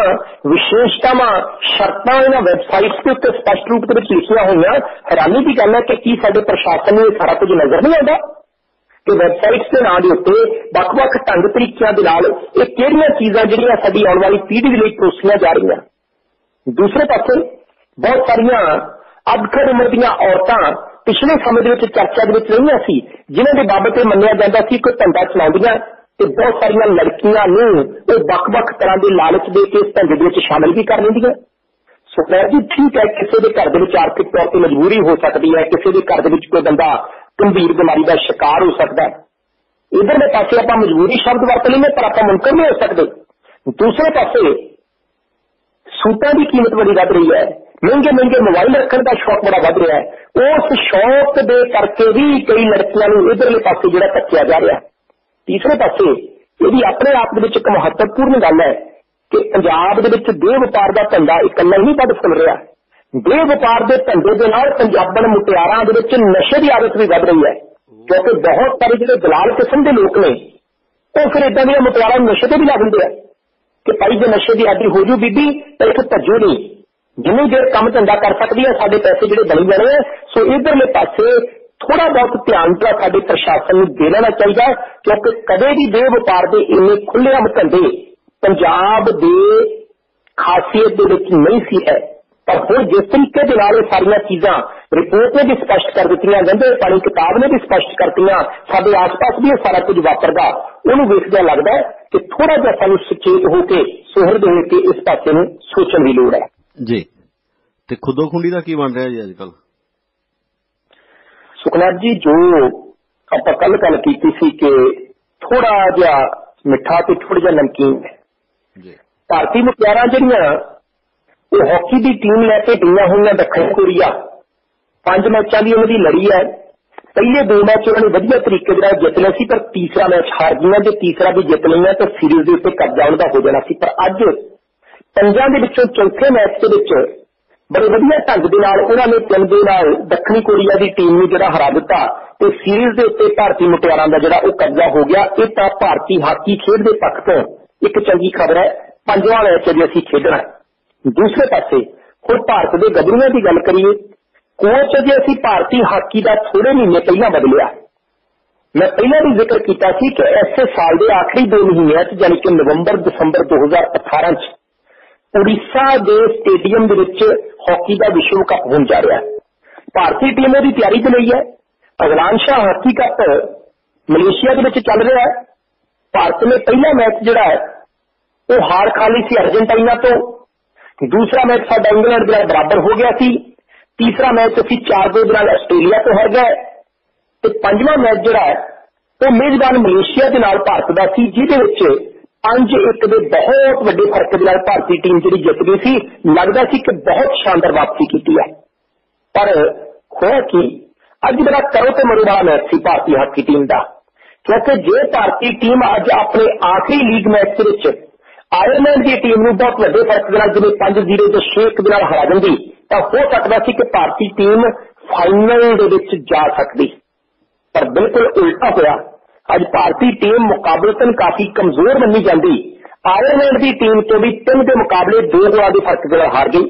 ਵਿਸ਼ੇਸ਼ਤਾਵਾਂ ਸ਼ਰਤਾਂ ਇਹਨਾਂ ਵੈਬਸਾਈਟਸ ਦੇ ਉੱਤੇ ਸਪਸ਼ਟ ਰੂਪ ਦੇ ਵਿੱਚ ਲਿਖੀਆਂ ਹੋਈਆਂ। ਹੈਰਾਨੀ ਦੀ ਗੱਲ ਹੈ ਕਿ ਕੀ ਸਾਡੇ ਪ੍ਰਸ਼ਾਸਨ ਨੂੰ ਇਹ ਸਾਰਾ ਕੁਝ ਨਜ਼ਰ ਨਹੀਂ ਆਉਂਦਾ ਕਿ ਵੈਬਸਾਈਟਸ ਦੇ ਨਾਂ ਦੇ ਉੱਤੇ ਵੱਖ-ਵੱਖ ਢੰਗ ਤਰੀਕਿਆਂ ਦੇ ਨਾਲ ਇਹ ਕਿਹੜੀਆਂ ਚੀਜ਼ਾਂ ਜਿਹੜੀਆਂ ਸਾਡੀ ਆਉਣ ਵਾਲੀ ਪੀੜ੍ਹੀ ਦੇ ਲਈ ਪਰੋਸੀਆਂ ਜਾ ਰਹੀਆਂ। ਦੂਸਰੇ ਪਾਸੇ ਬਹੁਤ ਸਾਰੀਆਂ ਅੱਧਖੜ ਉਮਰ ਦੀਆਂ ਔਰਤਾਂ पिछले समय चर्चा रही सी, जिन्हों के बाबत मन्निया जाता सी कोई धंधा चलाउंदियां ते बहुत सारिया लड़कियां नूं वो वख-वख तरह के लालच दे के इस धंधे दे विच शामिल भी कर लैंदियां। सुखनैब जी ठीक है, किसी के घर दे आर्थिक तौर पर मजबूरी हो सकती है, किसी के घर दे कोई बंदा गंभीर बीमारी का शिकार हो सकता है। इधरले पासे आप मजबूरी शब्द वरत लेंगे पर आप मुनकर नहीं हो सकते। दूसरे पासे सूटां की कीमत बड़ी वध रही है, महंगे महंगे मोबाइल रखने का शौक बड़ा वध रहा है। उस शौक दे करके भी कई लड़कियां नूं इधरले पासे जिहड़ा धक्किया जा रहा है। तीसरे पासे यदि अपने आप दे विच एक महत्वपूर्ण गल है कि पंजाब दे विच देह वपार का धंधा इकल्ला ही वध फुल रहा है। देह वपार के धंधे के नाल पंजाबन मुटियारां दे विच नशे की आदत भी वध रही है, क्योंकि बहुत सारे जिहड़े दलाल किस्म के लोग ने वो फिर इदां दी मुटियारां नशे ते भी ला दिंदे आ कि भाई जो नशे की आदि हो जू बीबी तो इतने भजो नहीं, जिन्नी देर काम धंधा कर सकती है, साडे पैसे जिहड़े बनी जाने हैं। सो इधरले पासे थोड़ा बहुत ध्यान तो साडे प्रशासन नूं दे लेना चाहिए, क्योंकि कदे भी देह वपार के इन्ने खुलेआम धंधे पंजाब दे खासियत दे विच नहीं सी है। पर हुण जिस तरीके दे नाल सारियां चीज़ां रिपोर्ट ने भी स्पष्ट कर दित्तियां, गंदे पानी किताब ने भी स्पष्ट करतियां, साडे आस पास भी सारा कुछ वापरदा, उहनूं वेखदे लगदा है कि थोड़ा जिहा सानूं सचेत होकर सुहरद होकर इस पासे नूं सोचण दी लोड़ है जी। ते खुदो खुंडी दा की बन रहा जी अजकल? सुखनैब जी, जो आपां कल गल कीती सी कि थोड़ा जिहा मिठा ते थोड़ा जिहा नमकीन है। भारतीय मुटियारां जिहड़ियां वो हॉकी की टीम लैके गईयां हुई दक्षिण कोरिया, 5 मैचों की उन्होंने लड़ी है। पहले 2 मैच उन्होंने वधिया तरीके जित लिया, पर तीसरा मैच हार गई। जो तीसरा भी जित लिया तो सीरीज के उत्ते कब्जा उनका हो जाना सी। पर अज 5 के विचों चौथे मैच के विच बड़े वधिया ढंग के नाल उन्होंने 3-2 नाल दक्षिणी कोरिया की टीम नूं जिहड़ा हरा दिता ते सीरीज के उत्ते भारतीय मुटियारां दा जिहड़ा वो कब्जा हो गया। ये तो भारतीय हाकी खेड के पक्ष तो एक चंगी खबर है। 5वां मैच अजे असीं खेडना है। दूसरे पासे हुण भारत के गबरूआं की गल करिए, कोच अजे असीं भारतीय हाकी का थोड़े महीने पहला बदलिया। मैं पहला भी जिक्र किया कि इस साल के आखिरी 2 महीनों यानी कि नवंबर दिसंबर 2018 उड़ीसा के स्टेडियम हॉकी का विश्व कप होने जा रहा है। भारतीय टीम की तैयारी तो नहीं है। अगलान शाह हॉकी कप मलेशिया के चल रहा है। भारत ने पहला मैच जिहड़ा है वो हार खा ली सी अर्जेंटीना तो, दूसरा मैच साडा इंग्लैंड के बराबर हो गया सी, तीसरा मैच असीं 4-2 आस्ट्रेलिया तो हार गए ते 5वां मैच जिहड़ा है वो मेजबान मलेशिया के नाल भारत का सी, जिहदे विच 5-1 के बहुत वड्डे फर्क के नाल भारतीय टीम जिहड़ी जित गई सी। लगदा सी कि बहुत शानदार वापसी की है, पर होया कि अज बड़ा करो तो मरो वाला मैच सी भारतीय हाकी टीम का, क्योंकि जे भारतीय टीम अज अपने आखिरी लीग मैच के आयरलैंड की टीम नूं बहुत वड्डे फर्क के नाल जिवें 5-0 ते 6-1 के नाल हरा दिंदी तां हो सकदा सी कि भारतीय टीम फाइनल दे विच जा सकदी। पर बिल्कुल उल्टा होया। अज भारतीय टीम मुकाबलतन काफी कमजोर मनी जाती। आयरलैंड की टीम तो भी 3 के मुकाबले 2 गोलों के फर्क के हार गई।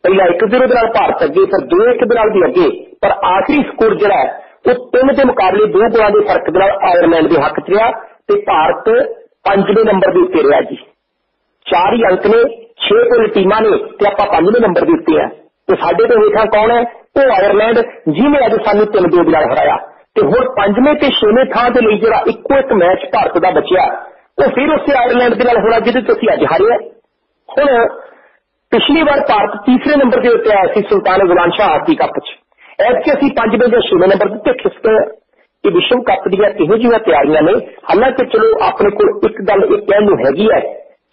पहला 1-0 के भारत अगे, फिर 2-1 के भी अगे, पर आखिरी स्कोर जिहड़ा है वो 3 के मुकाबले 2 गोलों के फर्क के आयरलैंड के हक च रहा ते भारत 5वें नंबर के उत्ते रहा जी। 4 ही अंक ने, 6 कुल टीमां ने ते आपां 5वें नंबर के उत्ते हैं। तो साडे तो हेठां कौन है? वो आयरलैंड, जिन्हें अज सानूं 3-2 नाल हराया। तो हुण 5वें ते 6वें थां दे लई जिहड़ा इक्को एक मैच भारत का बचिया वो फिर उसे आयरलैंड के नाल होना जिहदे ते असीं अज हारे। हुण पिछली बार भारत 3रे नंबर के उत्ते आया सी सुल्तान गुलाम शाह हाकी कप च, ऐतकी असीं 5वें ते 6वें नंबर ते खिसके। ये विश्व कप दीयां किहो जिहियां तैयारियां ने। हालांकि चलो अपने कोल एक गल इह कहण नूं हैगी है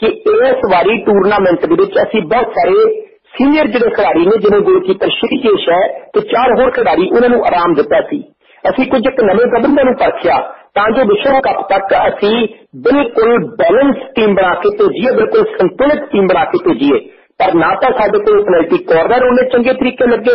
कि इस वारी टूरनामेंट दे विच असीं बहुत सारे सीनियर जिहड़े खिडारी ने, जिन्हें गोलकीपर श्रीकेश है ते 4 होर खिडारी, उन्हां नूं आराम दित्ता सी। असीं कुछ एक नवे प्रबंधन नूं परखिया तां जो विश्व कप तक असीं बिल्कुल बैलेंस टीम बना के भेजीए, बिल्कुल संतुलित टीम बना के भेजीए। पर ना तो साडे कोल पेनल्टी कॉर्नर उन्हें चंगे तरीके लगे,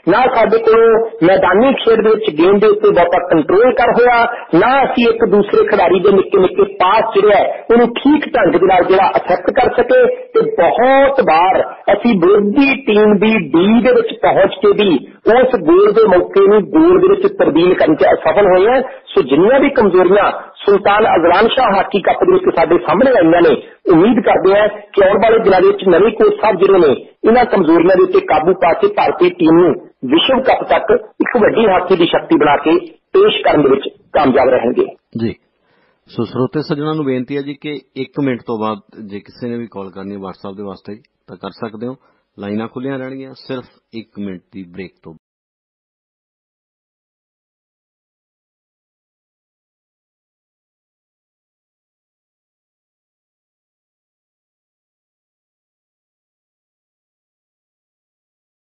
ना साडे कोल मैदानी खेड दे विच गेम दे उत्ते बहुता कंट्रोल कर होया, ना असीं एक दूसरे खिडारी दे निक्के निक्के पास जिहड़ा है उहनूं ठीक ढंग दे नाल जिहड़ा अफेक्ट कर सके। ते बहुत बार असीं विरोधी टीम दी डी दे विच पहुंच के भी उस गोल दे मौके नूं गोल दे विच तब्दील करन च असफल होए हैं। ਸੋ ਜਿੰਨੀਆਂ ਵੀ ਕਮਜ਼ੋਰੀਆਂ ਸੁਲਤਾਨ ਅਜ਼ਲਾਨ ਸ਼ਾਹ ਹਾਕੀ ਕੱਪ ਦੇ ਵਿੱਚ ਸਾਡੇ ਸਾਹਮਣੇ ਆਈਆਂ ਨੇ, ਉਮੀਦ ਕਰਦੇ ਹਾਂ ਕਿ ਆਉਣ ਵਾਲੇ ਦਿਨਾਂ ਦੇ ਵਿੱਚ ਨਵੇਂ ਕੋਚ ਸਾਹਿਬ ਜਿਹੜੇ ਨੇ ਇਹਨਾਂ ਕਮਜ਼ੋਰੀਆਂ ਦੇ ਉੱਤੇ ਕਾਬੂ ਪਾ ਕੇ ਭਾਰਤੀ ਟੀਮ ਨੂੰ ਵਿਸ਼ਵ ਕੱਪ ਤੱਕ ਇੱਕ ਵੱਡੀ ਹਾਕੀ ਦੀ ਸ਼ਕਤੀ ਬਣਾ ਕੇ ਪੇਸ਼ ਕਰਨ ਦੇ ਵਿੱਚ ਕਾਮਯਾਬ ਰਹਿਣਗੇ ਜੀ। ਸੋ ਸਰੋਤੇ ਸੱਜਣਾ ਨੂੰ ਬੇਨਤੀ ਹੈ ਜੀ ਕਿ 1 ਮਿੰਟ ਤੋਂ ਬਾਅਦ ਜੇ ਕਿਸੇ ਨੇ ਵੀ ਕਾਲ ਕਰਨੀ ਹੈ WhatsApp ਦੇ ਵਾਸਤੇ ਤਾਂ ਕਰ ਸਕਦੇ ਹੋ। ਲਾਈਨਾਂ ਖੁੱਲੀਆਂ ਰਹਿਣਗੀਆਂ ਸਿਰਫ 1 ਮਿੰਟ ਦੀ ਬ੍ਰੇਕ ਤੋਂ।